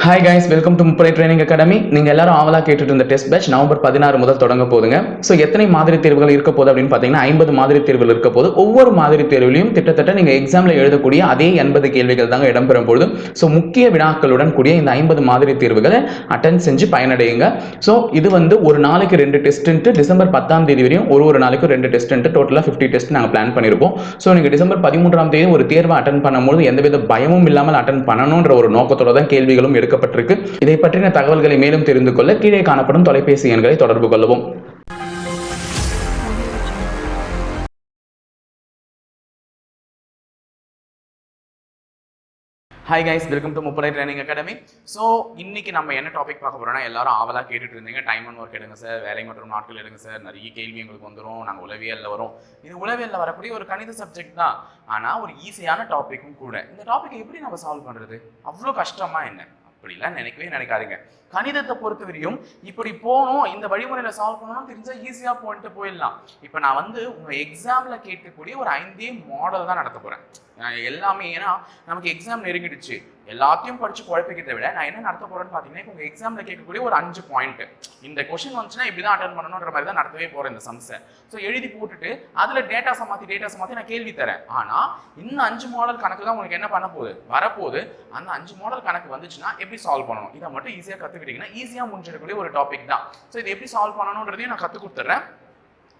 Hi guys, welcome to முப்படை training academy. நீங்கள் எல்லாரும் ஆவலா கேட்டுட்டு இருந்த டெஸ்ட் பேட்ச் நவம்பர் 16 முதல் தொடங்க போதுங்க. ஸோ எத்தனை மாதிரி தேர்வுகள் இருக்க போகுது அப்படின்னு பார்த்தீங்கன்னா 50 மாதிரி தேர்வுகள் இருக்க போது. ஒவ்வொரு மாதிரி தேர்விலையும் கிட்டத்தட்ட நீங்கள் எக்ஸாமில் எழுதக்கூடிய அதே 80 கேள்விகள் தாங்க இடம்பெறும் பொழுது. ஸோ முக்கிய வினாக்களுடன் கூடிய இந்த 50 மாதிரி தேர்வுகளை அட்டன் செஞ்சு பயனடையுங்க. ஸோ இது வந்து ஒரு நாளைக்கு 2 டெஸ்ட்டு டிசம்பர் 10ஆம் தேதி வரையும் ஒரு நாளைக்கு 2 டெஸ்ட்டு டோட்டலாக 50 டெஸ்ட் நாங்கள் பிளான் பண்ணியிருப்போம். ஸோ நீங்கள் டிசம்பர் 13ஆம் தேதி ஒரு தேர்வை அட்டன் பண்ணும்போது எந்தவித பயமும் இல்லாமல் அட்டன் பண்ணணுன்ற ஒரு நோக்கத்தோட தான் கேள்விகளும் எடுக்கப்பட்டிருக்கு. இதை பற்றின தகவல்களை மேலும் தெரிந்து கொள்ள கீழே காணப்படும் தொலைபேசி எண்களை தொடர்பு கொள்ளவும். ஹாய் கைஸ், வெல்கம் டு முப்படை ட்ரைனிங் அகாடமி. ஸோ இன்னைக்கு நம்ம என்ன டாபிக் பார்க்க போறோம்னா, எல்லாரும் ஆவலாக கேட்டுட்டு இருந்தீங்க, டைம் அண்ட் ஒர்க் எடுங்க சார், வேலை மற்றும் நாட்கள் எடுங்க சார், நிறைய கேள்வி எங்களுக்கு வந்துடும், நாங்கள் உளவியலில் வரும். இது உளவியலில் வரக்கூடிய ஒரு கணித சப்ஜெக்ட் தான், ஆனால் ஒரு ஈஸியான டாப்பிக்கும் கூட. இந்த டாப்பிக்கை எப்படி நம்ம சால்வ் பண்ணுறது? அவ்வளோ கஷ்டமா என்ன? அப்படிலாம் நினைக்காதீங்க. கணிதத்தை பொறுத்தவரையும் இப்படி போகணும், இந்த வழிமுறையில சால்வ் பண்ணணும் தெரிஞ்சா ஈஸியா போயிடலாம். இப்ப நான் வந்து உங்க எக்ஸாம்ல கேட்கக்கூடிய ஒரு 5 மாடல் தான் நடத்த போறேன் எல்லாமே. ஏன்னா நமக்கு எக்ஸாம் நெருங்கிடுச்சு, எல்லாத்தையும் படிச்சு குழப்பிக்கிறத விட நான் என்ன நடத்த போறேன்னு பாத்தீங்கன்னா, உங்க எக்ஸாம்ல கேட்கக்கூடிய ஒரு 5 பாயிண்ட், இந்த கொஸ்டின் வந்துச்சுன்னா இப்படிதான் அட்டன் பண்ணணும்ன்ற மாதிரி தான் நடத்தவே போறேன் இந்த சம்ஸை. ஸோ எழுதி போட்டுட்டு அதுல டேட்டாஸை மாத்தி நான் கேள்வி தரேன். ஆனா இன்னும் 5 மாடல் கணக்கு தான் உங்களுக்கு என்ன பண்ண போகுது, வரப்போகுது. அந்த 5 மாடல் கணக்கு வந்துச்சுன்னா எப்படி சால்வ் பண்ணணும், இதை மட்டும் ஈஸியா கத்துக்கிட்டீங்கன்னா ஈஸியா முடிஞ்சிடக்கூடிய ஒரு டாபிக் தான். ஸோ இது எப்படி சால்வ் பண்ணணும்ன்றதையும் நான் கற்றுக் கொடுத்துட்றேன்.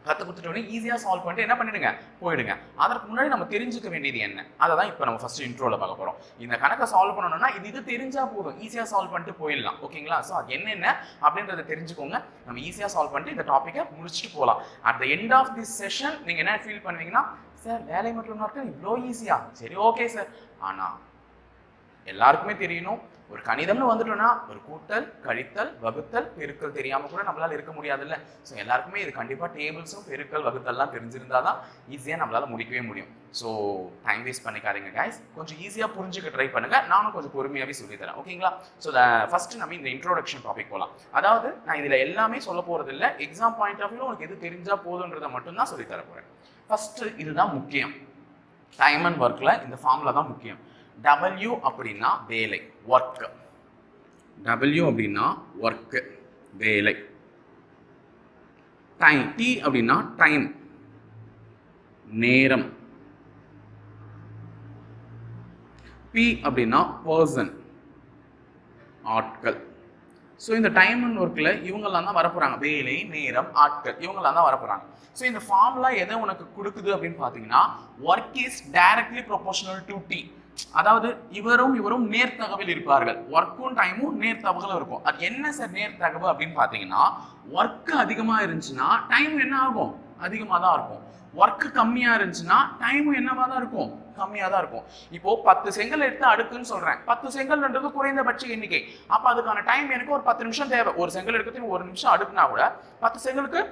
கற்றுக் கொடுத்துட்டோன்னே ஈஸியாக சால்வ் பண்ணிட்டு என்ன பண்ணிடுங்க, போயிடுங்க. அதற்கு முன்னாடி நம்ம தெரிஞ்சுக்க வேண்டியது என்ன, அதை தான் இப்போ நம்ம ஃபர்ஸ்ட் இன்ட்ரோல பார்க்க போகிறோம். இந்த கணக்கை சால்வ் பண்ணணும்னா இது தெரிஞ்சா போதும், ஈஸியாக சால்வ் பண்ணிட்டு போயிடலாம். ஓகேங்களா? ஸோ அது என்னென்ன அப்படின்றத தெரிஞ்சுக்கோங்க. நம்ம ஈஸியாக சால்வ் பண்ணிட்டு இந்த டாப்பிக்கை முடிச்சுட்டு போகலாம். At the end of this session நீங்கள் என்ன ஃபீல் பண்ணுவீங்கன்னா, சார் வேலை மற்றும் நாட்கள் இவ்வளோ ஈஸியா? சரி, ஓகே சார். ஆனால் எல்லாருக்குமே தெரியணும், ஒரு கணிதம்னு வந்துட்டோம்னா ஒரு கூட்டல், கழித்தல், வகுத்தல், பெருக்கல் தெரியாம கூட நம்மளால இருக்க முடியாதுல்ல. ஸோ எல்லாருக்குமே இது கண்டிப்பா டேபிள்ஸும் பெருக்கல் வகுத்தல்லாம் தெரிஞ்சிருந்தாதான் ஈஸியா நம்மளால முடிக்கவே முடியும். ஸோ டைம் வேஸ்ட் பண்ணிக்காதீங்க கைஸ், கொஞ்சம் ஈஸியா புரிஞ்சுக்க ட்ரை பண்ணுங்க. நானும் கொஞ்சம் பொறுமையாவே சொல்லி தரேன். ஓகேங்களா? ஸோ ஃபர்ஸ்ட் நம்ம இந்த இன்ட்ரோடக்ஷன் டாபிக் போகலாம். அதாவது நான் இதுல எல்லாமே சொல்ல போறது இல்லை, எக்ஸாம் பாயிண்ட் ஆஃப் வியூ உனக்கு எது தெரிஞ்சா போதுன்றதை மட்டும் தான் சொல்லி தர போறேன். ஃபர்ஸ்ட் இதுதான் முக்கியம். டைம் அண்ட் ஒர்க்ல இந்த ஃபார்முலா தான் முக்கியம். W அப்படின்னா வேலை, ஒர்க். W அப்படின்னா ஒர்க், வேலை. டைம், T அப்படின்னா டைம், நேரம். P அப்படின்னா பர்சன், ஆட்கள். ஸோ இந்த டைம் அண்ட் ஒர்க்கில் இவங்கெல்லாம் தான் வரப்போறாங்க, வேலை, நேரம், ஆட்கள், இவங்கெல்லாம் தான் வரப்போறாங்க. ஸோ இந்த ஃபார்முலா எதை உனக்கு கொடுக்குது அப்படின்னு பார்த்தீங்கன்னா, work is directly proportional to T. அதாவது இவரும் நேர்த்தகவில் இருப்பார்கள், ஒர்க்கும் டைமும் நேர்த்தகவில் இருக்கும். அது என்ன சார் நேர்த்தகவு அப்படின்னு பார்த்தீங்கன்னா, ஒர்க் அதிகமா இருந்துச்சுன்னா டைம் என்ன ஆகும், அதிகமாக தான் இருக்கும். ஒர்க் கம்மியா இருந்துச்சுன்னா டைமும் என்னவா தான் இருக்கும், கம்மியா தான் இருக்கும். இப்போ 10 செங்கல் எடுத்து அடுக்குன்னு சொல்றேன். 10 செங்கல்ன்றது குறைந்தபட்ச எண்ணிக்கை. அப்ப அதுக்கான டைம் எனக்கு ஒரு 10 நிமிஷம் தேவை. ஒரு செங்கல் எடுக்கிறதுக்கு 1 நிமிஷம் அடுக்குனா கூட 10 செங்கலுக்கு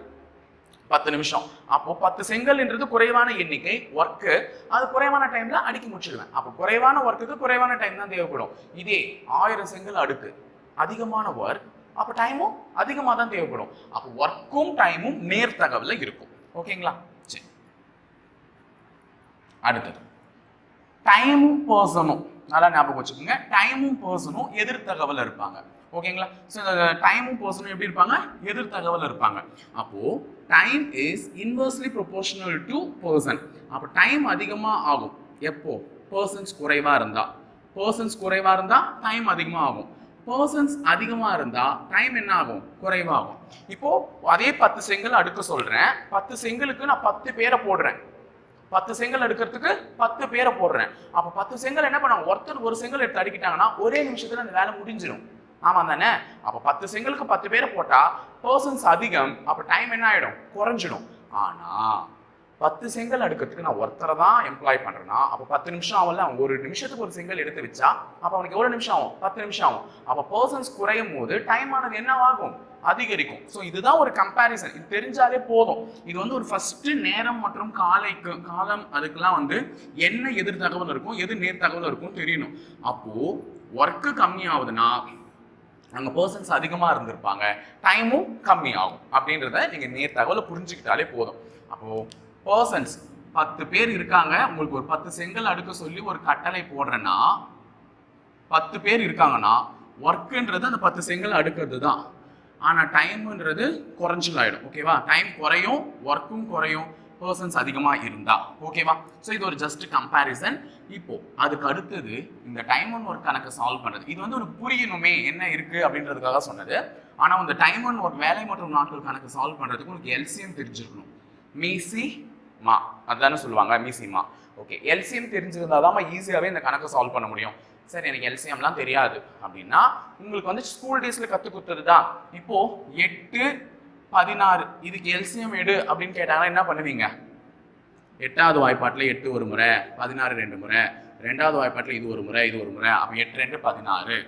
10 நிமிஷம். அப்போ 10 செங்கல் என்றது குறைவான எண்ணிக்கை, ஒர்க்கு அது குறைவான டைம்ல அடுக்கி முடிச்சிடுவேன். அப்போ குறைவான ஒர்க்குக்கு குறைவான டைம் தான் தேவைப்படும். இதே 1000 செங்கல் அடுக்கு, அதிகமான ஒர்க், அப்போ டைமும் அதிகமாக தான் தேவைப்படும். அப்போ ஒர்க்கும் டைமும் நேர்த்தகவுல இருக்கும். ஓகேங்களா? சரி, அடுத்தது டைமும் பர்சனும் நல்லா ஞாபகம் வச்சுக்கோங்க. டைமும் பர்சனும் எதிர்த்தகவல் இருப்பாங்க. ஓகேங்களா? ஸோ இந்த டைமும் பர்சனும் எப்படி இருப்பாங்க, எதிர்த்தகவல் இருப்பாங்க. அப்போ time is inversely proportional to person. அப்போ டைம் அதிகமாக ஆகும் எப்போ, பர்சன்ஸ் குறைவா இருந்தா. பர்சன்ஸ் குறைவா இருந்தா டைம் அதிகமாக ஆகும். பர்சன்ஸ் அதிகமாக இருந்தா டைம் என்ன ஆகும், குறைவாகும். இப்போ அதே 10 செங்கல் அடுக்க சொல்றேன். 10 செங்கலுக்கு நான் 10 பேரை போடுறேன். 10 செங்கல் எடுக்கிறதுக்கு 10 பேரை போடுறேன். அப்போ 10 செங்கல் என்ன பண்ணாங்க, ஒருத்தர் ஒரு செங்கல் எடுத்து அடிக்கிட்டாங்கன்னா ஒரே நிமிஷத்துல அந்த வேலை முடிஞ்சிடும். ஆமா தானே? அப்போ 10 செங்கலுக்கு 10 பேரை போட்டா பர்சன்ஸ் அதிகம், அப்போ டைம் என்ன ஆயிடும், குறைஞ்சிடும். ஆனா 10 செங்கல் அடுக்கிறதுக்கு நான் ஒருத்தரை தான் எம்ப்ளாய் பண்றேன்னா அப்போ 10 நிமிஷம் ஆகல. அவன் ஒரு நிமிஷத்துக்கு ஒரு செங்கல் எடுத்து வச்சா அப்போ அவனுக்கு எவ்வளவு நிமிஷம் ஆகும், 10 நிமிஷம் ஆகும். அப்போ பர்சன்ஸ் குறையும் போது டைம் ஆனது என்னவாகும், அதிகரிக்கும். ஸோ இதுதான் ஒரு கம்பேரிசன், இது தெரிஞ்சாலே போதும். இது வந்து ஒரு ஃபர்ஸ்ட் நேரம் மற்றும் காலம் அதுக்கெல்லாம் வந்து என்ன எதிர் தகவல் இருக்கும், எது நேர் தகவல் இருக்கும் தெரியணும். அப்போ ஒர்க்கு கம்மி ஆகுதுன்னா அங்கே பர்சன்ஸ் அதிகமாக இருந்திருப்பாங்க, டைமும் கம்மி ஆகும். அப்படின்றத நீங்கள் நேர் தகவலை புரிஞ்சுக்கிட்டாலே போதும். அப்போது பர்சன்ஸ் 10 பேர் இருக்காங்க, உங்களுக்கு ஒரு 10 செங்கல் அடுக்க சொல்லி ஒரு கட்டளை போடுறேன்னா 10 பேர் இருக்காங்கன்னா ஒர்க்குன்றது அந்த 10 செங்கல் அடுக்கிறது தான். ஆனால் டைம்ன்றது குறைஞ்சலாயிடும். ஓகேவா? டைம் குறையும், ஒர்க்கும் குறையும் பர்சன்ஸ் அதிகமாக இருந்தா. ஓகேவா? ஸோ இது ஒரு ஜஸ்ட் கம்பேரிசன். இப்போ அதுக்கு அடுத்தது இந்த டைம் அண்ட் ஒர்க் கணக்கு சால்வ் பண்ணுறது. இது வந்து ஒரு புரியணுமே என்ன இருக்கு அப்படின்றதுக்காக சொன்னது. ஆனால் இந்த டைம் அண்ட் ஒர்க் வேலை மற்றும் நாட்கள் கணக்கு சால்வ் பண்ணுறதுக்கு உங்களுக்கு எல்சிஎம் தெரிஞ்சிருக்கணும். மீசி மா அதுதானே சொல்லுவாங்க, மீசி மா. ஓகே, எல்சிஎம் தெரிஞ்சிருந்தா தான் ஈஸியாகவே இந்த கணக்கு சால்வ் பண்ண முடியும். சரி, எனக்கு எல்சிஎம்லாம் தெரியாது அப்படின்னா உங்களுக்கு வந்து ஸ்கூல் டேஸ்ல கற்றுக் கொடுத்தது தான். இப்போ 8, 16 இதுக்கு எல்சிஎம் எடு அப்படின்னு கேட்டாங்கன்னா என்ன பண்ணுவீங்க? 8வது வாய்ப்பாட்டில் 8 ஒரு முறை, 16 2 முறை, 2வது வாய்ப்பாட்டில் இது ஒரு முறை, இது ஒரு முறை. அப்போ 8 2 16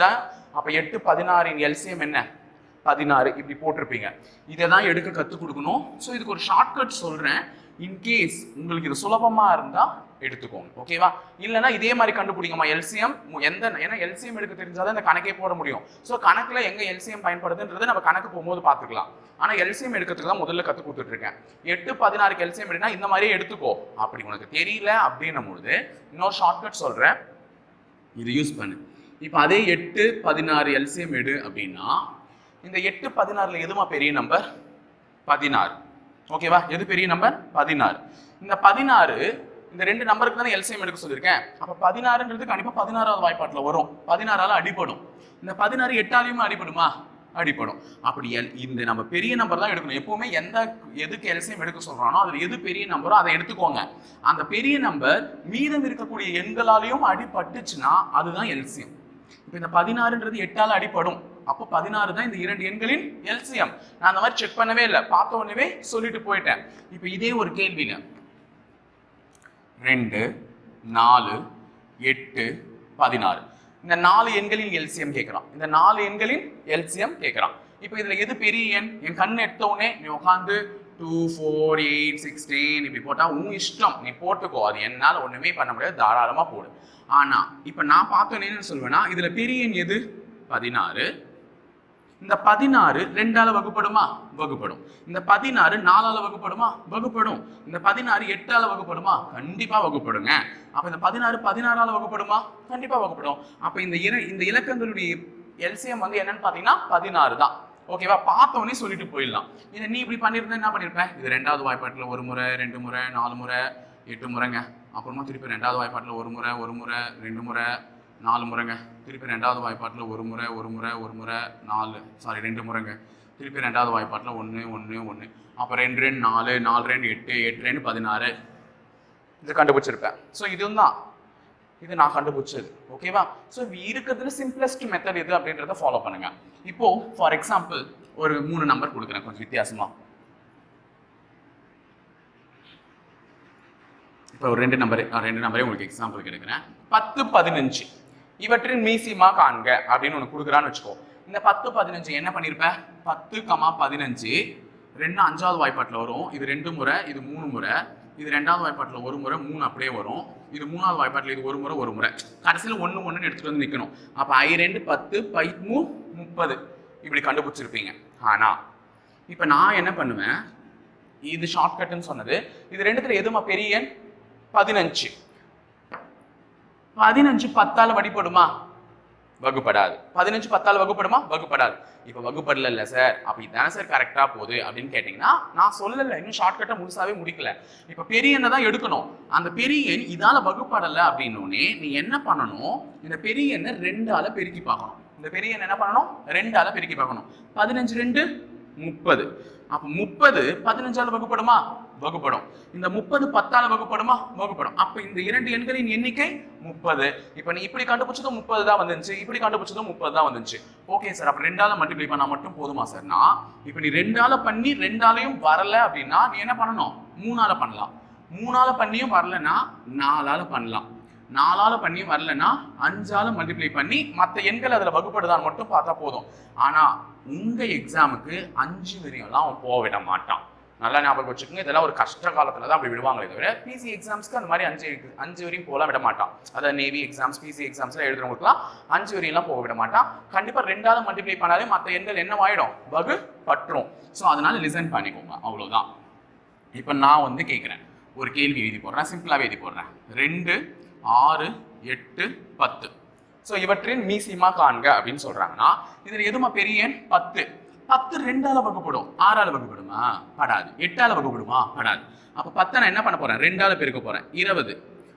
தான். அப்போ 8 16 எல்சிஎம் என்ன? 16 இப்படி போட்டிருப்பீங்க. இதை தான் எடுக்க கற்றுக் கொடுக்கணும். ஸோ இதுக்கு ஒரு ஷார்ட்கட் சொல்கிறேன். இன்கேஸ் உங்களுக்கு இது சுலபமாக இருந்தால் எடுத்துக்கோங்க. ஓகேவா? இல்லைன்னா இதே மாதிரி கண்டுபிடிங்கம்மா எல்சிஎம் ஏன்னா எல்சிஎம் எடுக்க தெரிஞ்சாதான் இந்த கணக்கே போட முடியும். ஸோ கணக்கில் எங்கே எல்சிஎம் பயன்படுதுன்றது நம்ம கணக்கு போகும்போது பார்த்துக்கலாம். ஆனால் எல்சிஎம் எடுக்கிறதுக்கு தான் முதல்ல கற்றுக் கொடுத்துட்ருக்கேன். 8 16 எல்சிஎம் எடுனா இந்த மாதிரியே எடுத்துக்கோ. அப்படி உனக்கு தெரியல அப்படின்னும் பொழுது இன்னொரு ஷார்ட்கட் சொல்கிறேன், இது யூஸ் பண்ணு. இப்போ அதே 8 16 எல்சிஎம் எடு அப்படின்னா இந்த 8 16ல் எதுமா பெரிய நம்பர்? 16. ஓகேவா? எது பெரிய நம்பர்? 16. இந்த 16 இந்த ரெண்டு நம்பருக்கு தானே எல்சிஎம் எடுக்க சொல்லியிருக்கேன். அப்போ 16ன்றது கண்டிப்பாக 16வது வாய்ப்பாட்டில் வரும். 16ஆல் அடிப்படும். இந்த 16 8ஆலையுமே அடிப்படுமா? அடிப்படும். அப்படி இந்த நம்ம பெரிய நம்பர் தான் எடுக்கணும். எப்பவுமே எதுக்கு எல்சிஎம் எடுக்க சொல்றானோ அதுல எது பெரிய நம்பரோ அதை எடுத்துக்கோங்க. அந்த பெரிய நம்பர் மீதம் இருக்கக்கூடிய எண்களாலையும் அடிபட்டுச்சுன்னா அதுதான் எல்சிஎம். இப்போ இந்த 16ன்றது 8ஆல் அடிப்படும். அப்போ 16 தான் இந்த இரண்டு எண்களின் எல்சிஎம். நான் அந்த மாதிரி செக் பண்ணவே இல்லை, பார்த்த உடனே சொல்லிட்டு போயிட்டேன். இப்போ இதே ஒரு கேள்விங்க, 2 4 8 16 இந்த 4 எண்களின் எல்சிஎம் கேட்கறான். இந்த 4 எண்களின் எல்சிஎம் கேட்கறான். இப்போ இதுல எது பெரிய எண்? என் கண் எடுத்த உடனே நீ உட்காந்து 2 4 8 16 இப்படி போட்டா உன் இஷ்டம், நீ போட்டுக்கோ. அது என்னால ஒண்ணுமே பண்ண முடியாது, தாராளமா போடு. ஆனா இப்ப நான் பார்த்தோன்னே என்ன சொல்வேன்னா, இதுல பெரிய எண் எது? 16. இந்த 16 2ஆல வகுப்படுமா? வகுப்படும். இந்த 16 4ஆல வகுப்படுமா? வகுப்படும். இந்த 16 8ஆல வகுப்படுமா? கண்டிப்பா வகுப்படுங்க. அப்ப இந்த 16 16ஆல வகுப்படுமா? கண்டிப்பா வகுப்படும். அப்ப இந்த இலக்கங்களுடைய எல்சிஎம் வந்து என்னன்னு பாத்தீங்கன்னா 16 தான். ஓகேவா? பார்த்தோன்னே சொல்லிட்டு போயிடலாம். இதை நீ இப்படி பண்ணிருந்தா என்ன பண்ணிருப்பேன்? இது 2வது வாய்ப்பாட்டில் 1 முறை 2 முறை 4 முறை 8 முறைங்க. அப்புறமா திருப்பி 2வது வாய்ப்பாட்டில் 1 முறை 2 முறை 4 முறைங்க. திருப்பி 2வது வாய்ப்பாட்டில் 1 முறை 2 முறைங்க. திருப்பி 2வது வாய்ப்பாட்டில் 1 1 1. அப்போ 2 2 4 4 2 8 8 2 16 இது கண்டுபிடிச்சிருப்பேன். ஸோ இதுவும் தான் இது நான் கண்டுபிடிச்சது. ஓகேவா? ஸோ இருக்கிறதுல சிம்பிளஸ்ட் மெத்தட் எது அப்படின்றத ஃபாலோ பண்ணுங்க. இப்போ ஃபார் எக்ஸாம்பிள் ஒரு 3 நம்பர் கொடுக்குறேன் கொஞ்சம் வித்தியாசமா. இப்போ ஒரு 2 நம்பரே உங்களுக்கு எக்ஸாம்பிள் எடுக்கிறேன். 10 15 இவற்றின் மீசிமா காண்க அப்படின்னு ஒன்று கொடுக்குறான்னு வச்சுக்கோ. இந்த 10 15 என்ன பண்ணியிருப்பேன்? 10, 15 2 5வது வாய்ப்பாட்டில் வரும். இது 2 முறை, இது 3 முறை. இது 2வது வாய்ப்பாட்டில் 1 முறை 3 அப்படியே வரும். இது 3வது வாய்ப்பாட்டில் இது 1 முறை. கடைசியில் 1 1 எடுத்துட்டு வந்து நிற்கணும். அப்போ I2 10 5 30 இப்படி கண்டுபிடிச்சிருப்பீங்க. ஆனா இப்போ நான் என்ன பண்ணுவேன், இது ஷார்ட்கட்னு சொன்னது. இது ரெண்டுத்துல எதுமா பெரிய எண்? 15. 15 10ஆல வடிப்படுமா? வகுப்படாது. 15 10ஆல வகுப்படுமா? வகுப்படாது. இப்ப வகுப்படல இல்ல சார், அப்ப இதான சார் கரெக்டா போகுது அப்படின்னு கேட்டீங்கன்னா நான் சொல்லல, இன்னும் ஷார்ட்கட்டை முழுசாவே முடிக்கல. இப்ப பெரிய எண்ணை தான் எடுக்கணும். அந்த பெரிய எண் இதால வகுப்படல அப்படின்னோடனே நீ என்ன பண்ணணும்? இந்த பெரிய எண்ணை 2ஆல பெருக்கி பார்க்கணும். இந்த பெரிய எண் என்ன பண்ணணும்? 2ஆல பெருக்கி பார்க்கணும். 15 2 30. அப்ப 30 15ஆல வகுப்படுமா? வகுப்படும். இந்த 30 10ஆல வகுப்படுமா? வகுப்படும். அப்ப இந்த இரண்டு எண்களின் எண்ணிக்கை 30. இப்ப நீ இப்படி கண்டுபிடிச்சதும் 30 தான் வந்துச்சு, இப்படி கண்டுபிடிச்சதும் 30 தான் வந்துச்சு. ஓகே சார், அப்ப 2ஆல மல்டிப்ளை பண்ணா மட்டும் போதுமா சார்னா? இப்ப நீ 2ஆல பண்ணி 2ஆலையும் வரல அப்படின்னா நீ என்ன பண்ணணும்? 3ஆல பண்ணலாம். 3ஆல பண்ணியும் வரலன்னா 4ஆல பண்ணலாம். 4ஆல பண்ணியும் வரலன்னா 5ஆல மல்டிப்ளை பண்ணி மற்ற எண்கள் அதுல வகுப்படுதான்னு மட்டும் பார்த்தா போதும். ஆனா உங்க எக்ஸாமுக்கு 5 வரையும்லாம் அவன் போக விட மாட்டான். நல்லா ஞாபகம் வச்சுக்கோங்க. இதெல்லாம் ஒரு கஷ்ட காலத்துல தான் அப்படி விடுவாங்களே தவிர பிசி எக்ஸாம்ஸ்க்கு அந்த மாதிரி 5 வரையும் போகலாம் விட மாட்டான். அதாவது நேவி எக்ஸாம்ஸ் பிசி எக்ஸாம்ஸ்லாம் எழுதுறவங்களுக்குலாம் 5 வரையெல்லாம் போக விட மாட்டான். கண்டிப்பா 2ஆல மல்டிப்ளை பண்ணாலே மற்ற எண்கள் என்னவாயிடும்? வகுப்பற்றும். ஸோ அதனால லிசன் பண்ணிக்கோங்க, அவ்வளவுதான். இப்ப நான் வந்து கேட்கிறேன், ஒரு கேள்வி எழுதி போடுறேன், சிம்பிளாவே எழுதி போடுறேன். 2 6 8 10 ஸோ இவற்றின் மீசிமா காண்க அப்படின்னு சொல்றாங்கன்னா இதுல எதுமா பெரிய எண் 10. 10 2ஆல வகுப்படும். 6ஆல வகுப்படுமா? படாது. 8ஆல வகுப்படுமா? படாது. அப்ப 10 நான் என்ன பண்ண போறேன்? 2ஆல பெருக்க போறேன். 20.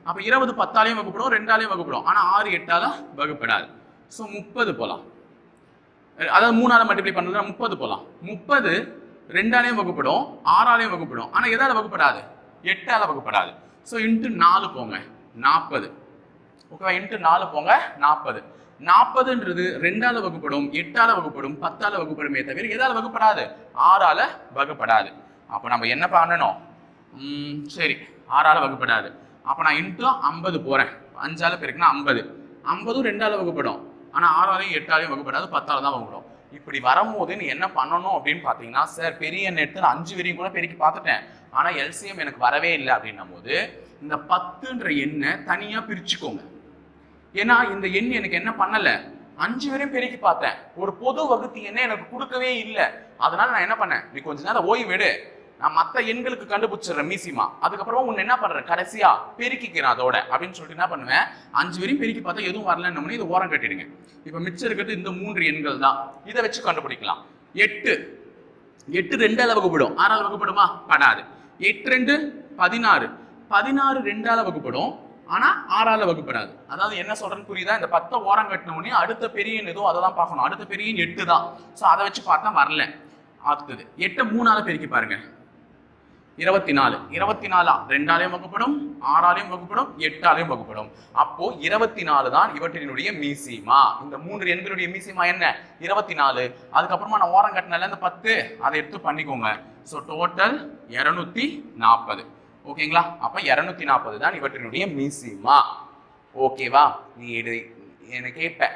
அப்ப 20 10ஆலையும் வகுப்படும், 2ஆலையும் வகுப்படும். ஆனா 6 8ஆல வகுப்படாது. ஸோ 30 போலாம். அதாவது 3ஆல மல்டிப்ளை பண்றதுனா 30 போலாம். 30 2ஆலையும் வகுப்படும், 6ஆலையும் வகுப்படும். ஆனா எதால வகுப்படாது? 8ஆல வகுப்படாது. ஸோ இன்ட்டு 4 போங்க 40. ஓகேவா? இன்ட்டு 4 போங்க 40. 40ன்றது 2ஆல வகுப்படும், 8ஆல வகுப்படும், 10ஆல வகுப்படுமே தவிர எதால வகுப்படாது? 6ஆல வகுப்படாது. அப்ப நம்ம என்ன பண்ணணும்? சரி 6ஆல வகுப்படாது. அப்ப நான் இன்ட்டு 50 போறேன். 5ஆல பெருக்குனா 50. 50 2ஆல வகுப்படும். ஆனா 6ஆலையும் 8ஆலையும் வகுப்படாது, 10ஆல தான் வகுப்படும். இப்படி வரும்போது நீ என்ன பண்ணணும் அப்படின்னு பாத்தீங்கன்னா, சார் பெரிய எண் எடுத்து நான் 5 வரையும் கூட பெருக்கி பார்த்துட்டேன், ஆனா எல்சிஎம் எனக்கு வரவே இல்லை அப்படின்னும் போது இந்த 10ன்ற எண்ணை தனியா பிரிச்சுக்கோங்க. ஏன்னா இந்த எண் எனக்கு என்ன பண்ணல, 5 வரையும் பெருக்கி பார்த்தேன், ஒரு பொது வகுத்தி எண்ணை எனக்கு கொடுக்கவே இல்லை. அதனால நான் என்ன பண்ணேன், நீ கொஞ்ச நேரம் ஓய்வு எடு, நான் மற்ற எண்களுக்கு கண்டுபிடிச்சிடுறேன் மீசிமா, அதுக்கப்புறமா உன்னை என்ன பண்றேன் கடைசியா பெருக்கிக்கிறேன் அதோட அப்படின்னு சொல்லிட்டு என்ன பண்ணுவேன், 5 வரையும் பெருக்கி பார்த்தா எதுவும் வரலன்னு இது ஓரம் கட்டிடுங்க. இப்ப மிச்சம் இருக்கிறது இந்த 3 எண்கள் தான், இதை வச்சு கண்டுபிடிக்கலாம். 8 2ஆல வகுப்படும், 6ஆல வகுப்படுமா? படாது. 8 2 16. 16 2ஆல வகுப்படும், ஆனா 6ஆல வகுப்படாது. அதாவது என்ன சொல்றேன்னு புரியுதா? இந்த 10 ஓரம் கட்டின உடனே அடுத்த பெரிய எண் எதுவும் அதை தான் பார்க்கணும். அடுத்த பெரிய எண் 8 தான். ஸோ அதை வச்சு பார்த்தா வரல. அடுத்தது 8 3ஆல பெருக்கி பாருங்க 24. 24 2ஆலையும் வகுப்படும், 6ஆலையும் வகுப்படும், 8ஆலையும் வகுப்படும். அப்போ 24 தான் இவற்றினுடைய மீசிமா. இந்த 3 எண்களுடைய மீசிமா என்ன? 24. அதுக்கப்புறமா நான் ஓரம் கட்டினால இந்த 10 அதை எடுத்து பண்ணிக்கோங்க. So total 240. ஓகேங்களா? அப்ப 240 தான் இவற்றினுடைய மீசிமா. ஓகேவா? நீ என்ன கேட்ப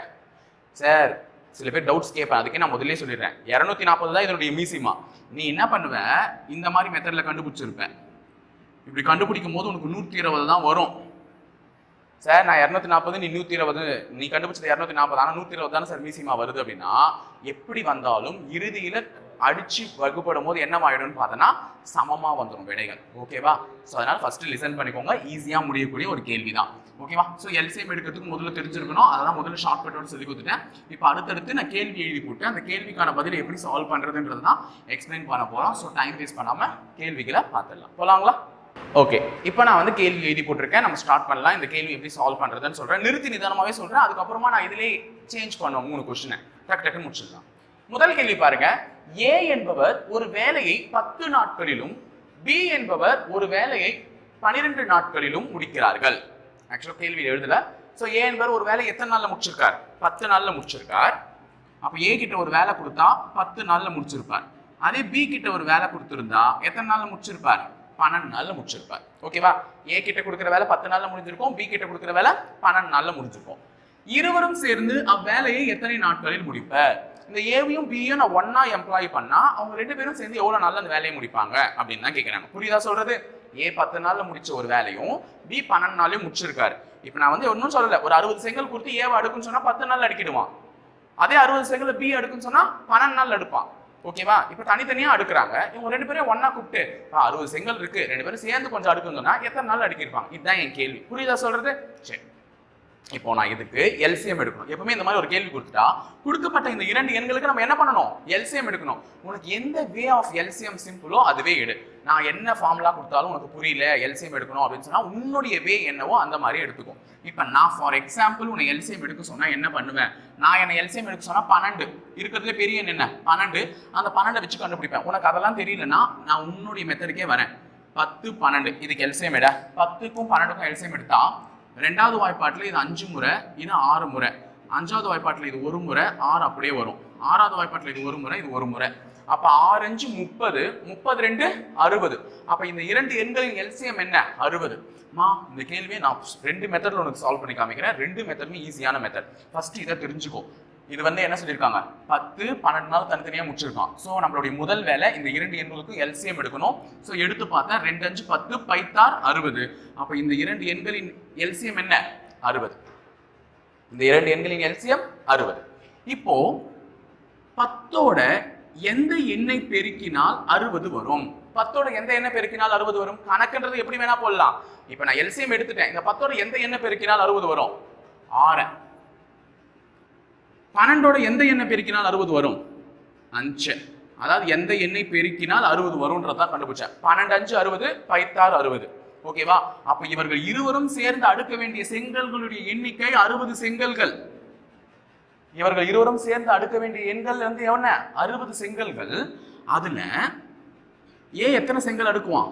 சார், சில பேர் டவுட்ஸ் கேட்பேன், அதுக்கே நான் முதல்ல சொல்லிடுறேன். 240 தான் இதனுடைய மீசிமா. நீ என்ன பண்ணுவ, இந்த மாதிரி மெத்தட்ல கண்டுபிடிச்சிருப்ப. இப்படி கண்டுபிடிக்கும் போது உனக்கு 120 தான் வரும். சார் நான் 240, நீ 120, நீ கண்டுபிடிச்சது 240, ஆனா 120 தானே சார் மீசிமா வருது அப்படின்னா, எப்படி வந்தாலும் இறுதியில அடிச்சு வகுப்படும் போது என்ன ஆயிடும்னு பார்த்தோன்னா சமமா வந்துடும் விடைகள். ஓகேவா? ஸோ அதனால ஃபர்ஸ்ட் லிசன் பண்ணிக்கோங்க, ஈஸியா முடியக்கூடிய ஒரு கேள்விதான். ஓகேவா? ஸோ எல்சிஎம் எடுக்கிறதுக்கு முதல்ல தெரிஞ்சிருக்கணும், அதெல்லாம் முதல்ல ஷார்ட் கட்டோட சொல்லி கொடுத்துட்டேன். இப்போ அடுத்தடுத்து நான் கேள்வி எழுதி போட்டு அந்த கேள்விக்கான பதிலை எப்படி சால்வ் பண்றதுன்றது தான் எக்ஸ்பிளைன் பண்ண போறோம். ஸோ டைம் வேஸ்ட் பண்ணாம கேள்விகளை பார்த்துடலாம். போலாங்களா? ஓகே, இப்போ நான் வந்து கேள்வி எழுதி போட்டிருக்கேன், நம்ம ஸ்டார்ட் பண்ணலாம். இந்த கேள்வி எப்படி சால்வ் பண்றதுன்னு சொல்றேன், நிறுத்தி நிதானமாவே சொல்றேன். அதுக்கப்புறமா நான் இதிலே சேஞ்ச் பண்ணுவோம் 3 கொஸ்டினை, டக்கு டக்குன்னு முடிச்சிடலாம். முதல் கேள்வி பாருங்க, ஏ என்பவர் ஒரு வேலையை 10 நாட்களிலும் பி என்பவர் ஒரு வேலையை 12 நாட்களிலும் முடிக்கிறார்கள். ஆக்சுவலா கேள்வி எழுதல. சோ ஏ என்பவர் ஒரு வேலை எத்தனை நாள்ல முடிச்சிருக்கார்? 10 நாள்ல முடிச்சிருக்கார். அப்ப ஏ கிட்ட ஒரு வேலை கொடுத்தா 10 நாள்ல முடிச்சிருப்பார். அதே பி கிட்ட ஒரு வேலை கொடுத்திருந்தா எத்தனை நாள்ல முடிச்சிருப்பார்? 12 நாள்ல முடிச்சிருப்பார். ஓகேவா? ஏ கிட்ட கொடுக்குற வேலை 10 நாள்ல முடிஞ்சிருக்கும், பி கிட்ட கொடுக்குற வேலை 12 நாள்ல முடிஞ்சிருக்கும். இருவரும் சேர்ந்து அவ்வேலையை எத்தனை நாட்களில் முடிப்பர்? இந்த ஏவையும் பியும் நான் ஒன்னா எம்ப்ளாய் பண்ணா அவங்க 2 பேரும் சேர்ந்து எவ்வளவு நாள்ல அந்த வேலையை முடிப்பாங்க அப்படின்னு தான் கேட்கிறாங்க. புரியுதா சொல்றது? ஏ 10 நாள்ல முடிச்ச ஒரு வேலையும் பி 12 நாள்லயும் முடிச்சிருக்காரு. இப்ப நான் வந்து ஒன்னும் சொல்லல, ஒரு 60 செங்கல் கொடுத்து ஏவை அடுக்குன்னு சொன்னா 10 நாள் அடிக்கிடுவான். அதே 60 செங்கல் பி அடுக்குன்னு சொன்னா 12 நாள் எடுப்பான். ஓகேவா? இப்ப தனித்தனியா அடுக்குறாங்க. இவங்க 2 பேரும் ஒன்னா கூப்பிட்டு 60 செங்கல் இருக்கு, 2 பேரும் சேர்ந்து கொஞ்சம் அடுக்குங்கன்னா எத்தனை நாள் அடிக்கிருப்பாங்க? இதுதான் என் கேள்வி. புரியுதா சொல்றது? சரி, இப்போ நான் இதுக்கு எல்சிஎம் எடுக்கணும். எப்பவுமே இந்த மாதிரி ஒரு கேள்வி கொடுத்துட்டா கொடுக்கப்பட்ட இந்த 2 எண்களுக்கு நம்ம என்ன பண்ணணும்? எல்சிஎம் எடுக்கணும். உனக்கு எந்த வே ஆஃப் எல்சிஎம் சிம்பிளோ அதுவே எடு. நான் என்ன ஃபார்முலா கொடுத்தாலும் உனக்கு புரியல எல்சிஎம் எடுக்கணும் அப்படின்னு சொன்னா உன்னுடைய வே என்னவோ அந்த மாதிரி எடுத்துக்கும். இப்போ நான் ஃபார் எக்ஸாம்பிள் உன்னை எல்சிஎம் எடுக்க சொன்னா என்ன பண்ணுவேன்? நான் என்ன எல்சிஎம் எடுக்க சொன்னா 12 இருக்கிறதுல பெரிய எண் என்ன? 12. அந்த 12 வச்சு கண்டுபிடிப்பேன். உனக்கு அதெல்லாம் தெரியலன்னா நான் உன்னுடைய மெத்தடுக்கே வரேன். 10 12 இதுக்கு எல்சிஎம் எட. 10க்கும் 12க்கும் எல்சிஎம் எடுத்தா ரெண்டாவது வாய்ப்பாட்டில் இது 5 முறை, இது 6 முறை. 5வது வாய்ப்பாட்டில் இது 1 முறை, 6 அப்படியே வரும். 6வது வாய்ப்பாட்டில் இது 1 முறை, இது 1 முறை. அப்ப 6 5 30, 32 60. அப்ப இந்த 2 எண்களின் எல்சிஎம் என்ன? 60. இந்த கேள்வியை நான் 2 மெத்தட்ல உனக்கு சால்வ் பண்ணி காமிக்கிறேன். 2 மெத்தடுமே ஈஸியான மெத்தட். ஃபர்ஸ்ட் இதை தெரிஞ்சுக்கோ. இது வந்து என்ன சொல்லியிருக்காங்க? 10 12 நாள் தனித்தனியா முடிச்சிருக்கான். ஸோ நம்மளுடைய முதல் வேலை இந்த 2 எண்களுக்கும் எல்சிஎம் எடுக்கணும். ஸோ எடுத்து பார்த்தா 2 5 10 பைத்தார் 60. அப்ப இந்த 2 எண்களின் எல்சிஎம் என்ன? 60. இந்த 2 எண்களின் எல்சிஎம் 60. இப்போ 10ஓட எந்த எண்ணை பெருக்கினால் 60 வரும்? 10ஓட எந்த எண்ணை பெருக்கினால் 60 வரும்? கணக்குன்றது எப்படி வேணா போடலாம். இப்போ நான் எல்சிஎம் எடுத்துட்டேன். இந்த 10ஓட எந்த எண்ணை பெருக்கினால் 60 வரும்? 6. 12ஓட எந்த எண்ணை பெருக்கினால் 60 வரும்? 5. அதாவது எந்த எண்ணை பெருக்கினால் 60 வரும்ன்றதான் கண்டுபிடிச்சேன். 12 5 60, 5 60. ஓகேவா? அப்ப இவர்கள் இருவரும் சேர்ந்து அடுக்க வேண்டிய செங்கல்களுடைய எண்ணிக்கை 60 செங்கல்கள். இவர்கள் இருவரும் சேர்ந்து அடுக்க வேண்டிய எண்கள் வந்து என்ன? 60 செங்கல்கள். அதுல ஏ எத்தனை செங்கல் அடுக்குவான்?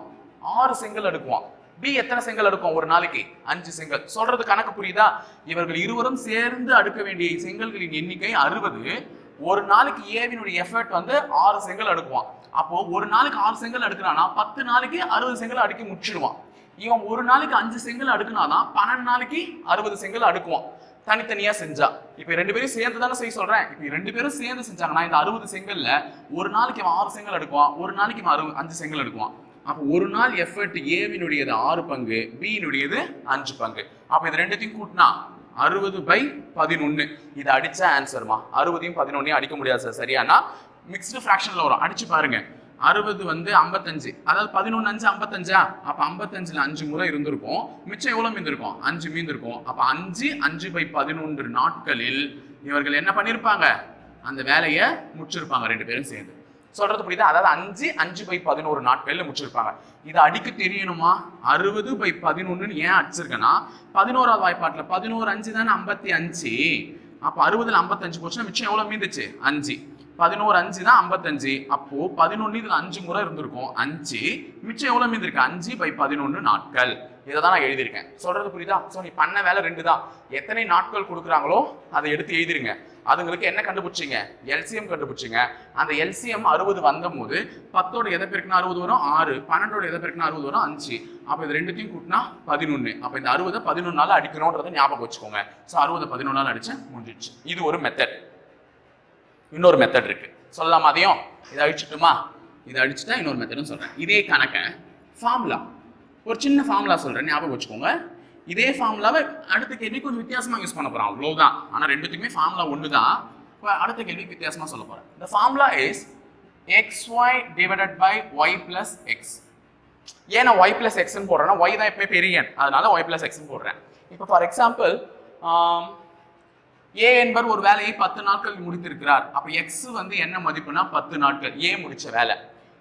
6 செங்கல் அடுக்குவான். பி எத்தனை செங்கல் அடுக்கும் ஒரு நாளைக்கு? 5 செங்கல். சொல்றது கணக்கு புரியுதா? இவர்கள் இருவரும் சேர்ந்து அடுக்க வேண்டிய செங்கல்களின் எண்ணிக்கை 60. ஒரு நாளைக்கு ஏவினுடைய எஃபர்ட் வந்து 6 செங்கல் அடுக்குவான். அப்போ ஒரு நாளைக்கு 6 செங்கல் அடுக்கிறானா 10 நாளைக்கு 60 செங்கல் அடுக்கி முடிச்சிடுவான். இவன் ஒரு நாளைக்கு 5 செங்கல் அடுக்குனாதான் 12 நாளைக்கு 60 செங்கல் அடுக்குவான். தனித்தனியா செஞ்சா. இப்ப 2 பேரும் சேர்ந்து தானே செய்ய சொல்றேன். இப்ப 2 பேரும் சேர்ந்து செஞ்சாங்கன்னா இந்த 60 செங்கல்ல ஒரு நாளைக்கு இவன் 6 செங்கல் அடுக்குவான், ஒரு நாளைக்கு இவன் 5 செங்கல் அடுக்குவான். அப்போ ஒரு நாள் எஃபர்ட் ஏவினுடையது 6 பங்கு, பியினுடையது 5 பங்கு. அப்ப இது ரெண்டுத்தையும் கூட்டினா 60/11. இது அடிச்ச ஆன்சர்மா. 60ஐயும் 11ஐயும் அடிக்க முடியாது சார். சரியானா மிக்ஸ்டு ஃபிராக்ஷன்ல வரும். அடிச்சு பாருங்க. 60 வந்து 55, அதாவது 11 5 55. அப்ப 55ல 5 முறை இருந்திருக்கும். மிச்சம் எவ்வளவு மீந்திருக்கும்? 5 மீந்திருக்கும். அப்ப 5/11 நாட்களில் இவர்கள் என்ன பண்ணிருப்பாங்க? அந்த வேலையை முடிச்சிருப்பாங்க 2 பேரும் சேர்ந்து. சொல்றது புரியுதா? அதாவது 5/11 நாட்கள்ல முடிச்சிருப்பாங்க. இதை அடிக்க தெரியணுமா? 60/11 ஏன் அடிச்சிருக்கேன்னா 11வது வாய்ப்பாட்டுல 11 5 தானே 55. அப்ப 60ல 55 போச்சுன்னா மிச்சம் எவ்வளவு மீந்துச்சு? 5. 11 5 தான் 55. அப்போ 11 இதுல 5 முறை இருந்திருக்கும். 5 மிச்சம் எவ்வளவு மீந்திருக்கு? 5/11 நாட்கள். இதை தான் நான் எழுதியிருக்கேன். சொல்றது புரியுதா? ஸோ நீ பண்ண வேலை 2 தான். எத்தனை நாட்கள் கொடுக்குறாங்களோ அதை எடுத்து எழுதிருங்க. அதுங்களுக்கு என்ன கண்டுபிடிச்சிங்க? எல்சிஎம் கண்டுபிடிச்சிங்க. அந்த எல்சிஎம் 60 வந்த போது 10ஓட எதை பெருக்குனா 60 வரும்? 6. 12ஓட எதை பெருக்குனா 60 வரும்? 5. அப்ப இது ரெண்டுத்தையும் கூட்டினா 11. அப்ப இந்த 60 11 அடிக்கணும்ன்றதை ஞாபகம் வச்சுக்கோங்க. ஸோ 60 11 அடிச்சு முடிஞ்சிடுச்சு. இது ஒரு மெத்தட். இன்னொரு மெத்தட் இருக்கு. சொல்லலாம் அதையும்? இதை அழிச்சுட்டுமா? இதை அழிச்சுட்டா இன்னொரு மெத்தட்னு சொல்றேன். இதே கணக்க ஃபார்முலா, ஒரு சின்ன ஃபார்முலா சொல்றேன், ஞாபகம் வச்சுக்கோங்க. இதே ஃபார்முலாவை அடுத்த கேள்வி கொஞ்சம் வித்தியாசமா யூஸ் பண்ண போறோம். அவ்வளவுதான். ஆனா ரெண்டுத்துக்குமே ஃபார்முலா ஒன்று தான். அடுத்த கேள்விக்கு வித்தியாசமா சொல்ல போறேன். The formula is xy divided by y plus x. ஏன் நான் y plus x ன்னு போடுறேன்னா y தான் எப்பவுமே பெரிய எண், அதனால y plus x ன்னு போடுறேன். இப்போ ஃபார் எக்ஸாம்பிள் a என்பவர் ஒரு வேலையை 10 நாட்கள் முடித்திருக்கிறார். அப்ப x வந்து என்ன மதிப்புனா 10 நாட்கள் a முடிச்ச வேலை.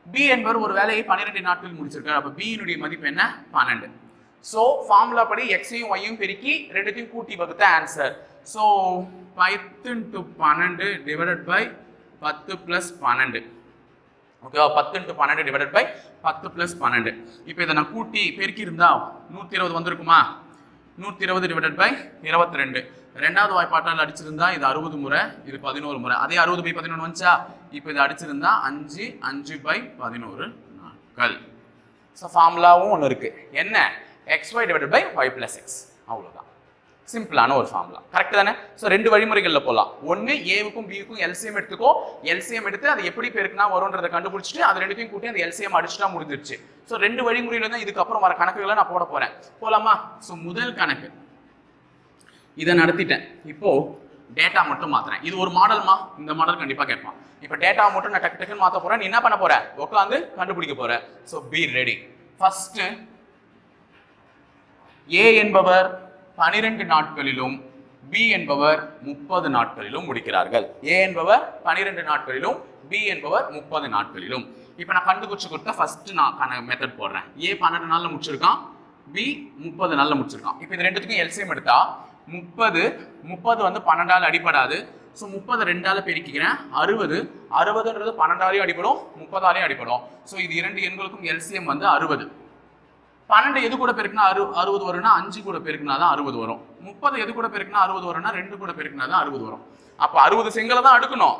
b என்பவர் ஒரு வேலையை 12 நாட்கள் முடிச்சிருக்கார். அப்ப b னுடைய மதிப்பு என்ன? 12. சோ ஃபார்முலா படி x-ஐயும் y-யும் பெருக்கி ரெண்டுத்தையும் கூட்டி வகுத்த ஆன்சர். So 10 × 12 divided by 10 + 12. ஓகேவா? 10 × 12 டிவைடட் பை 10 + 12. இப்போ இதை நான் கூட்டி பெருக்கி இருந்தா 120 வந்திருக்குமா? 120 டிவைடட் பை 22. ரெண்டாவது வாய்ப்பாட்டால் அடிச்சிருந்தா இது 60 முறை, இது 11 முறை. அதே 60/11 வந்துச்சா? இப்போ இது அடிச்சிருந்தா 5 5/11 நாட்கள். ஸோ ஃபார்முலாவும் ஒன்று இருக்கு. என்ன? xy divided by y plus x. அவ்வளவுதான். சிம்பிளான ஒரு ஃபார்முலா. கரெக்ட் தானே? ஸோ 2 வழிமுறைகள்ல போகலாம். ஒன்று ஏவுக்கும் பிக்கும் எல்சிஎம் எடுத்துக்கோ. எல்சிஎம் எடுத்து அதை எப்படி பெருக்குனா வரும்ன்றதை கண்டுபிடிச்சிட்டு அது ரெண்டுத்தையும் கூட்டி அந்த எல்சிஎம் அடிச்சுட்டா முடிஞ்சிருச்சு. ஸோ 2 வழிமுறையில தான் இதுக்கப்புறம் வர கணக்குகளை நான் போட போறேன். போலாமா? ஸோ முதல் கணக்கு இதை நடத்திட்டேன். இப்போ டேட்டா மட்டும் மாத்துறேன். இது ஒரு மாடல்மா. இந்த மாடல் கண்டிப்பா கேட்பான். இப்போ டேட்டா மட்டும் நான் டக்கு டக்குன்னு மாத்த போறேன். நீ என்ன பண்ண போற? உட்காந்து கண்டுபிடிக்க போற. So be ready. First A என்பவர் 12 நாட்களிலும் B என்பவர் 30 நாட்களிலும் முடிக்கிறார்கள். A என்பவர் 12 நாட்களிலும் B என்பவர் 30 நாட்களிலும். இப்போ நான் கண்டுபிடிச்சு கொடுத்த ஃபர்ஸ்ட் நான் மெத்தட் போடுறேன். A 12 நாள்ல முடிச்சிருக்கான், B 30 நாள்ல முடிச்சிருக்கான். இப்போ இது ரெண்டுத்துக்கும் எல்சிஎம் எடுத்தா 30 வந்து 12ஆல அடிபடாது. ஸோ 30 2ஆல பெருக்கிக்கிறேன். 60ன்றது 12ஆலையும் அடிபடும், 30ஆலையும் அடிபடும். ஸோ இது 2 எண்களுக்கும் எல்சிஎம் வந்து 60. 12 எது கூட பெருக்குனா 60 வரும்னா 5 கூட பெருக்குனா தான் 60 வரும். 30 எது கூட பெருக்குனா 60 வரும்னா 2 கூட பெருக்குனா தான் 60 வரும். அப்ப 60 செங்கலை தான் அடுக்கணும்.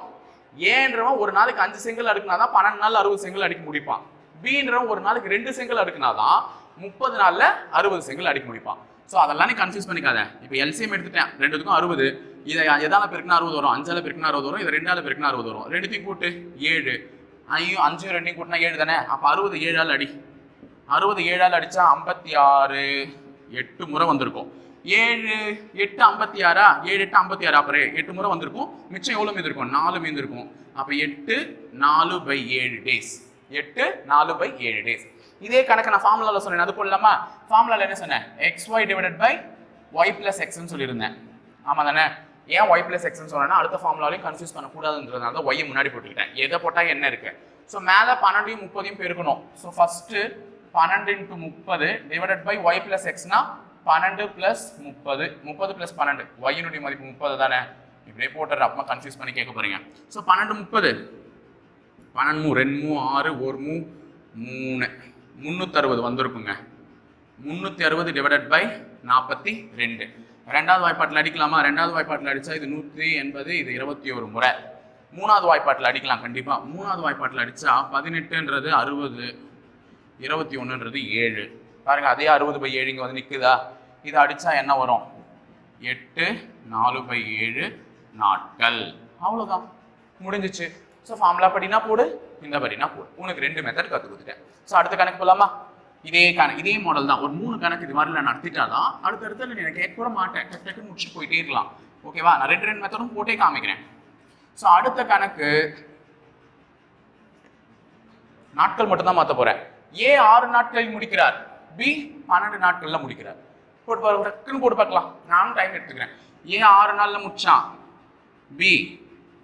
ஏன்றவன் ஒரு நாளைக்கு 5 செங்கல் அடுக்குனா தான் 12 நாள்ல 60 செங்கல் அடிக்க முடிப்பான். பீன்றவன் ஒரு நாளைக்கு 2 செங்கல் அடுக்குனா தான் 30 நாள்ல 60 செங்கல் அடிக்க முடிப்பான். ஸோ அதெல்லாம் நீ கன்ஃபியூஸ் பண்ணிக்காத. இப்போ எல்சிஎம் எடுத்துட்டேன், ரெண்டுத்துக்கும் 60. இதை எதால பெருக்குனா 60 வரும்? 5ஆல பெருக்குனா 60 வரும். இதை 2ஆல பெருக்குனா 60 வரும். ரெண்டுத்தையும் கூட்டு 7. 5 2 கூட்டினா 7 தானே? அப்ப 60 7ஆல அடி. 60 7ஆல அடிச்சா 56 8 முறை வந்திருக்கும். 7 8 56. 7 8 56. அப்புறம் 8 முறை வந்திருக்கும். மிச்சம் எவ்வளவு மீந்திருக்கும்? 4 மீந்திருக்கும். அப்ப 8 4/7 டேஸ். 8 4/7 டேஸ். இதே கணக்கு நான் ஃபார்முலால சொன்னேன், அது போடலாமா? ஃபார்முலால என்ன சொன்னேன்? xy divided by y plus x ன்னு சொல்லியிருந்தேன். ஆமா தானே? ஏன் y பிளஸ் எக்ஸ்ன்னு சொன்னா அடுத்த ஃபார்முலாலையும் கன்ஃபியூஸ் பண்ணக்கூடாதுன்றதுனால தான் y முன்னாடி போட்டுக்கிட்டேன். எதை போட்டா என்ன இருக்கு? ஸோ மேலே 12 30 பெருக்கணும். So first 12 × 30 divided by y plus எக்ஸ்னா 12 பிளஸ் 30 30 பிளஸ் 12 y மதிப்பு 30 தானே. இப்படியே போட்டுற அப்பமா கன்ஃபியூஸ் பண்ணி கேட்க போறீங்க. ஸோ 12 30 12 2 6 1 3 360 வந்திருக்குங்க. 360 டிவைடட் பை 42. ரெண்டாவது வாய்ப்பாட்டில் அடிக்கலாமா? ரெண்டாவது வாய்ப்பாட்டில் அடிச்சா இது 180, இது 21 முறை. மூணாவது வாய்ப்பாட்டில் அடிக்கலாம் கண்டிப்பா. மூணாவது வாய்ப்பாட்டில் அடிச்சா 18ன்றது 60, 21ன்றது 7. பாருங்க அதே 60/7 இங்க வந்து நிக்குதா? இது அடிச்சா என்ன வரும்? 8 4/7 நாட்கள். அவ்வளவுதான், முடிஞ்சிச்சு. ஸோ ஃபார்முலா படினா போடு, இந்த படினா போடு. உனக்கு 2 மெத்தட் கற்றுக் கொடுத்துட்டேன். ஸோ அடுத்த கணக்கு போலாமா? இதே மாடல் தான். ஒரு 3 கணக்கு இது மாதிரி நான் நடத்திட்டாதான் அடுத்தடுத்து நான் கேட்க கூட மாட்டேன். டக்கு முடிச்சு போயிட்டே இருக்கலாம். ஓகேவா? நான் 2 மெத்தடும் போட்டே காமிக்கிறேன். ஸோ அடுத்த கணக்கு நாட்கள் மட்டும் தான் மாற்ற போறேன். ஏ 6 நாட்களில் முடிக்கிறார், பி 12 நாட்கள்ல முடிக்கிறார். டக்குன்னு போட்டு பார்க்கலாம். நானும் டைம் எடுத்துக்கிறேன். ஏ 6 நாள்ல முடிச்சான், பி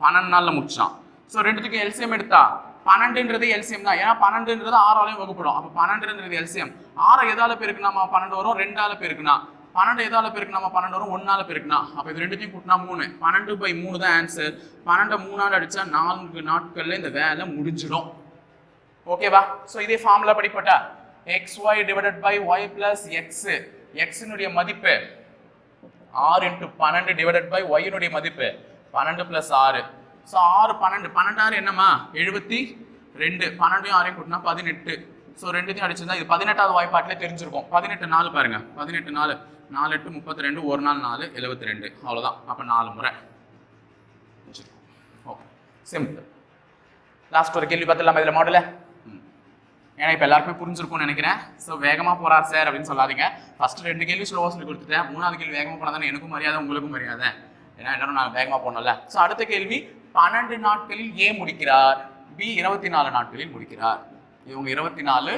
12 நாள்ல முடிச்சான். ஸோ ரெண்டுத்துக்கு எல்சிஎம் எடுத்தா 12ன்றது எல்சிஎம் தான். ஏன்னா 12ன்றது 6ஆலையும் வகுப்படும். அப்போ 12ன்றது எல்சிஎம். 6 எதால பெருக்குனாமா 12 வரும், 2ஆல பெருக்குனா 12 எதால பெருக்குனாமா 12 வரும், 1ஆல பெருக்குனா. அப்போ இது ரெண்டுத்தையும் கூட்டினா 3. 12/3 தான் ஆன்சர். 12 3ஆல் அடிச்சா 4 நாட்கள்ல இந்த வேலை முடிஞ்சிடும். ஓகேவா? ஸோ இதே ஃபார்முலா படிப்பட்டா xy divided by y plus X. எக்ஸினுடைய மதிப்பு 6 × 12 டிவைடட் பை y மதிப்பு 12 பிளஸ் 6. ஸோ 6 12 12 என்னம்மா 72. 12 6 கூட்டினா 18. ஸோ ரெண்டுத்தையும் அடிச்சிருந்தா இது 18வது வாய்ப்பாட்டிலே தெரிஞ்சிருக்கும். 18 4 பாருங்க, 18 4 4 8 32, ஒரு நாள் 4 72. அவ்வளோதான். அப்போ 4 முறை. Okay, simple. லாஸ்ட் ஒரு கேள்வி பார்த்துடலாமா இதில் மாடல? ஏன்னா இப்போ எல்லாருக்குமே புரிஞ்சிருக்கும்னு நினைக்கிறேன். ஸோ வேகமாக போறார் சார் அப்படின்னு சொல்லாதீங்க. ஃபர்ஸ்ட் 2 கேள்வி ஸ்லோவாக சொல்லி கொடுத்துட்டேன். 3வது கேள்வி வேகமாக போனால் தானே எனக்கும் மரியாதை, உங்களுக்கும் மரியாதை. ஏன்னா எல்லாரும் நான் வேகமாக போனோம்ல. ஸோ அடுத்த கேள்வி 12 நாட்களில் ஏ முடிக்கிறார், பி 24 நாட்களில் முடிக்கிறார். இவங்க 24,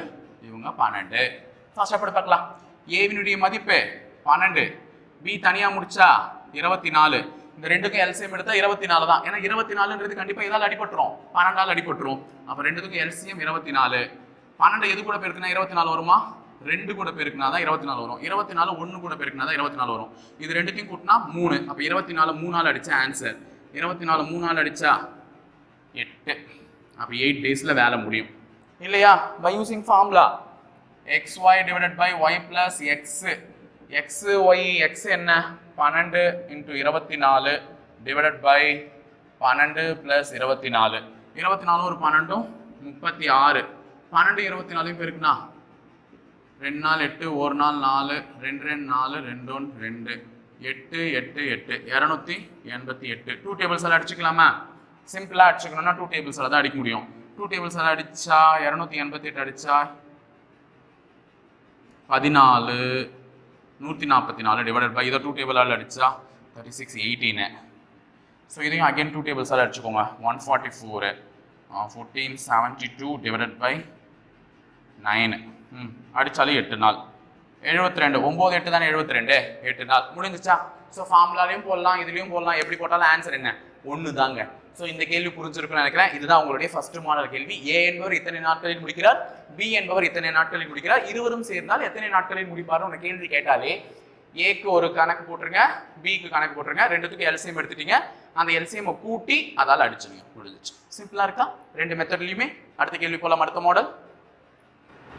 இவங்க 12. ஃபர்ஸ்ட் அப்படி பார்க்கலாம். ஏவினுடைய மதிப்பு 12, பி தனியாக முடிச்சா 24. இந்த ரெண்டுக்கும் எல்சிஎம் எடுத்தா 24 தான். ஏன்னா 24ன்றது கண்டிப்பாக இதால் அடிபட்டுரும், 12ஆல் அடிபட்டுரும். அப்போ ரெண்டுக்கும் எல்சிஎம் 24. 12 எது கூட பெருக்குனா 24 வருமா? 2 கூட பெருக்குனா தான் 24 வரும். 24 1 கூட பெருக்குனா தான் 24 வரும். இது ரெண்டுத்தையும் கூட்டினா 3. அப்போ 24 3ஆல் அடிச்சா ஆன்சர். 24 3ஆல் அடிச்சா 8. அப்போ 8 டேஸ்ல வேலை முடியும் இல்லையா? By using formula xy divided by y plus X. X Y X என்ன 12 × 24 டிவைடட் பை 12 பிளஸ் 24. 24 ஒரு 12 36. 12 24 பெருக்குனா 2 நாள் 8, ஒரு நாள் 4, 2 2 4 2 1 2 8 8 8 288. 2 டேபிள்ஸ் எல்லாம் அடிச்சுக்கலாமா? சிம்பிளா அடிச்சுக்கணும்னா 2 டேபிள்ஸ் தான் அடிக்க முடியும். 2 டேபிள்ஸ் எல்லாம் அடிச்சா 288 அடிச்சா 14 144 டிவைடட் பை இதை 2 டேபிளால் அடிச்சா 36 18. ஸோ இதையும் அகைன் 2 டேபிள்ஸ் எல்லாம் அடிச்சுக்கோங்க. 144 1472 டிவைடட் பை 9. அடிச்சாலும் 8 நாள். 72 9 8 தானே 72, 8 நாள் முடிஞ்சிச்சா? ஸோ ஃபார்முலாலையும் போடலாம், இதுலையும் போடலாம். எப்படி போட்டாலும் ஆன்சர் என்ன? 1 தாங்க. ஸோ இந்த கேள்வி புரிஞ்சிருக்குன்னு நினைக்கிறேன். இதுதான் உங்களுடைய ஃபர்ஸ்ட் மாடல் கேள்வி. ஏ என்பவர் இத்தனை நாட்களில் முடிக்கிறார், பி என்பவர் இத்தனை நாட்களில் முடிக்கிறார். இருவரும் சேர்ந்தால் எத்தனை நாட்களில் முடிப்பார்னு ஒரு கேள்வி கேட்டாலே ஏக்கு ஒரு கணக்கு போட்டுருங்க, பிக்கு கணக்கு போட்டுருங்க. ரெண்டுத்துக்கும் எல்சிஎம் எடுத்துட்டீங்க. அந்த எல்சிஎம் கூட்டி அதால் அடிச்சுங்க, முடிஞ்சிச்சு. சிம்பிளா இருக்கா? 2 மெத்தட்லையுமே. அடுத்த கேள்வி போலாம். அடுத்த மாடல்.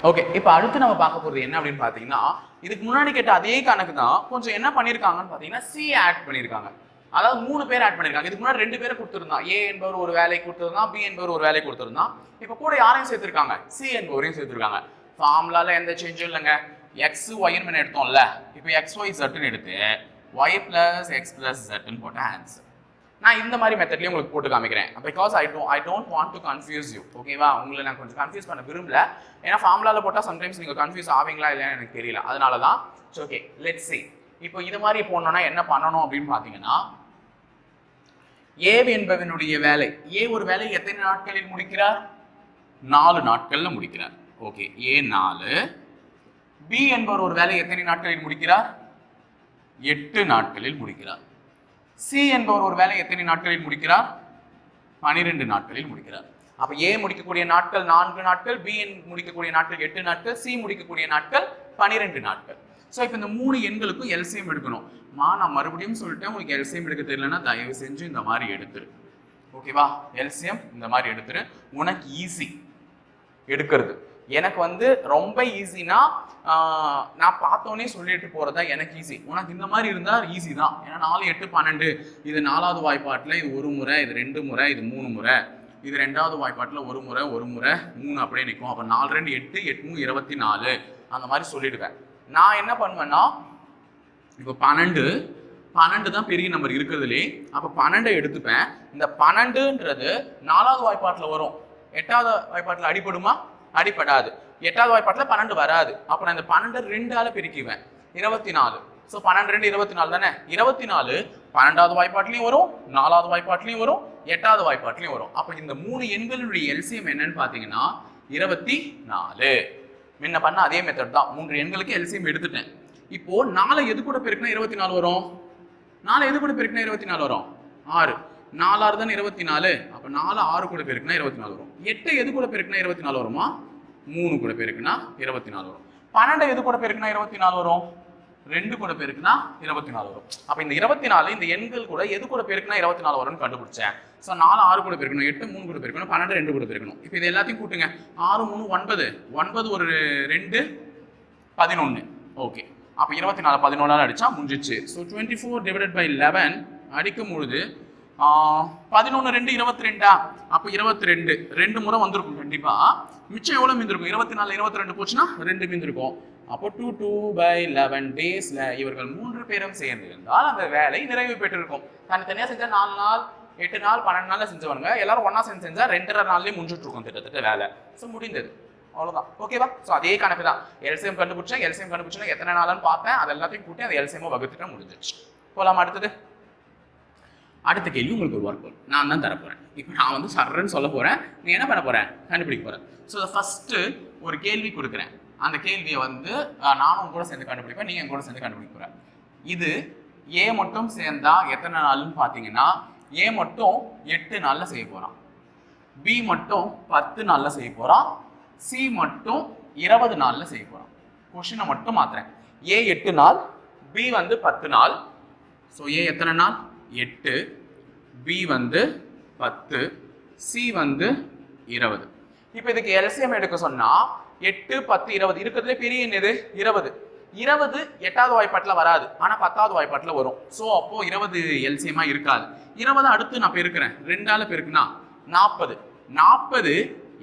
ஓகே, இப்போ அடுத்து நம்ம பார்க்க போகிறது என்ன அப்படின்னு பார்த்தீங்கன்னா, இதுக்கு முன்னாடி கேட்ட அதே கணக்கு தான். கொஞ்சம் என்ன பண்ணியிருக்காங்கன்னு பார்த்தீங்கன்னா சி ஆட் பண்ணியிருக்காங்க. அதாவது 3 பேர் ஆட் பண்ணியிருக்காங்க. இதுக்கு முன்னாடி 2 பேரை கொடுத்துருந்தான். ஏ என்பவர் ஒரு வேலை கொடுத்துருந்தான், பி என்பவர் ஒரு வேலை கொடுத்துருந்தான். இப்போ கூட யாரையும் சேர்த்துருக்காங்க? சி என்பவரையும் சேர்த்துருக்காங்க. ஃபார்முலால எந்த சேஞ்சும் இல்லைங்க. எக்ஸ் ஒய்னு எடுத்தோம்ல, இப்போ எக்ஸ் ஒய் ஜெட்னு எடுத்து ஒய் பிளஸ் எக்ஸ் பிளஸ் ஜெட்னு போட்ட ஆன்சர். நான் இந்த மாதிரி மெத்தட்லயும் உங்களுக்கு போட்டு காமிக்கிறேன். Because I don't want to confuse you. ஓகேவா? உங்களை நான் கொஞ்சம் கன்ஃபியூஸ் பண்ண விரும்பல. ஏன்னா ஃபார்முலால போட்டால் சம்டைம்ஸ் நீங்கள் கன்ஃபியூஸ் ஆவீங்களா இல்லையான்னு எனக்கு தெரியல. அதனால தான். Okay, let's see. இப்போ இது மாதிரி போனோம்னா என்ன பண்ணணும் அப்படின்னு பார்த்தீங்கன்னா, ஏ என்பவனுடைய வேலை, ஏ ஒரு வேலை எத்தனை நாட்களில் முடிக்கிறார்? 4 நாட்கள்ல முடிக்கிறார். ஓகே, ஏ 4. பி என்பவர் ஒரு வேலை எத்தனை நாட்களில் முடிக்கிறார்? 8 நாட்களில் முடிக்கிறார். சி என்பவர் ஒரு வேலை எத்தனை நாட்களில் முடிக்கிறார்? 12 நாட்களில் முடிக்கிறார். அப்ப ஏ முடிக்கக்கூடிய நாட்கள் 4 நாட்கள், பி முடிக்கக்கூடிய நாட்கள் 8 நாட்கள், சி முடிக்கக்கூடிய நாட்கள் 12 நாட்கள். ஸோ இப்போ இந்த 3 எண்களுக்கும் எல்சிஎம் எடுக்கணும். நான் மறுபடியும் சொல்லிட்டேன், உங்களுக்கு எல்சிஎம் எடுக்க தெரியலன்னா தயவு செஞ்சு இந்த மாதிரி எடுத்துரு. ஓகேவா? எல்சிஎம் இந்த மாதிரி எடுத்துரு. உனக்கு ஈஸி எடுக்கிறது. எனக்கு வந்து ரொம்ப ஈஸினா நான் பார்த்தோன்னே சொல்லிட்டு போறதா எனக்கு ஈஸி. உனக்கு இந்த மாதிரி இருந்தா ஈஸி தான். ஏன்னா 4 8 12 இது 4வது வாய்ப்பாட்டில் இது 1 முறை, இது 2 முறை, இது 3 முறை, இது 2வது வாய்ப்பாட்டில் 1 முறை 3 அப்படியே நிற்கும். அப்போ 4 2 8 8 3 24 அந்த மாதிரி சொல்லிடுவேன். நான் என்ன பண்ணுவேன்னா இப்போ 12 தான் பெரிய நம்பர் இருக்கிறதுலே. அப்போ 12 எடுத்துப்பேன். இந்த 12ன்றது 4வது வாய்ப்பாட்டில் வரும். 8வது வாய்ப்பாட்டில் அடிபடுமா? அடிப்படாது. 8வது வாய்ப்பாட்டில் 12 வராது. அப்போ நான் இந்த 12 2ஆல பிரிக்குவேன். 24. ஸோ 12 2 24 தானே. 24 12வது வாய்ப்பாட்டிலையும் வரும், 4வது வாய்ப்பாட்டிலையும் வரும், 8வது வாய்ப்பாட்டிலையும் வரும். அப்போ இந்த 3 எண்களுடைய எல்சிஎம் என்னன்னு பார்த்தீங்கன்னா 24. முன்ன பண்ண அதே மெத்தட் தான். 3 எண்களுக்கு எல்சிஎம் எடுத்துட்டேன். இப்போ 4 எது கூட பெருக்கினா 24 வரும்? 4 எது கூட பெருக்கினா 24 வரும்? 6. 4 6 தானே 24. அப்போ 4 6 கூட பெருக்கினா 24 வரும். 8 எது கூட பெருக்கினா 24 வருமா? 3 கூட பெருக்கினா 24 வரும். 12 எது கூட பெருக்கினா 24 வரும்? 2 கூட பெருக்கினா 24 வரும். அப்போ இந்த 24 இந்த எண்கள் கூட எது கூட பெருக்கினா 24 வரும்னு கண்டுபிடிச்சேன். ஸோ 4 6 கூட பெருக்கணும், 8 3 கூட பெருக்கணும், 12 2 கூட பெருக்கணும். இப்போ இது எல்லாத்தையும் கூட்டுங்க. 6 3 9, 9 ஒரு 2 11. ஓகே. அப்போ 24 11 அடிச்சா முடிஞ்சிச்சு. ஸோ 24 டிவைடட் பை 11 அடிக்கும் பொழுது 11 2 22. அப்போ 22 2 முறை வந்திருக்கும் கண்டிப்பா. மிச்சம் எவ்வளவு மீந்திருக்கும்? 24 22 போச்சுன்னா 2 மீந்திருக்கும். அப்போ 2/11 டேஸ்ல இவர்கள் 3 பேரும் சேர்ந்து இருந்தால் அந்த வேலை நிறைவு பெற்றிருக்கும். தனித்தனியா செஞ்சா 4 நாள் 8 நாள் 12 நாள்ல செஞ்சவங்க எல்லாரும் ஒன்னா சேர்ந்து செஞ்சா 2.5 நாள்லயே முடிஞ்சிட்டு இருக்கும் கிட்டத்தட்ட வேலை. ஸோ முடிந்தது, அவ்வளவுதான். ஓகேவா? ஸோ அதே கணக்கு தான். எல்சிஎம் கண்டுபிடிச்சா எத்தனை நாள்னு பார்த்தேன், அது எல்லாத்தையும் கூட்டி அந்த எல்சிஎம் வகுத்துட்டு முடிஞ்சிச்சு. போலாமா? அடுத்த கேள்வி உங்களுக்கு ஒரு ஒர்க் நான் தான் தரப்போறேன். இப்போ நான் வந்து சர்றன்னு சொல்ல போறேன், நீ என்ன பண்ண போறேன்? கண்டுபிடிக்க போறேன். ஸோ ஃபர்ஸ்ட் ஒரு கேள்வி கொடுக்குறேன். அந்த கேள்வியை வந்து நானும் கூட சேர்ந்து கண்டுபிடிப்பேன், நீங்க கூட சேர்ந்து கண்டுபிடிக்க போறேன். இது ஏ மட்டும் சேர்ந்தா எத்தனை நாள்னு பார்த்தீங்கன்னா ஏ மட்டும் 8 நாள்ல செய்ய போறான், பி மட்டும் 10 நாள்ல செய்ய போறான், சி மட்டும் 20 நாள்ல செய்ய போறான். கொஸ்டினை மட்டும் மாத்துறேன். ஏ 8 நாள், பி வந்து 10 நாள். ஸோ ஏ எத்தனை நாள்? 8, பி வந்து 10, சி வந்து 20. இப்போ இதுக்கு எல்சிஎம் எடுக்க சொன்னா 8 10 20 இருக்கிறதுல பெரிய என்னது? 20. 20 8வது வாய்ப்பாட்டில் வராது, ஆனா 10வது வாய்ப்பாட்டில் வரும். ஸோ அப்போ 20 எல்சிஎமா இருக்காது. 20 அடுத்து நான் பெருக்கிறேன், 2ஆல பெருக்குனா 40. 40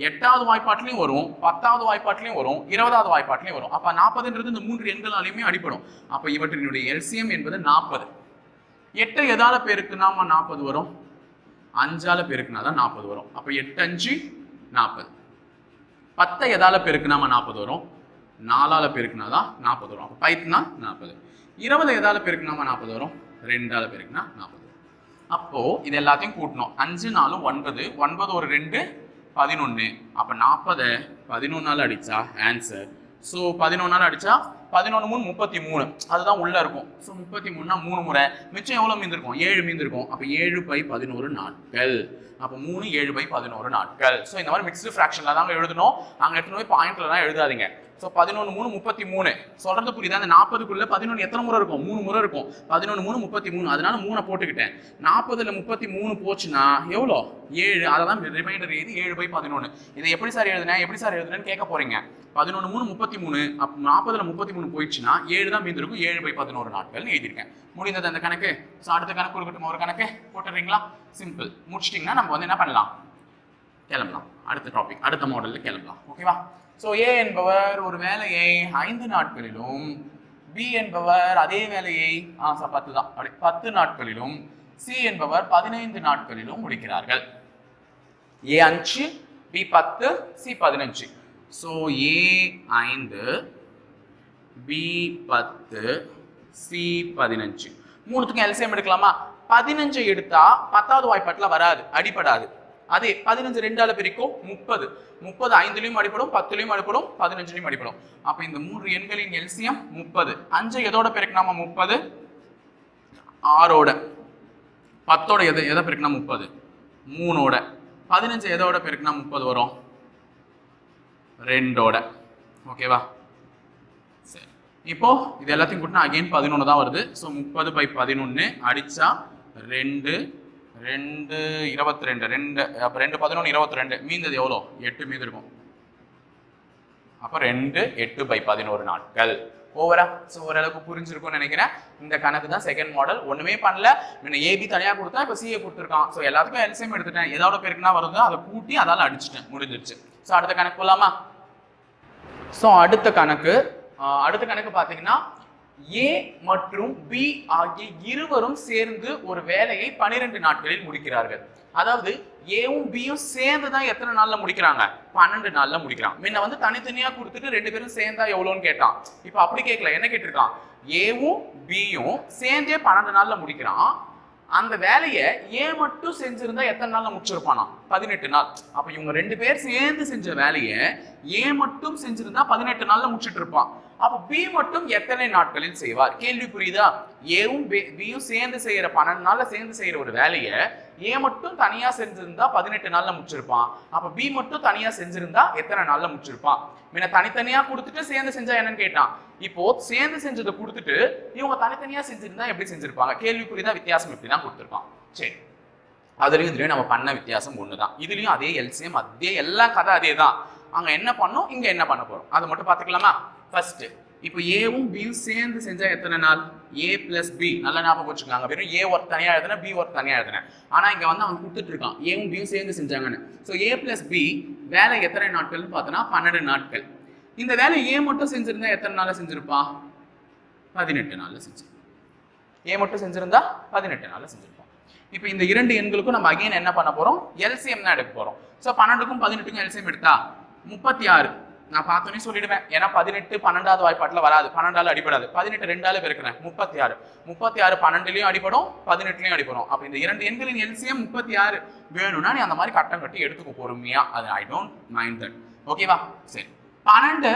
8வது வாய்ப்பாட்டிலையும் வரும், 10வது வாய்ப்பாட்டிலையும் வரும், 20வது வாய்ப்பாட்டிலையும் வரும். அப்ப 40ன்றது இந்த 3 எண்களாலையுமே அடிப்படும். அப்ப இவற்றினுடைய எல்சிஎம் என்பது 40. 8 எதால பெருக்குனா 40 வரும்? 5ஆல பெருக்குனாதான் 40 வரும். அப்ப 8 5 40. 10 எதால பெருக்குனா 40 வரும்? 4ஆல பெருக்குனாதான் 40 வரும். அப்ப 5னா 40. 20 எதால பெருக்குனா 40 வரும்? 2ஆல பெருக்குனா 40. அப்போ இது எல்லாத்தையும் கூட்டணும். 5 4 9, 9 ஒரு 2 11. அப்ப 40 11ஆல அடிச்சா ஆன்சர். ஸோ 11ஆல அடிச்சா 11 3 33, அதுதான் உள்ள இருக்கும். ஸோ 33னா 3 முறை, மிச்சம் எவ்வளவு மீந்திருக்கும்? 7 மீந்திருக்கும். அப்ப 7/11 நாட்கள். அப்போ 3 7/11 நாட்கள். ஸோ இந்த மாதிரி மிக்ஸ்டு ஃப்ராக்ஷன்ல தாங்க எழுதணும். அங்கே எடுத்துன்னு போய் பாயிண்ட்ல தான் எழுதாதீங்க. ஸோ 11 3 33 சொல்றது புரியுதா? அந்த 40க்குள்ள 11 எத்தனை முறை இருக்கும்? 3 முறை இருக்கும். 11 3 33, அதனால 3 போட்டுக்கிட்டேன். 40ல 33 போச்சுன்னா எவ்வளோ? 7. அதை தான் ரிமைண்டர் எழுதி 7/11. இதை எப்படி சார் எழுதுனேன்னு கேட்க போறீங்க. 11 3 33, அப்போ 40ல 33 போயிடுச்சுன்னா 7 தான் மீந்திருக்கும். 7/11 நாட்கள் எழுதியிருக்கேன். முடிந்தது அந்த கணக்கு. ஸோ அடுத்த கணக்கு கொடுக்கட்டும், ஒரு கணக்கு போட்டுறீங்களா? சிம்பிள். முடிச்சிட்டிங்கன்னா நம்ம வந்து என்ன பண்ணலாம்? கிளம்பலாம். அடுத்த டாபிக், அடுத்த மாடல்ல கிளம்பலாம். ஓகேவா? ஸோ ஏ என்பவர் ஒரு வேலையை 5 நாட்களிலும், பி என்பவர் அதே வேலையை 10 தான், அப்படி 10 நாட்களிலும், சி என்பவர் 15 நாட்களிலும் முடிக்கிறார்கள். ஏ 5, பி 10, சி 15. ஸோ ஏ 5, பி 10, சி 15. மூணுத்துக்கும் எல்சிஎம் எடுக்கலாமா? 15 எடுத்தா 10வது வாய்ப்பாட்டில் வராது, அடிப்படாது. அதே 15 2ஆல பெருக்கும் 30. 30 5லையும் அடிப்படும், 10லையும் அடிப்படும், 15லையும் அடிப்படும். அப்ப இந்த 3 எண்களின் எல்சிஎம் 30. 5 எதோட பெருக்கினாமா? 30 6ஓட. 10ஓட எதை பெருக்குனா 30, 3ஓட 15 எதோட பெருக்குனா 30 வரும், 2ஓட. ஓகேவா? சரி, இப்போ இது எல்லாத்தையும் கூட்டினா அகைன் 11 தான் வருது. ஸோ 30/11 அடிச்சா 2 2 22 2 அப்போ 2 11 22 மீந்தது எவ்வளோ? 8 மீது இருக்கும். அப்போ 2 8/11 நாட்கள். ஓவரா? ஸோ ஓரளவுக்கு புரிஞ்சிருக்கும்னு நினைக்கிறேன். இந்த கணக்கு தான் செகண்ட் மாடல். ஒண்ணுமே பண்ணல, முன்ன ஏபி தனியாக கொடுத்தா இப்போ சிஏ கொடுத்துருக்கான். ஸோ எல்லாத்துக்கும் எல்சிஎம் எடுத்துட்டேன், ஏதோட பெருக்குனா வருதோ அதை கூட்டி அதால அடிச்சுட்டேன், முடிஞ்சிருச்சு. ஸோ அடுத்த கணக்கு போகலாமா? ஸோ அடுத்த கணக்கு பார்த்தீங்கன்னா ஏ மற்றும் பி ஆகிய இருவரும் சேர்ந்து ஒரு வேலையை 12 நாட்களில் முடிக்கிறார்கள். அதாவது ஏவும் பியும் சேர்ந்து தான் எத்தனை நாள்ல முடிக்கிறாங்க? 12 நாள்ல முடிக்கிறாங்க. முன்ன வந்து தனித்தனியா கொடுத்துட்டு 2 பேரும் சேர்ந்தா எவ்வளோன்னு கேட்டான். இப்போ அப்படி கேட்கல, என்ன கேட்டிருக்கான்? ஏவும் பியும் சேர்ந்தே 12 நாள்ல முடிக்கிறான். அந்த வேலையை ஏ மட்டும் செஞ்சிருந்தா எத்தனை நாள்ல முடிச்சிருப்பானா? 18 நாள். அப்ப இவங்க 2 பேர் சேர்ந்து செஞ்ச வேலையை ஏ மட்டும் செஞ்சிருந்தா 18 நாள்ல முடிச்சிட்டு இருப்பான். அப்ப பி மட்டும் எத்தனை நாட்களில் செய்வார்? கேள்வி புரியுதா? ஏவும் பியும் சேர்ந்து செய்யற 12 நாள்ல சேர்ந்து செய்யற ஒரு வேலையை ஏ மட்டும் தனியா செஞ்சிருந்தா 18 நாள்ல முடிச்சிருப்பான். அப்ப பி மட்டும் தனியா செஞ்சிருந்தா எத்தனை நாள்ல முடிச்சிருப்பான்? முன்ன தனித்தனியா கொடுத்துட்டு சேர்ந்து செஞ்சா என்னன்னு கேட்டான். இப்போ சேர்ந்து செஞ்சதை கொடுத்துட்டு இவங்க தனித்தனியா செஞ்சிருந்தா எப்படி செஞ்சிருப்பாங்க? கேள்வி புரியுதா? வித்தியாசம் இப்படிதான் கொடுத்துருப்பான். சரி, அதுலயும் இதுலயும் நம்ம பண்ண வித்தியாசம் ஒண்ணுதான். இதுலயும் அதே எல்சிஎம், அதே எல்லா கதை அதே தான். அங்க என்ன பண்ணோம், இங்க என்ன பண்ண போறோம் அதை மட்டும் பாத்துக்கலாமா? ஃபர்ஸ்ட், இப்போ ஏவும் பியும் சேர்ந்து செஞ்சா எத்தனை நாள்? ஏ பிளஸ் பி. நல்லா ஞாபகம் வச்சுக்கோங்க. வெறும் ஏ ஒர்க் தனியா எழுதுன, பி ஒர்க் தனியா எழுதுன. ஆனா இங்க வந்து அவன் கொடுத்துட்டு இருக்கான் ஏவும் பியும் சேர்ந்து செஞ்சாங்கன்னு. ஸோ ஏ பிளஸ் பி வேலை எத்தனை நாட்கள்னு பார்த்தோன்னா 12 நாட்கள். இந்த வேலை ஏ மட்டும் செஞ்சிருந்தா எத்தனை நாள்ல செஞ்சிருப்பான்? 18 நாள்ல செஞ்சிருப்பான். ஏ மட்டும் செஞ்சிருந்தா 18 நாள்ல செஞ்சிருப்பான். இப்போ இந்த இரண்டு எண்களுக்கும் நம்ம அகைன் என்ன பண்ண போறோம்? எல்சிஎம் தான் எடுக்க போறோம். ஸோ 12க்கும் 18க்கும் எல்சிஎம் எடுத்தா 36. நான் பார்த்தோன்னே சொல்லிடுவேன், ஏன்னா 18 12வது வாய்ப்பாட்டில் வராது, 12ஆல அடிபடாது. 18 2ஆல பெருக்கிறேன் 36. 36 12லையும் அடிபடும், 18லையும் அடிபடும். அப்போ இந்த இரண்டு எண்களின் எல்சிஎம் 36 வேணும்னா நீ அந்த மாதிரி கட்டம் கட்டி எடுத்துக்கோ பொறுமையா. அது ஐ டோன்ட் மைண்ட் தட். ஓகேவா? சரி, 12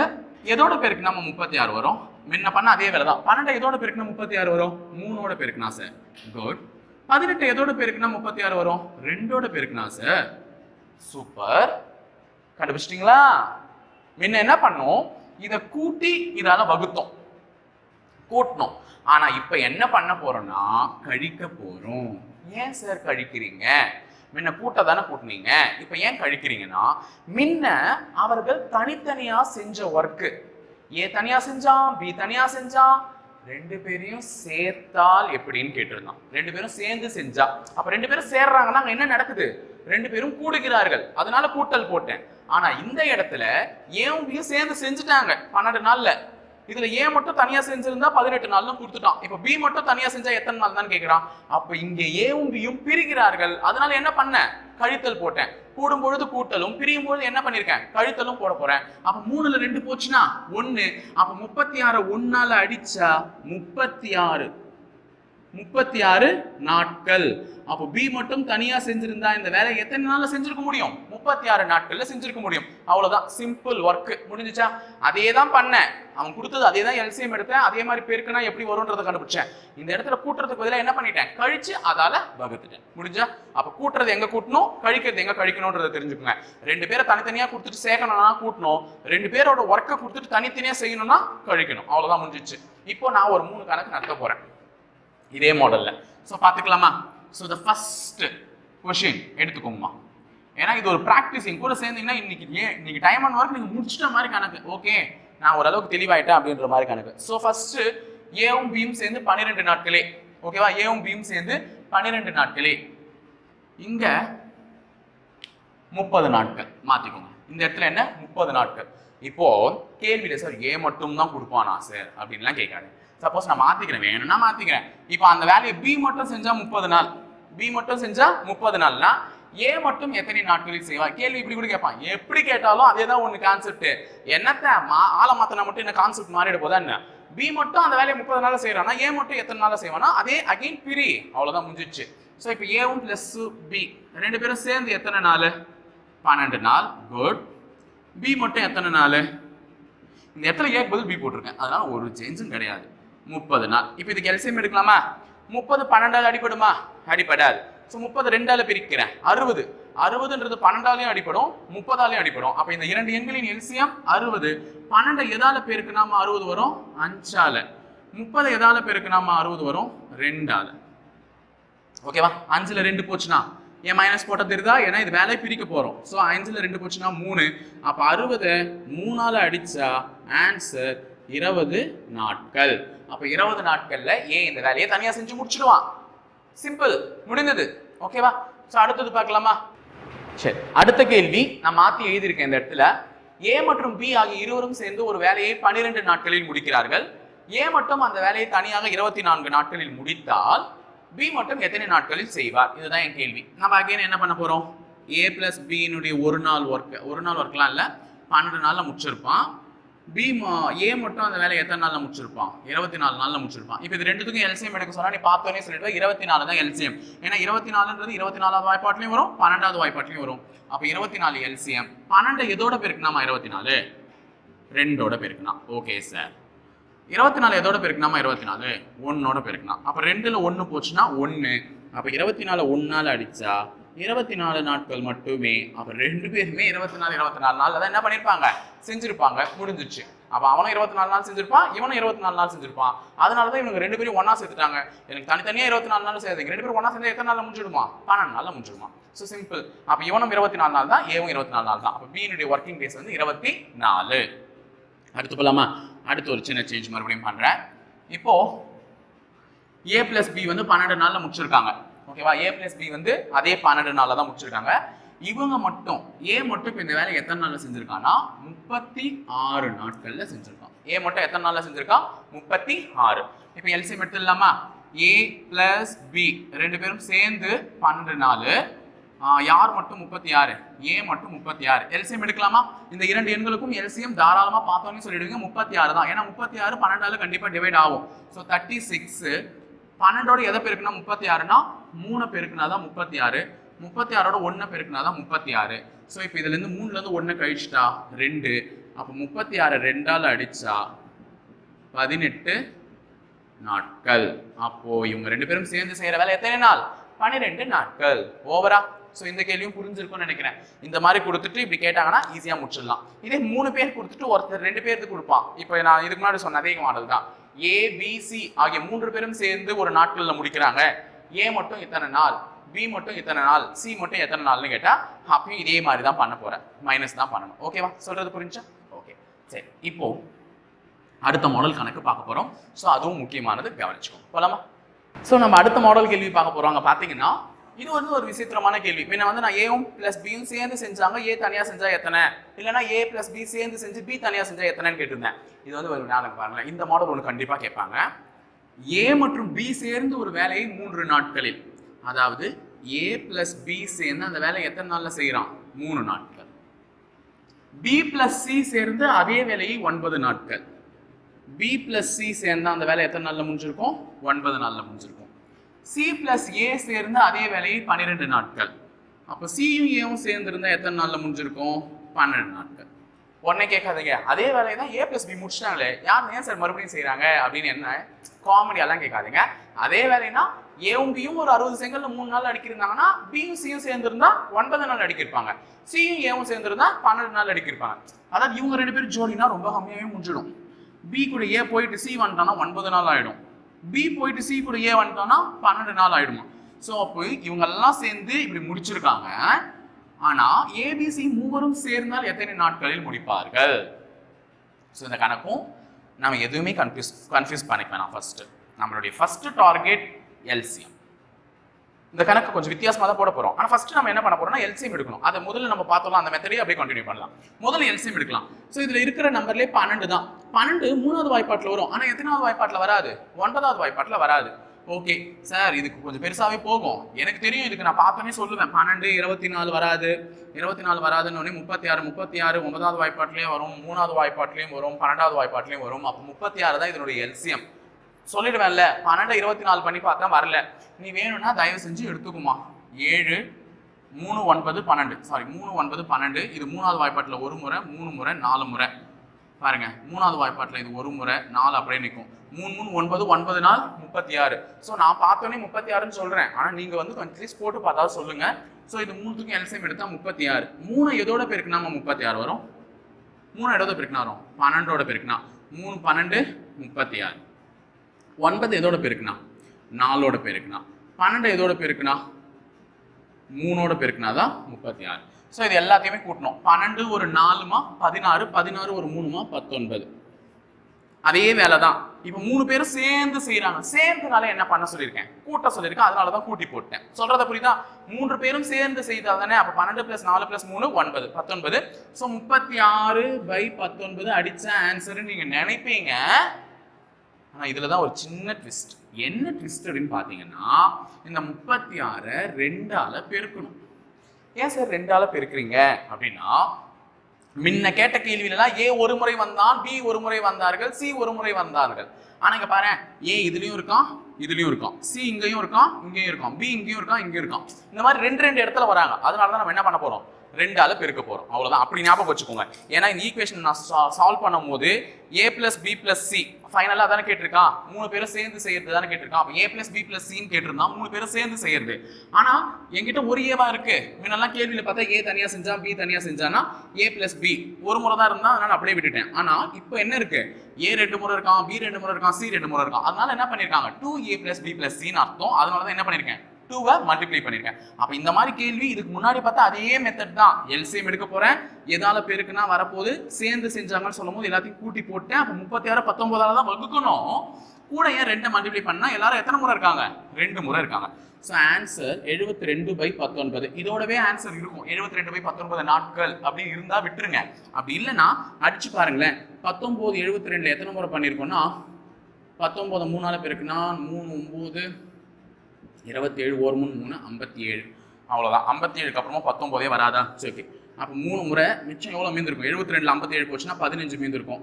எதோட பெருக்குனா நம்ம 36 வரும்? முன்ன பண்ண அதே வேலை தான். 12 எதோட பெருக்குனா 36 வரும்? 3ஓட பெருக்குனா சார். குட். 18 எதோட பெருக்குனா 36 வரும்? 2ஓட பெருக்குனா சார். சூப்பர், கண்டுபிடிச்சிட்டீங்களா? முன்ன என்ன பண்ணோம்? இதை கூட்டி இதால வகுத்தோம், கூட்டணும். ஆனா இப்ப என்ன பண்ண போறோம்னா கழிக்க போறோம். ஏன் சார் கழிக்கிறீங்க? முன்ன கூட்ட தானே கூட்டினீங்க, இப்ப ஏன் கழிக்கிறீங்கன்னா முன்ன அவர்கள் தனித்தனியா செஞ்ச ஒர்க்கு, ஏ தனியா செஞ்சான், பி தனியா செஞ்சான், 2 பேரையும் சேர்த்தால் எப்படின்னு கேட்டிருந்தான். 2 பேரும் சேர்ந்து செஞ்சா, அப்ப 2 பேரும் சேர்றாங்கன்னா அங்க என்ன நடக்குது? 2 பேரும் கூடுகிறார்கள், அதனால கூட்டல் போட்டேன். ஆனா இந்த இடத்துல ஏவும் பியும் சேர்ந்து செஞ்சுட்டாங்க 12 நாள்ல. இதுல ஏ மட்டும் தனியா செஞ்சிருந்தா 18 நாள்ல கொடுத்துட்டான். இப்ப பி மட்டும் தனியா செஞ்சா எத்தனை நாள் தான் கேட்கிறான். அப்ப இங்க ஏவும் பியும் பிரிகிறார்கள், அதனால என்ன பண்ண? கழித்தல் போட்டேன். கூடும் பொழுது கூட்டலும், பிரியும் பொழுது என்ன பண்ணிருக்கேன்? கழித்தலும் போட போறேன். அப்ப 3ல 2 போச்சுன்னா 1. அப்ப 36 1ஆல அடிச்சா 36 நாட்கள். அப்போ பி மட்டும் தனியா செஞ்சிருந்தா இந்த வேலை எத்தனை நாள்ல செஞ்சிருக்க முடியும்? 36 நாட்கள்ல செஞ்சிருக்க முடியும். அவ்வளவுதான், சிம்பிள் ஒர்க் முடிஞ்சுச்சா? அதே தான் பண்ணேன், அவன் கொடுத்தது அதே தான் எல்சிஎம் எடுத்தேன், அதே மாதிரி பெருக்குனா எப்படி வரும்ன்றதை கண்டுபிடிச்சேன். இந்த இடத்துல கூட்டுறதுக்கு பதிலாக என்ன பண்ணிட்டேன்? கழிச்சு அதால வகுத்துட்டேன். முடிஞ்சா? அப்ப கூட்டுறது எங்க கூட்டணும், கழிக்கிறது எங்க கழிக்கணும்ன்றதை தெரிஞ்சுக்கோங்க. 2 பேரை தனித்தனியா கொடுத்துட்டு சேர்க்கணும்னா கூட்டணும், 2 பேரோட ஒர்க்கை கொடுத்துட்டு தனித்தனியா செய்யணும்னா கழிக்கணும். அவ்வளவுதான், முடிஞ்சிச்சு. இப்போ நான் ஒரு 3 கணக்கு நடத்த போறேன் இதே மாடல்ல. ஸோ பார்த்துக்கலாமா? ஸோ த ஃபர்ஸ்ட் கொஷின் எடுத்துக்கோங்கம்மா, ஏன்னா இது ஒரு ப்ராக்டிஸிங் கூட சேர்ந்தீங்கன்னா இன்னைக்கு டைம் அண்ட் ஒர்க் நீங்க முடிச்சிட்ட மாதிரி கணக்கு. ஓகே, நான் ஓரளவுக்கு தெளிவாயிட்டேன் அப்படின்ற மாதிரி கணக்கு. ஸோ ஃபர்ஸ்ட் ஏவும் பியும் சேர்ந்து 12 நாட்களே. ஓகேவா? ஏவும் பியும் சேர்ந்து 12 நாட்களே. இங்க 30 நாட்கள் மாத்திக்கோங்க. இந்த இடத்துல என்ன? 30 நாட்கள். இப்போ கேள்வியில சார் ஏ மட்டும் தான் கொடுப்பானா சார் அப்படின்லாம் கேட்காது. சப்போஸ் நான் மாத்திக்கிறேன், வேணும்னா மாத்திக்கிறேன். இப்போ அந்த வேலையை பி மட்டும் செஞ்சா 30 நாள், பி மட்டும் செஞ்சா 30 நாள்னா ஏ மட்டும் எத்தனை நாட்களில் செய்வார்? கேள்வி இப்படி கூட கேட்பான். எப்படி கேட்டாலும் அதே தான் ஒன்று கான்செப்ட். என்னத்த ஆளை மாத்தினா மட்டும் என்ன கான்செப்ட் மாறிட போதா என்ன? பி மட்டும் அந்த வேலையை 30 நாள்ல செய்யறானா, ஏ மட்டும் எத்தனை நாள்ல செய்வானா? அதே அகைன் பிரி, அவ்வளவுதான், முடிஞ்சிச்சு. ஸோ இப்போ ஏவும் பிளஸ் பி 2 பேரும் சேர்ந்து எத்தனை நாள்? 12 நாள். குட். பி மட்டும் எத்தனை நாள்? இந்த இடத்துல ஏக்கு பதில் பி போட்டிருக்கேன், அதனால ஒரு சேஞ்சும் கிடையாது. 30 நாள். இப்போ இதுக்கு எல்சிஎம் எடுக்கலாமா? 30 12ஆல் அடிபடுமா? அடிபடாது. ஸோ 30 2ஆல பிரிக்கிறேன் 60. 60ன்றது 12ஆலையும் அடிபடும் 30ஆலையும் அடிபடும். அப்ப இந்த இரண்டு எண்களின் எல்சிஎம் 60. 12 எதால பெருக்குனாம 60 வரும்? 5ஆல. 30 எதால பெருக்குனாம 60 வரும்? 2ஆல. ஓகேவா? 5ல 2 போச்சுன்னா ஏன் மைனஸ் போட்ட தெரியுதா? ஏன்னா இது வேலையை பிரிக்க போறோம். ஸோ 5ல 2 போச்சுன்னா 3. அப்ப 60 3ஆல அடிச்சா ஆன்சர் 20 நாட்கள். அப்ப 20 நாட்கள்ல ஏன் இந்த வேலையை தனியா செஞ்சு முடிச்சிடுவான். சிம்பிள், முடிந்தது. ஓகேவா? ஸோ அடுத்தது பார்க்கலாமா? சரி, அடுத்த கேள்வி நான் மாத்தி எழுதியிருக்கேன் இந்த இடத்துல. ஏ மற்றும் பி ஆகிய இருவரும் சேர்ந்து ஒரு வேலையை 12 நாட்களில் முடிக்கிறார்கள். ஏ மட்டும் அந்த வேலையை தனியாக 24 நாட்களில் முடித்தால் பி மட்டும் எத்தனை நாட்களில் செய்வார்? இதுதான் என் கேள்வி. நம்ம அகைன் என்ன பண்ண போறோம்? ஏ பிளஸ் பியினுடைய ஒரு நாள் ஒர்க்லாம் இல்லை, 12 நாள்ல முடிச்சிருப்பான். பி ஏ மட்டும் அந்த வேலையை எத்தனை நாள்ல முடிச்சிருப்பான்? 24 நாள்ல முடிச்சிருப்பான். இப்போ இது ரெண்டுத்துக்கும் எல்சிஎம் எடுக்க சொன்னா நீ பார்த்தோன்னே சொல்லிட்டு 24 தான் எல்சிஎம். ஏன்னா 24ன்றது 24வது வாய்ப்பாட்லையும் வரும் 12வது வாய்ப்பாட்லையும் வரும். அப்போ 24 எல்சிஎம். 12 எதோட பெருக்குனாமா? 24 2ஓட பெருக்கணும். Okay sir. 24 எதோட பெருக்கணுமா? 24 1ஓட பெருக்கணும். அப்ப 2ல 1 போச்சுன்னா 1. அப்ப 24 1ஆல அடிச்சா 24 நாட்கள் மட்டுமே. அப்ப ரெண்டு பேருமே 24 நாள்ல தான் என்ன பண்ணிருப்பாங்க? செஞ்சிருப்பாங்க. முடிஞ்சிச்சு. அப்ப அவனும் 24 நாள் செஞ்சிருப்பான், இவனும் 24 நாள் செஞ்சிருப்பான். அதனாலதான் இவங்க ரெண்டு பேரும் ஒன்னா சேர்த்துட்டாங்க. எனக்கு தனித்தனியா 24 நாள் சேர்த்துங்க, ரெண்டு பேரும் ஒன்னா சேர்ந்தா எத்தனை நாள்ல முடிஞ்சிடுமா? 12 நாள்ல முடிஞ்சிடுமா? So simple. அப்ப இவனும் 24 நாள் தான், ஏவும் 24 நாள் தான். அப்ப பியினுடைய ஒர்க்கிங் டேஸ் வந்து 24. அடுத்து போலாமா? அடுத்து ஒரு சின்ன சேஞ்ச் மறுபடியும் பண்றேன். இப்போ ஏ பிளஸ் பி வந்து 12 நாள்ல முடிச்சிருக்காங்க. ஓகேவா? ஏ பிளஸ் பி வந்து அதே 12 நாள்ல தான் முடிச்சிருக்காங்க. இவங்க மட்டும் ஏ மட்டும் இப்போ இந்த வேலை எத்தனை நாள்ல செஞ்சிருக்கான்னா 36 நாட்கள்ல செஞ்சிருக்கான். ஏ மட்டும் எத்தனை நாள்ல செஞ்சிருக்கான்? 36. இப்போ எல்சிஎம் எடுத்துடலாமா? ஏ பிளஸ் பி ரெண்டு பேரும் சேர்ந்து 12 நாள். யார் மட்டும் 36? ஏ மட்டும் 36. எல்சிஎம் எடுக்கலாமா? இந்த இரண்டு எண்களுக்கும் எல்சிஎம் தாராளமா பார்த்தோன்னே சொல்லிடுவீங்க 36 தான். ஏன்னா 36 12ஆல கண்டிப்பா டிவைட் ஆகும். ஸோ 36 12ஓட எதை பெருக்குனா 36னா 3 பெருக்குனா தான் 36. 36ஓட 1 பெருக்குனா தான் 36. ஸோ இப்போ இதுல இருந்து 3ல இருந்து 1 கழிச்சிட்டா 2. அப்போ 36 2ஆல அடிச்சா 18 நாட்கள். அப்போ இவங்க ரெண்டு பேரும் சேர்ந்து செய்யற வேலை எத்தனை நாள்? 12 நாட்கள். ஓவரா? ஸோ இந்த கேள்வியும் புரிஞ்சிருக்கும்னு நினைக்கிறேன். இந்த மாதிரி கொடுத்துட்டு இப்படி கேட்டாங்கன்னா ஈஸியா முடிச்சிடலாம். இதே 3 பேர் கொடுத்துட்டு ஒருத்தர் 2 பேருக்கு கொடுப்பான். இப்போ நான் இதுக்கு முன்னாடி சொன்ன அதே மாடல் தான். ஏ பி சி ஆகிய 3 பேரும் சேர்ந்து ஒரு நாட்கள்ல முடிக்கிறாங்க. ஏ மட்டும் இத்தனை நாள், பி மட்டும் இத்தனை நாள், சி மட்டும் எத்தனை நாள்னு கேட்டா அப்பயும் இதே மாதிரி தான் பண்ண போறேன். மைனஸ் தான் பண்ணணும். ஓகேவா? சொல்றது புரிஞ்சா? ஓகே சரி. இப்போ அடுத்த மாடல் கணக்கு பார்க்க போறோம். ஸோ அதுவும் முக்கியமானது, கவனிச்சுக்கோங்க. போலாமா? ஸோ நம்ம அடுத்த மாடல் கேள்வி பார்க்க போறோம். அங்க பாத்தீங்கன்னா இது வந்து ஒரு விசித்திரமான கேள்வி. முன்ன வந்து நான் ஏவும் பிளஸ் பியும் சேர்ந்து செஞ்சாங்க, ஏ தனியா செஞ்சா எத்தனை, இல்லைன்னா ஏ பிளஸ் பி சேர்ந்து செஞ்சு பி தனியா செஞ்சா எத்தனைன்னு கேட்டிருந்தேன். இது வந்து ஒரு ஞாபகம் பாருங்களேன். இந்த மாடல் ஒன்று கண்டிப்பா கேட்பாங்க. ஏ மற்றும் பி சேர்ந்து ஒரு வேலையை 3 நாட்களில், அதாவது ஏ பிளஸ் பி சேர்ந்து அந்த வேலையை எத்தனை நாள்ல செய்யறான்? 3 நாட்கள். பி பிளஸ் சி சேர்ந்து அதே வேலையை 9 நாட்கள். பி பிளஸ் சி சேர்ந்தா அந்த வேலை எத்தனை நாள்ல முடிஞ்சிருக்கும்? 9 நாள்ல முடிஞ்சிருக்கும். சி பிளஸ் ஏ சேர்ந்து அதே வேலையை 12 நாட்கள். அப்போ சியும் ஏவும் சேர்ந்து இருந்தா எத்தனை நாள்ல முடிஞ்சிருக்கும்? 12 நாட்கள். உடனே கேட்காதீங்க, அதே வேலையை தான் ஏ பிளஸ் பி முடிச்சிட்டாங்களே, யார் ஏன் சார் மறுபடியும் செய்யறாங்க அப்படின்னு என்ன காமெடியெல்லாம் கேட்காதீங்க. அதே வேலைனா ஏவும் பியும் ஒரு 60 செங்கல்ல 3 நாள் அடிக்கிருந்தாங்கன்னா பியும் சியும் சேர்ந்துருந்தா 9 நாள் அடிக்கிருப்பாங்க. சியும் ஏவும் சேர்ந்துருந்தா 12 நாள் அடிக்கிருப்பாங்க. அதாவது இவங்க ரெண்டு பேரும் ஜோடினா ரொம்ப கம்மியாவே முடிஞ்சிடும். பி கூட ஏ போயிட்டு சி வந்துட்டானா 9 நாள் ஆயிடும். பி போயிட்டு சி கூட ஏ வந்துட்டானா 12 நாள் ஆயிடுமா. ஸோ அப்போ இவங்க எல்லாம் சேர்ந்து இப்படி முடிச்சிருக்காங்க. ஆனா ஏபிசி மூவரும் சேர்ந்தால் எத்தனை நாட்களில் முடிப்பார்கள்? ஸோ இந்த கணக்கும் நம்ம எதுவுமே கன்ஃபியூஸ் பண்ணிக்க வேணாம். ஃபர்ஸ்ட் நம்மளுடைய ஃபர்ஸ்ட் டார்கெட் எல்சிஎம். இந்த கணக்கு கொஞ்சம் வித்தியாசமா தான் போட போறோம். ஆனா ஃபர்ஸ்ட் நம்ம என்ன பண்ண போறோம்னா எல்சிஎம் எடுக்கணும். அதை முதல்ல நம்ம பார்த்தோம்ல அந்த மெத்தடே அப்படியே கண்டினியூ பண்ணலாம். முதல்ல எல்சிஎம் எடுக்கலாம். ஸோ இதுல இருக்கிற நம்பர்லேயே 12 தான். 12 3வது வாய்ப்பாட்டில் வரும். ஆனா எத்தனாவது வாய்ப்பாட்டில் வராது? 9வது வாய்ப்பாட்டில் வராது. ஓகே சார், இதுக்கு கொஞ்சம் பெருசாவே போகும். எனக்கு தெரியும், இதுக்கு நான் பார்த்தோன்னே சொல்லுவேன் 12 24 வராது. 24 வராதுன்னு 36 9வது வாய்ப்பாட்டிலையும் வரும், 3வது வாய்ப்பாட்டிலையும் வரும், 12வது வாய்ப்பாட்டிலையும் வரும். அப்போ 36 தான் இதனுடைய எல்சிஎம். சொல்லிடுவேன்ல, 12 24 பண்ணி பார்த்தா வரல. நீ வேணும்னா தயவு செஞ்சு எடுத்துக்குமா. 7 3 9 12 சாரி 3 9 12. இது 3வது வாய்ப்பாட்டில் ஒரு முறை, 3 முறை, 4 முறை. பாருங்க மூணாவது வாய்ப்பாட்டில் இது ஒரு முறை 4 அப்படியே நிற்கும். 3 3 9 9 நாள் 36. ஸோ நான் பார்த்தோன்னே 36ன்னு சொல்றேன். ஆனால் நீங்க வந்து அட்லீஸ்ட் போட்டு பார்த்தா சொல்லுங்க. ஸோ இது 3த்துக்கும் எல்சிஎம் எடுத்தா 36. 3 எதோட பெருக்குனா 36 வரும்? 3 எதோட பெருக்குனா வரும்? 12ஓட பெருக்குனா 3 12 36. 9 எதோட பெருக்குனா 4ஓட பெருக்குனா 12 எதோட பெருக்குனா 3ஓட பெருக்குனா தான் 36. ஸோ இது எல்லாத்தையுமே கூட்டணும். 12 ஒரு 4மா 16, 16 ஒரு 3மா 19. அதே வேலை தான். இப்போ 3 பேரும் சேர்ந்து செய்யறாங்க. சேர்ந்துனால என்ன பண்ண சொல்லியிருக்கேன்? கூட்ட சொல்லியிருக்கேன். அதனால தான் கூட்டி போட்டேன். சொல்றத புரியுதா? 3 பேரும் சேர்ந்து செய்தால் தானே. அப்போ 12 + 4 + 3 9 19. ஸோ 36/19 அடிச்ச ஆன்சர் நீங்க நினைப்பீங்க. ஆனா இதுல தான் ஒரு சின்ன ட்விஸ்ட். என்ன ட்விஸ்ட் அப்படின்னு பாத்தீங்கன்னா, இந்த 36 2ஆல பெருக்கணும். ஏன் சார் 2ஆல பெருக்குறீங்க அப்படின்னா, முன்ன கேட்ட கேள்வியிலாம் ஏ ஒரு முறை வந்தான், பி ஒரு முறை வந்தார்கள், சி ஒரு முறை வந்தார்கள். ஆனா இங்க பாரு, ஏ இதுலயும் இருக்கான், இதுலயும் இருக்கான், சி இங்கேயும் இருக்கான், இங்கேயும் இருக்கான், பி இங்கேயும் இருக்கான், இங்கேயும் இருக்கான். இந்த மாதிரி ரெண்டு இடத்துல வராங்க. அதனால தான் நம்ம என்ன பண்ண போறோம்? 2ஆல பெருக்க போறோம். அவ்வளவுதான். அப்படி ஞாபகம் வச்சுக்கோங்க. ஏன்னா இந்த ஈக்குவேஷன் நான் சால்வ் பண்ணும்போது a + b + c ஃபைனலா தானே கேட்டிருக்கான். 3 பேரும் சேர்ந்து செய்யறது தானே கேட்டிருக்கான். அப்ப a + b + c ன்னு கேட்டிருந்தான். 3 பேரும் சேர்ந்து செய்யறது. ஆனா என்கிட்ட ஒரு ஏவா இருக்கு. முன்னெல்லாம் கேள்வியில பார்த்தா a தனியா செஞ்சா b தனியா செஞ்சானா a + b ஒரு முறை தான் இருந்தா அதனால அப்படியே விட்டுட்டேன். ஆனா இப்போ என்ன இருக்கு? a 2 முறை இருக்கான், b 2 முறை இருக்கான், c 2 முறை இருக்கான். அதனால என்ன பண்ணிருக்காங்க? 2a + b + c ன்னு அர்த்தம். அதனால தான் என்ன பண்ணிருக்கேன்? 2வை மல்டிப்ளை பண்ணிருக்கேன். அப்ப இந்த மாதிரி கேள்வி இதுக்கு முன்னாடி பார்த்தா அதே மெத்தட் தான். எல்சிஎம் எடுக்க போறேன், எதால பெருக்குனா வரப்போது, சேர்ந்து செஞ்சாங்கன்னு சொல்லும்போது எல்லாத்தையும் கூட்டி போட்டேன். அப்ப 36 19ஆல தான் வகுக்கணும். கூட ஏன் 2 மல்டிப்ளை பண்ணா எல்லாரும் எத்தனை முறை இருக்காங்க? 2 முறை இருக்காங்க. So answer 72/19. இதோடவே ஆன்சர் இருக்கும். 72/19 நாட்கள் அப்படின்னு இருந்தா விட்டுருங்க. அப்படி இல்லைன்னா அடிச்சு பாருங்களேன். 19 72 எத்தனை முறை பண்ணிருக்கோம்னா 19 3ஆல பெருக்குனா 3 9 27 1 3 57. அவ்வளோதான். 57க்கு அப்புறமா 19 வராதா? சரி, ஓகே. அப்போ 3 முறை மிச்சம் எவ்வளோ மீந்திருக்கும்? 72ல் 57 போச்சுன்னா 15 மீந்திருக்கும்.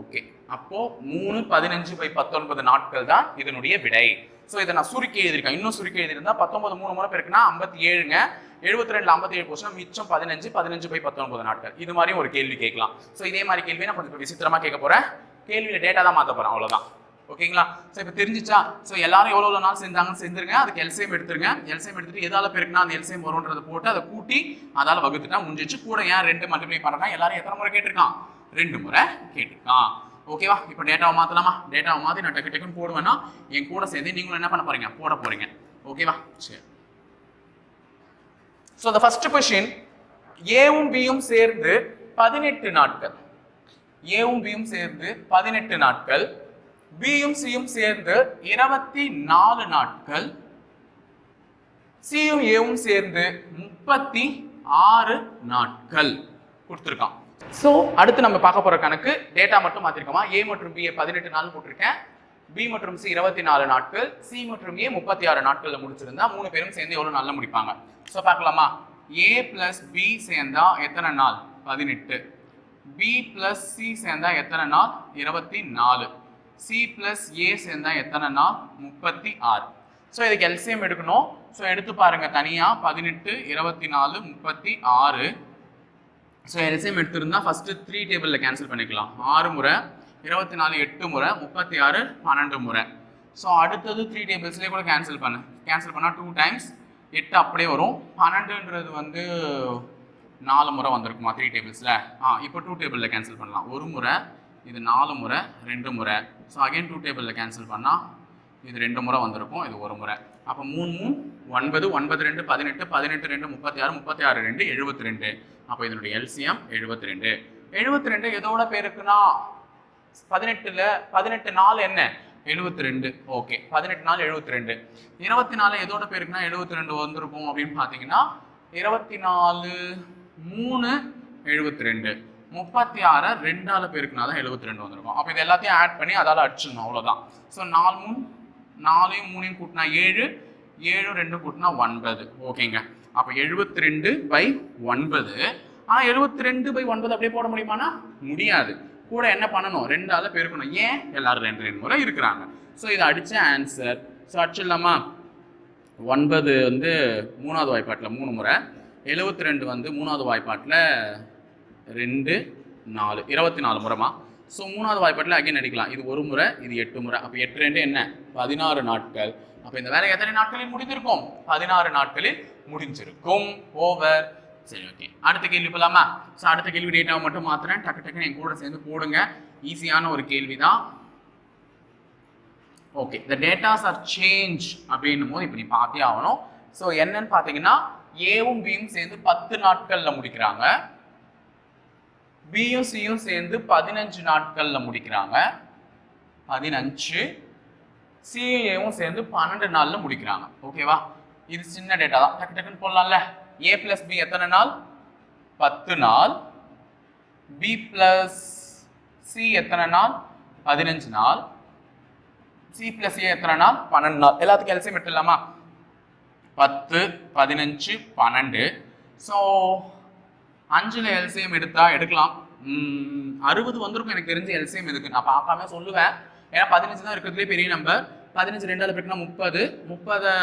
ஓகே. அப்போ 3 15/19 நாட்கள் தான் இதனுடைய விடை. ஸோ இதை நான் சுருக்கி எழுதியிருக்கேன். இன்னும் சுருக்கி எழுதியிருந்தா 19 3 முறை பெருக்குனா 57ங்க. 72ல் 57 போச்சுன்னா மிச்சம் 15 15/19 நாட்கள். இது மாதிரியும் ஒரு கேள்வி கேட்கலாம். ஸோ இதே மாதிரி கேள்வியை நான் கொஞ்சம் விசித்திரமா கேட்க போறேன். கேள்வியில டேட்டா தான் மாற்ற போறேன். அவ்வளோதான். ஓகேங்களா? ஸோ இப்போ தெரிஞ்சிச்சா? ஸோ எல்லாரும் எவ்வளோ நாள் செஞ்சாங்கன்னு செஞ்சிருங்க. அதுக்கு எல்சிஎம் எடுத்துருங்க. எல்சிஎம் எடுத்துட்டு எதால பெருக்குனா அந்த எல்சிஎம் வரும்ன்றதை போட்டு அதை கூட்டி அதால வகுத்துட்டா முடிஞ்சிச்சு. கூட ஏன் 2 மல்டிப்ளை பண்ணுறாங்க? எல்லாரும் எத்தனை முறை கேட்டிருக்கான்? 2 முறை கேட்டிருக்கான். ஓகேவா? இப்போ டேட்டாவை மாற்றலாமா? டேட்டாவை மாற்றி நான் டக்கு டக்குன்னு போடுவேன்னா என் கூட சேர்ந்து நீங்களும் என்ன பண்ண போறீங்க? போட போறீங்க. ஓகேவா? சரி. ஸோ the first question, ஏவும் பியும் சேர்ந்து 18 நாட்கள். ஏவும் பியும் சேர்ந்து 18 நாட்கள். பியும் சியும் சேர்ந்து 24 நாட்கள். சியும் ஏவும் சேர்ந்து 36 நாட்கள் கொடுத்துருக்கான். ஸோ அடுத்து நம்ம பார்க்க போற கணக்கு டேட்டா மட்டும் மாத்திருக்கோமா? ஏ மற்றும் பி 18 நாள் போட்டிருக்கேன். பி மற்றும் சி 24 நாட்கள். சி மற்றும் ஏ 36 நாட்கள்ல முடிச்சிருந்தா 3 பேரும் சேர்ந்து எவ்வளவு நாள்ல முடிப்பாங்க? ஸோ பார்க்கலாமா? ஏ பிளஸ் பி சேர்ந்தா எத்தனை நாள்? 18. பி பிளஸ் சி சேர்ந்தா எத்தனை நாள்? 24. சி பிளஸ் ஏ சேர்ந்தா எத்தனை நாள்? 36. ஸோ இதுக்கு எல்சிஎம் எடுக்கணும். ஸோ எடுத்து பாருங்க தனியா 18 24 36. ஸோ எல்சிஎம் எடுத்திருந்தா ஃபர்ஸ்ட் 3 டேபிளில் கேன்சல் பண்ணிக்கலாம். 6 முறை, 24 8 முறை, 36 12 முறை. ஸோ அடுத்தது 3 டேபிள்ஸ்லேயே கூட கேன்சல் பண்ணால் 2 டைம்ஸ் 8 அப்படியே வரும். 12ன்றது வந்து 4 முறை வந்திருக்குமா 3 டேபிள்ஸில்? இப்போ 2 டேபிளில் கேன்சல் பண்ணலாம். 1 முறை, இது 4 முறை, 2 முறை. ஸோ அகைன் 2 டேபிளில் கேன்சல் பண்ணால் இது 2 முறை வந்திருக்கும், இது 1 முறை. அப்போ 3 3 9 9 2 18 18 2 36 36 2 72. அப்போ இதனுடைய எல்சிஎம் 72. 72 எதோட பேருக்குன்னா 18 நாள் என்ன? 72. ஓகே, 18 நாள் 72. 24 எதோட பேருக்குன்னா 72 வந்திருக்கும் அப்படின்னு பார்த்தீங்கன்னா 24 3 72. 36 2ஆல பெருக்குனா தான் 72 வந்திருக்கும். அப்போ இது எல்லாத்தையும் ஆட் பண்ணி அதால அடிச்சிடணும், அவ்வளோதான். ஸோ 4 4யும் 3யும் கூட்டினா 7 7 2 கூட்டினா 9. ஓகேங்க. அப்போ 72/9. ஆனால் 72/9 அப்படியே போட முடியுமானா? முடியாது. கூட என்ன பண்ணணும்? 2ஆல பெருக்கணும். ஏன்? எல்லாரும் 2 முறை இருக்கிறாங்க. ஸோ இதை அடிச்ச ஆன்சர். ஸோ அடிச்சிடலாமா? 9 வந்து 3வது வாய்ப்பாட்டில் 3 முறை, 72 வந்து 3வது வாய்ப்பாட்டில் 2 4 24 முறைமா. ஸோ மூணாவது வாய்ப்பாட்டில் அகைன் அடிக்கலாம். இது ஒரு முறை, இது 8 முறை. அப்போ 8 2 என்ன 16 நாட்கள். அப்போ இந்த வேலை எத்தனை நாட்களில் முடிந்திருக்கும்? 16 நாட்களில் முடிஞ்சிருக்கும். ஓவர். சரி, ஓகே. அடுத்த கேள்வி போலாமா? ஸோ அடுத்த கேள்வி டேட்டாவை மட்டும் மாத்துறேன். டக்கு டக்குன்னு என் கூட சேர்ந்து போடுங்க. ஈஸியான ஒரு கேள்வி தான். Okay, the datas are change அப்படின்னும் போது இப்போ நீ பார்த்தே ஆகணும். ஸோ என்னன்னு பார்த்தீங்கன்னா ஏவும் பியும் சேர்ந்து 10 நாட்கள்ல முடிக்கிறாங்க, பியும் சியும் சேர்ந்து 15 நாட்கள்ல முடிக்கிறாங்க, 15, சியும் சேர்ந்து 12 நாள்ல முடிக்கிறாங்க. ஓகேவா? இது சின்ன டேட்டா தான், டக்கு டக்குன்னு போடலாம்ல. ஏ பிளஸ் பி எத்தனை நாள்? 10 நாள். பி பிளஸ் சி எத்தனை நாள்? 15 நாள். சி பிளஸ் ஏ எத்தனை நாள்? 12 நாள். எல்லாத்துக்கும் எல்சிஎம் எடுத்துடலாமா? 10, 15, 12. ஸோ 5ல் எல்சிஎம் எடுக்கலாம். 60 வந்திருக்கும் எனக்கு தெரிஞ்சு எல்சிஎம் இதுக்கு. நான் பார்க்காம சொல்லுவேன், ஏன்னா 15 தான் இருக்கிறதுலே பெரிய நம்பர். 15 2ஆல் பெருக்கினா 30, 30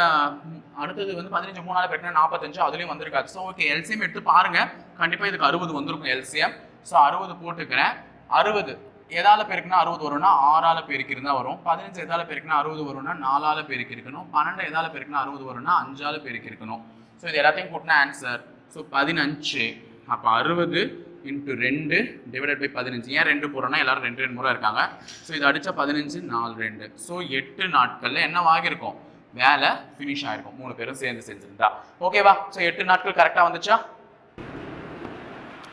அடுத்தது வந்து 15 3ஆல் பெருக்கினா 45, அதுலேயும் வந்திருக்காது. ஸோ ஓகே, எல்சிஎம் எடுத்து பாருங்க, கண்டிப்பாக இதுக்கு 60 வந்திருக்கும் எல்சிஎம். ஸோ 60 போட்டுக்கிறேன். 60 எதால பெருக்கினா 60 வரும்னா 6ஆல் பெருக்கிருந்தா வரும். 15 எதால பெருக்கினா 60 வரும்னா 4ஆல் பெருக்கி இருக்கணும். 12 எதால பெருக்கினா 60 வரும்னா 5ஆல் பெருக்கி இருக்கணும். ஸோ இது எல்லாத்தையும் கூட்டினா ஆன்சர். ஸோ 15. அப்போ 60 × 2 டிவைடட் பை 15. ஏன் 2 போடுறோம்னா எல்லாரும் 2 முறை இருக்காங்க. ஸோ இது அடிச்சா 15 4 2. ஸோ 8 நாட்கள்ல என்ன ஆகிருக்கும்? வேலை ஃபினிஷ் ஆயிருக்கும், 3 பேரும் சேர்ந்து செஞ்சிருந்தா. ஓகேவா? ஸோ 8 நாட்கள் கரெக்டாக வந்துச்சா?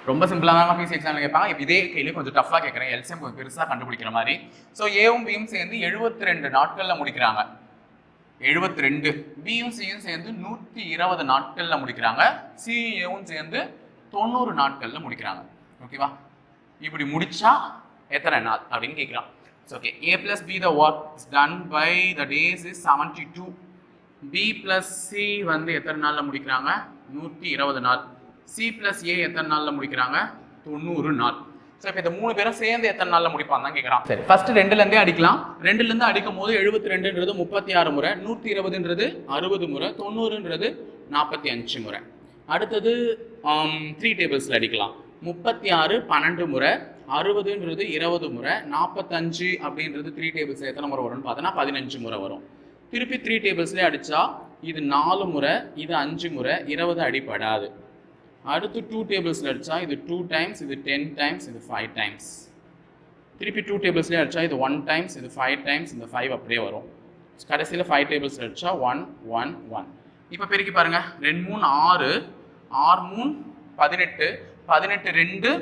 ரொம்ப சிம்பிளாக தான் பிசி எக்ஸாமில் கேட்பாங்க. இப்போ இதே கேள்வி கொஞ்சம் டஃப்பாக கேட்குறேன், எல்சிஎம் கொஞ்சம் பெருசாக கண்டுபிடிக்கிற மாதிரி. ஸோ ஏவும் பியும் சேர்ந்து 72 நாட்களில் முடிக்கிறாங்க, 72. பியும் சியும் சேர்ந்து 120 நாட்களில் முடிக்கிறாங்க, சிஏவும் சேர்ந்து 90 நாட்களில் முடிக்கிறாங்க. ஓகேவா? இப்படி முடிச்சா எத்தனை நாள் அப்படின்னு கேட்குறான். Okay, A plus B the work done by the days is 72. B plus C வந்து எத்தனை நாளில் முடிக்கிறாங்க? 120 நாள். சி பிளஸ் ஏ எத்தனை நாளில் முடிக்கிறாங்க? 90 நாள். ஸோ இப்போ இந்த 3 பேரும் சேர்ந்து எத்தனை நாளில் முடிப்பாங்க தான் கேட்குறான். சரி, ஃபர்ஸ்ட் 2லேருந்தே அடிக்கலாம். 2லேருந்து அடிக்கும் போது 72ன்றது 36 முறை, 120ன்றது 60 முறை, 90ன்றது 45 முறை. அடுத்தது 3 டேபிள்ஸில் அடிக்கலாம். 36 12 முறை, 60ன்றது 20 முறை, 45 அப்படின்றது 3 டேபிள்ஸில் எத்தனை முறை வரும்னு பார்த்தோன்னா 15 முறை வரும். திருப்பி 3 டேபிள்ஸ்லேயே அடித்தா இது 4 முறை, இது 5 முறை, 20 அடிப்படாது. அடுத்து 2 டேபிள்ஸில் அடித்தா இது 2 டைம்ஸ், இது 10 டைம்ஸ், இது 5 டைம்ஸ். திருப்பி 2 டேபிள்ஸ்லேயே அடித்தா இது 1 டைம்ஸ், இது 5 டைம்ஸ், இந்த 5 அப்படியே வரும். கடைசியில் 5 டேபிள்ஸில் அடித்தா 1 1 1. இப்போ பெருக்கி பாருங்க, 2 3 6, 6 3 18, 18 2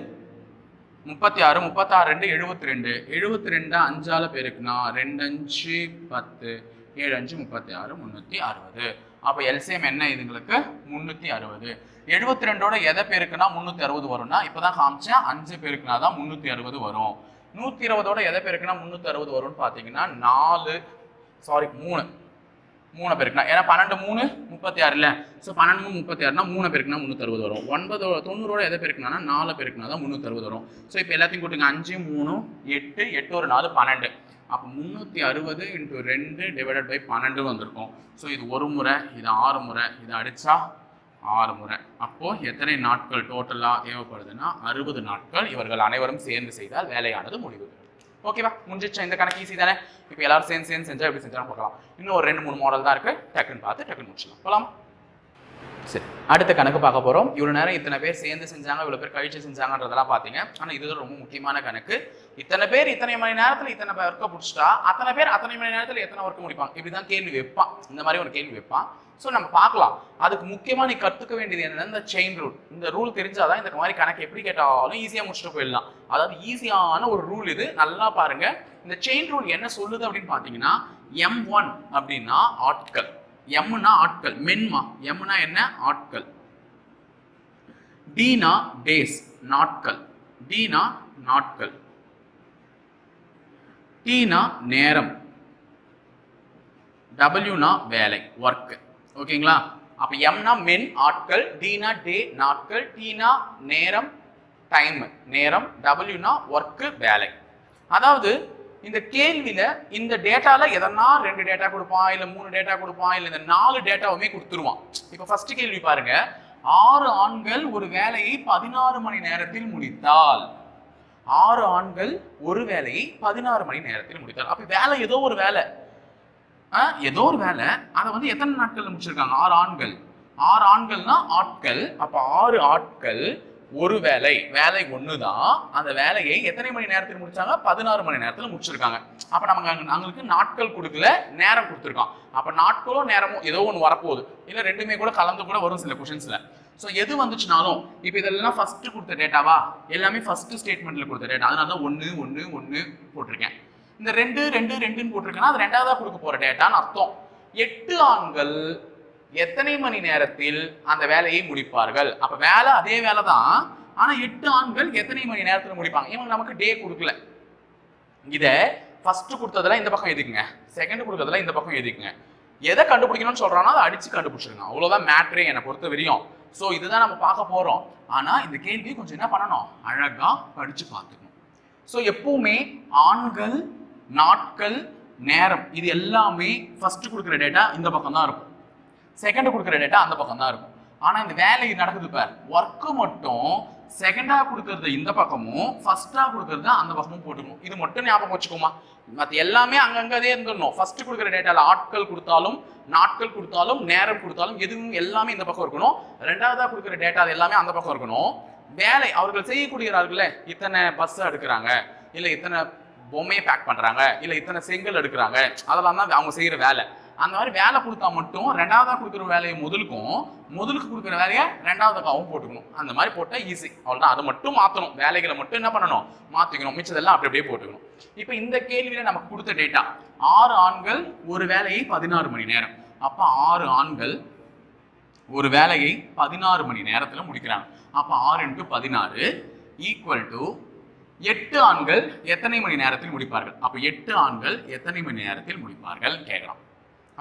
36, 36 2 72, 72 5ஆல் பெருக்குனா 2 5 10, 7 5 36, 360. அப்போ எல்சிஎம் என்ன இதுங்களுக்கு? 360. 72ஓட எதை பெருக்குனா 360 வரும்னா இப்போதான் காமிச்சேன், 5 பெருக்குனா தான் 360 வரும். 120ஓட எதை பெருக்குனா 360 வரும்னு பார்த்தீங்கன்னா 3 பெருக்குனா, ஏன்னா 12 3 36 இல்லை. ஸோ 12 3 36னா 3 பெருக்குனா 360 வரும். 90ஓட எதை பெருக்குனா 4 பெருக்குனா தான் 360 வரும். ஸோ இப்போ எல்லாத்தையும் கூட்டுங்க, 5 3 8, 8 ஒரு 4 12. அப்போ 360 × 2 டிவைடட் பை 12 வந்திருக்கும். ஸோ இது ஒரு முறை, இது 6 முறை, இது அடித்தா 6 முறை. அப்போது எத்தனை நாட்கள் டோட்டலாக தேவைப்படுதுன்னா 60 நாட்கள் இவர்கள் அனைவரும் சேர்ந்து செய்தால் வேலையானது முடிவு. ஓகேவா? முடிஞ்சிச்சா? இந்த கணக்கு ஈஸி தானே. இப்போ எல்லாரும் சேர்ந்து செஞ்சால் எப்படி செஞ்சாலும் பார்க்கலாம். இன்னும் ஒரு 2 3 மாடல் தான் இருக்குது, டக்குன்னு பார்த்து டக்குன்னு முடிச்சிடலாம். போகலாம். சரி, அடுத்த கணக்கு பார்க்க போகிறோம். இவ்வளோ நேரம் இத்தனை பேர் சேர்ந்து செஞ்சாங்க, இவ்வளோ பேர் கழிச்சு செஞ்சாங்கன்றதெல்லாம் பார்த்தீங்க. ஆனால் இது ரொம்ப முக்கியமான கணக்கு. இத்தனை பேர் இத்தனை மணி நேரத்தில் இத்தனை ஒர்க்கை பிடிச்சிட்டா அத்தனை பேர் அத்தனை மணி நேரத்தில் எத்தனை ஒர்க்கு முடிப்பாங்க, இப்படி தான் கேள்வி வைப்பான். இந்த மாதிரி ஒரு கேள்வி வைப்பான். ஸோ நம்ம பார்க்கலாம். அதுக்கு முக்கியமாக நீ கற்றுக்க வேண்டியது என்னன்னா இந்த செயின் ரூல். இந்த ரூல் தெரிஞ்சாதான் இந்த மாதிரி கணக்கு எப்படி கேட்டாலும் ஈஸியாக முடிச்சுட்டு போயிடலாம். அதாவது ஈஸியான ஒரு ரூல் இது, நல்லா பாருங்க. இந்த செயின் ரூல் என்ன சொல்லுது அப்படின்னு பார்த்தீங்கன்னா, M1 அப்படின்னா ஆட்கள், எம்னா ஆட்கள், மென்மா. எம்னா என்ன? ஆட்கள். டீனா டேஸ், நாட்கள். டீனா நாட்கள். டீனா நேரம். டபிள்யூனா வேலை, ஒர்க். ஓகேங்களா? அப்ப எம்னா மென், ஆட்கள். டீனா டே, நாட்கள். டீனா நேரம், டைம், நேரம். டபிள்யூனா ஒர்க், வேலை. அதாவது இந்த கேள்வியில இந்த டேட்டால எதனா 2 டேட்டா கொடுப்பான், இல்ல 3 டேட்டா கொடுப்பான், இல்ல இந்த 4 டேட்டாவுமே கொடுத்துருவான். இப்ப ஃபர்ஸ்ட் கேள்வி பாருங்க, 6 ஆண்கள் ஒரு வேலையை 16 மணி நேரத்தில் முடித்தால் 6 ஆண்கள் ஒரு வேலையை 16 மணி நேரத்தில் முடித்தார். அப்ப வேலை ஏதோ ஒரு வேலை, அதை வந்து எத்தனை நாட்கள் முடிச்சிருக்காங்க? 6 ஆண்கள். 6 ஆண்கள்னா ஆட்கள். அப்ப 6 ஆட்கள் ஒரு வேலை ஒண்ணுதான். அந்த வேலையை எத்தனை மணி நேரத்தில் முடிச்சாங்க? 16 மணி நேரத்தில் முடிச்சிருக்காங்க. அப்ப அவங்களுக்கு நாட்கள் கொடுக்கல, நேரம் கொடுத்துருக்கான். அப்ப நாட்களோ நேரமோ ஏதோ ஒன்று வரப்போகுது, இல்ல ரெண்டுமே கூட கலந்து கூட வரும் சில கொஸ்டின்ஸ்ல. ஸோ எது வந்துச்சுனாலும் இப்போ இதெல்லாம் ஃபர்ஸ்ட் கொடுத்த டேட்டாவா, எல்லாமே ஃபர்ஸ்ட் ஸ்டேட்மெண்ட்ல கொடுத்த டேட்டா. அதனால தான் 1 1 1 போட்டிருக்கேன். இந்த 2 2 2ன்னு போட்டிருக்கேன்னா அது ரெண்டாவதா கொடுக்க போற டேட்டான்னு அர்த்தம். 8 ஆண்கள் எத்தனை மணி நேரத்தில் அந்த வேலையை முடிப்பார்கள்? அப்ப வேலை அதே வேலை தான், ஆனா 8 ஆண்கள் எத்தனை மணி நேரத்தில் முடிப்பாங்க? இவங்க நமக்கு டே கொடுக்கல. இத ஃபர்ஸ்ட் கொடுத்ததுல இந்த பக்கம் எதுக்குங்க, செகண்ட் கொடுத்ததுல இந்த பக்கம் எதுக்குங்க. எதை கண்டுபிடிக்கணும்னு சொல்றானோ அதை அடிச்சு கண்டுபிடிச்சிருங்க. அவ்வளவுதான் மேட்ரே என்னை பொறுத்த வரையும். ஸோ இதுதான் நம்ம பார்க்க போறோம். ஆனா இந்த கேள்வி கொஞ்சம் என்ன பண்ணணும், அழகா படிச்சு பார்த்துக்கணும். ஸோ எப்பவுமே ஆண்கள், நாட்கள், நேரம் இது எல்லாமே ஃபர்ஸ்ட் கொடுக்குற டேட்டா இந்த பக்கம் தான் இருக்கும், செகண்ட் கொடுக்குற டேட்டா அந்த பக்கம் தான் இருக்கும். ஆனா இந்த வேலை நடக்குது பார், ஒர்க்கு மட்டும் செகண்டா கொடுக்கறது இந்த பக்கமும் ஃபர்ஸ்டா கொடுக்கறது அந்த பக்கமும் போட்டுக்கணும். இது மட்டும் ஞாபகம் வச்சுக்கோமா. மற்ற எல்லாமே அங்கங்கே இருந்துடணும். ஃபர்ஸ்ட் கொடுக்குற டேட்டால ஆட்கள் கொடுத்தாலும், நாட்கள் கொடுத்தாலும், நேரம் கொடுத்தாலும் எதுவும் எல்லாமே இந்த பக்கம் இருக்கணும். ரெண்டாவதா கொடுக்குற டேட்டா எல்லாமே அந்த பக்கம் இருக்கணும். வேலை அவர்கள் செய்யக்கூடியவர்கள இத்தனை பஸ் எடுக்கிறாங்க, இல்ல இத்தனை பொம்மையை பேக் பண்றாங்க, இல்ல இத்தனை செங்கல் எடுக்கிறாங்க, அதெல்லாம் தான் அவங்க செய்யற வேலை. அந்த மாதிரி வேலை கொடுத்தா மட்டும் ரெண்டாவதா கொடுக்குற வேலையை முதலுக்கு கொடுக்குற வேலையை ரெண்டாவதுக்காகவும் போட்டுக்கணும். அந்த மாதிரி போட்டா ஈஸி. அவ்வளவுதான். அதை மட்டும் மாற்றணும், வேலைகளை மட்டும் என்ன பண்ணணும், மாற்றிக்கணும். மிச்சதெல்லாம் அப்படி அப்படியே போட்டுக்கணும். இப்போ இந்த கேள்வியில நமக்கு கொடுத்த டேட்டா 6 ஆண்கள் ஒரு வேலையை 16 மணி நேரம். அப்ப 6 ஆண்கள் ஒரு வேலையை 16 மணி நேரத்தில் முடிக்கிறாங்க. அப்ப 6 × 16 = 8 ஆண்கள் எத்தனை மணி நேரத்தில் முடிப்பார்கள்? அப்ப 8 ஆண்கள் எத்தனை மணி நேரத்தில் முடிப்பார்கள் கேட்கலாம்.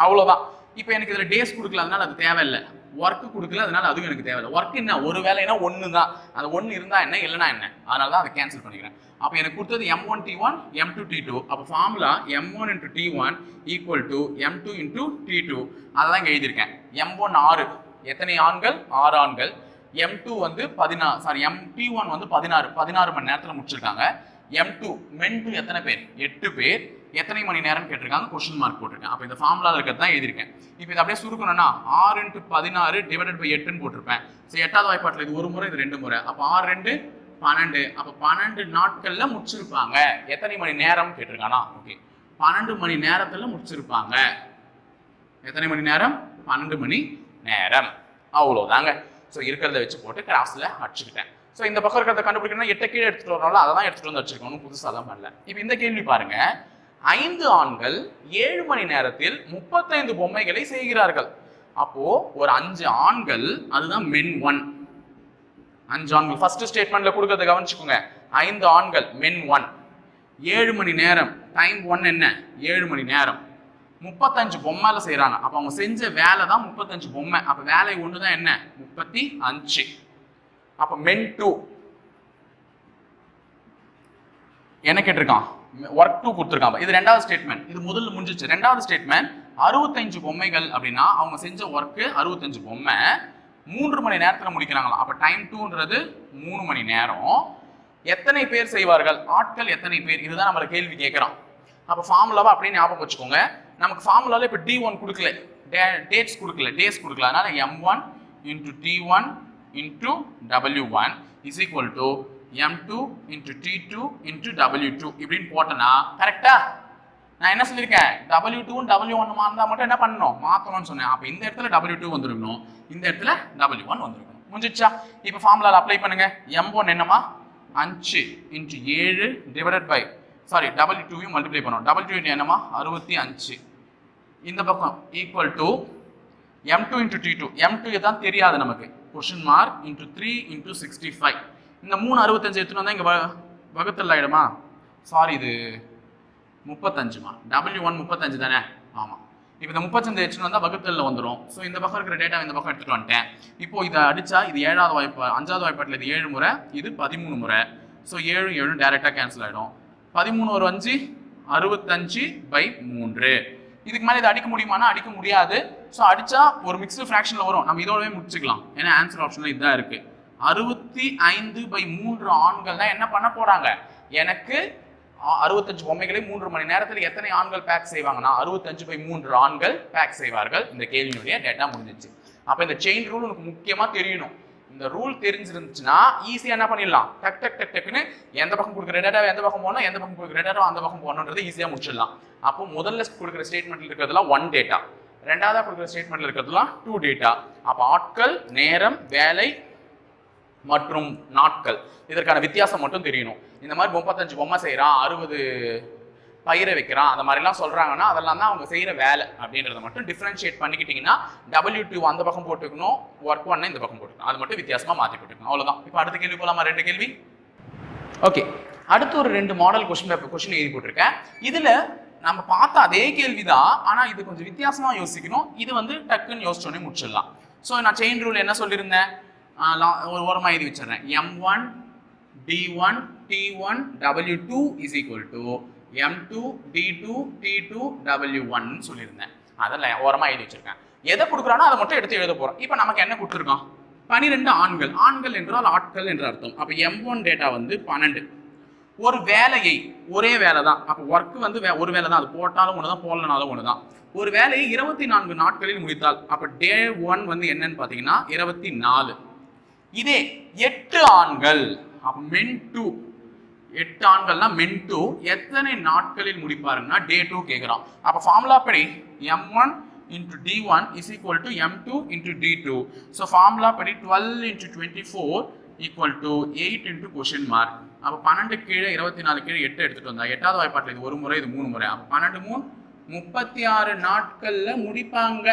அவ்வளவுதான். இப்போ எனக்கு இதுல டேஸ் கொடுக்கல, அதனால அது தேவையில்லை. ஒர்க் கொடுக்கல, அதனால அதுவும் எனக்கு தேவையில்லை. ஒர்க் என்ன, ஒரு வேலைனா 1 தான். அந்த 1 இருந்தா என்ன, இல்லைனா என்ன, அதனால தான் அதை கேன்சல் பண்ணிக்கிறேன். அப்போ எனக்கு கொடுத்தது M1 T1 M2 T2. அப்போ formula M1 × T1 = M2 × T2. அதான் இங்கே எழுதியிருக்கேன். M1 6 எத்தனை ஆண்கள்? 6 ஆண்கள். M2 வந்து 16 T1 வந்து 16 மணி நேரத்தில் முடிச்சிருக்காங்க. M2 men2 எத்தனை பேர்? 8 பேர். எத்தனை மணி நேரம் கேட்டிருக்காங்க, கொஸ்டின் மார்க் போட்டிருக்கேன். அப்போ இந்த ஃபார்முலா இருக்கிறது தான் எழுதியிருக்கேன். இப்போ இதை அப்படியே சுருக்கணும்னா 6 × 16 / 8ன்னு போட்டிருப்பேன். சரி, 8வது வாய்ப்பாட்டில் இது ஒரு முறை, இது 2 முறை. அப்போ 6 2 12. அப்போ 12 நாட்கள்ல முடிச்சிருப்பாங்க. எத்தனை மணி நேரம் கேட்டிருக்கானா? ஓகே, 12 மணி நேரத்துல முடிச்சிருப்பாங்க. எத்தனை மணி நேரம்? 12 மணி நேரம். அவ்வளோதாங்க. ஸோ இருக்கிறத வச்சு போட்டு கிராஸ்ல அடிச்சுக்கிட்டேன். ஸோ இந்த பக்கம் இருக்கிறத கண்டுபிடிக்கணும்னா 8 கீழே எடுத்துட்டு வரனால அதை தான் எடுத்துட்டு வந்து வச்சிருக்கணும், புதுசாக தான் பண்ணல. இப்போ இந்த கேள்வி பாருங்க, 5 ஆண்கள் 7 மணி நேரத்தில் 35 பொம்மைகளை செய்கிறார்கள். அப்போ ஒரு 5 ஆண்கள், அதுதான் men 1. 5 ஆண்கள் ஃபர்ஸ்ட் ஸ்டேட்மெண்ட்ல கொடுக்கறத கவனிச்சுக்கோங்க. 5 ஆண்கள் men 1. 7 மணி நேரம், டைம் 1 என்ன? 7 மணி நேரம். 35 பொம்மையில செய்யறாங்க. அப்ப அவங்க செஞ்ச வேலை தான் 35 பொம்மை. அப்ப வேலை ஒன்று தான் என்ன? 35. அப்ப men 2 என்ன கேட்டிருக்கான்? ஒர்க் 2 கொடுத்துருக்காங்க. இது ரெண்டாவது ஸ்டேட்மெண்ட். இது முதல்ல முடிஞ்சிச்சு. ரெண்டாவது ஸ்டேட்மெண்ட் 65 பொம்மைகள் அப்படின்னா அவங்க செஞ்ச ஒர்க்கு 65 பொம்மை 3 மணி நேரத்தில் முடிக்கிறாங்களாம். அப்ப டைம் 2ன்றது 3 மணி நேரம். எத்தனை பேர் செய்வார்கள்? ஆட்கள் எத்தனை பேர்? இதுதான் நம்மள கேள்வி கேட்கிறோம். அப்ப ஃபார்முலாவை அப்படியே ஞாபகம் வச்சுக்கோங்க. நமக்கு ஃபார்முலால இப்ப D1 கொடுக்கல, டேட்ஸ் கொடுக்கல, டேஸ் கொடுக்கல. அதனால M1 × T1 × W1 = M2 × T2 × W2 இப்படின்னு போட்டனா கரெக்டா? நான் என்ன சொல்லியிருக்கேன்? W2 W1 மாறினா மட்டும் என்ன பண்ணணும்? மாற்றணும்னு சொன்னேன். அப்ப இந்த இடத்துல W2 வந்துருக்கணும், இந்த இடத்துல W1 வந்துருக்கணும். முடிஞ்சிச்சா? இப்ப ஃபார்முலால அப்ளை பண்ணுங்க. M1 என்னமா? 5 × 7 / W2 மல்டிப்ளை பண்ணணும். W2 என்னமா? 65. இந்த பக்கம் = M2 × T2. M2 தான் தெரியாது நமக்கு. Question mark × 3 × 65. இந்த 3 65 எடுத்துட்டு வந்தா இங்க வகுத்தல் ஆயிடுமா? சாரி, இது 35மா. W1 35 தானே? ஆமா. இப்போ இந்த 35 எடுத்துட்டு வந்தா வகுத்தல்ல வந்துடும். ஸோ இந்த பக்கம் இருக்கிற டேட்டா இந்த பக்கம் எடுத்துட்டு வந்துட்டேன். இப்போ இதை அடிச்சா இது 7வது வாய்ப்பு, 5வது வாய்ப்பாட்டில் இது 7 முறை, இது 13 முறை. ஸோ 7 7 டைரக்டா கேன்சல் ஆயிடும். 13 ஒரு 5 65/3. இதுக்கு மேலே இதை அடிக்க முடியுமானா அடிக்க முடியாது. ஸோ அடிச்சா ஒரு மிக்ஸ்டு ஃப்ராக்ஷன்ல வரும். நம்ம இதோடவே முடிச்சுக்கலாம். ஏன்னா ஆன்சர் ஆப்ஷன்ல இதுதான் இருக்கு. 65 105/3 ஆண்கள் தான் என்ன பண்ண போறாங்க. எனக்கு 65 பொம்மைகளை 3 மணி நேரத்தில் எத்தனை ஆண்கள் பேக் செய்வாங்கன்னா 65/3 ஆண்கள் பேக் செய்வார்கள். இந்த கேள்வியுடைய டேட்டா முடிஞ்சிச்சு. அப்ப இந்த செயின் ரூல் உனக்கு முக்கியமா தெரியணும். இந்த ரூல் தெரிஞ்சிருந்துச்சுன்னா ஈஸியா என்ன பண்ணிடலாம், டக் டக் டக் டக்குன்னு எந்த பக்கம் கொடுக்குற டேட்டா எந்த பக்கம் போகணும், எந்த பக்கம் கொடுக்குற டேட்டா அந்த பக்கம் போகணுன்றது ஈஸியா முடிச்சிடலாம். அப்போ முதல்ல கொடுக்குற ஸ்டேட்மெண்ட்ல இருக்கிறதுலாம் 1 டேட்டா, ரெண்டாவதா கொடுக்குற ஸ்டேட்மெண்ட்ல இருக்கிறதுலாம் 2 டேட்டா. அப்போ ஆட்கள், நேரம், வேலை மற்றும் நாட்கள் இதற்கான வித்தியாசம் மட்டும் தெரியணும். இந்த மாதிரி 35 பொம்மை செய்யறான், 60 பயிரை வைக்கிறான், அந்த மாதிரிலாம் சொல்றாங்கன்னா அதெல்லாம் தான் அவங்க செய்யற வேலை அப்படின்றத மட்டும் டிஃபரன்ஷியேட் பண்ணிக்கிட்டீங்கன்னா W2 அந்த பக்கம் போட்டுக்கணும், ஒர்க் 1 இந்த பக்கம் போட்டுக்கணும், அது மட்டும் வித்தியாசமா மாற்றி போட்டுக்கணும். அவ்வளோதான். இப்போ அடுத்த கேள்வி போலாமா? 2 கேள்வி. ஓகே, அடுத்து ஒரு 2 மாடல் கொஸ்டின் எழுதி போட்டிருக்கேன். இதுல நம்ம பார்த்த அதே கேள்விதான், ஆனா இது கொஞ்சம் வித்தியாசமா யோசிக்கணும். இது வந்து டக்குன்னு யோசிச்சோடனே முடிச்சிடலாம். ஸோ நான் செயின் ரூல் என்ன சொல்லியிருந்தேன், ஒரு ஓரமாக எழுதி வச்சிடறேன். M1 D1 T1 W2 is equal to M2 D2 T2 W1 சொல்லியிருந்தேன். அதில் ஓரமாக எழுதி வச்சிருக்கேன். எதை கொடுக்குறானோ அதை மட்டும் எடுத்து எழுத போகிறோம். இப்போ நமக்கு என்ன கொடுத்துருக்கோம், 12 ஆண்கள். ஆண்கள் என்றால் ஆட்கள் என்று அர்த்தம். அப்போ M1 டேட்டா வந்து 12. ஒரு வேலையை, ஒரே வேலை தான், அப்போ ஒர்க் வந்து ஒரு வேலை தான், அது போட்டாலும் ஒன்று தான், போடலனாலும் ஒன்று தான். ஒரு வேலையை 24 நாட்களில் முடித்தால் அப்போ டே 1 வந்து என்னன்னு பார்த்தீங்கன்னா 24. இதே 8 ஆண்கள், அப்போ மென் 2, 8 ஆண்கள்னா மென் 2 எத்தனை நாட்களில் முடிப்பாருன்னா டே 2 கேட்குறான். அப்போ ஃபார்முலா படி M1 into D1 is equal to M2 into D2. So formula படி 12 into 24 equal to 8 into question mark. அப்போ 12 கீழே 24 கீழே 8 எடுத்துட்டு வந்தா 8வது வாய்ப்பாட்டில் இது ஒரு முறை, இது 3 முறை. அப்போ 12 3 36 நாட்கள்ல முடிப்பாங்க.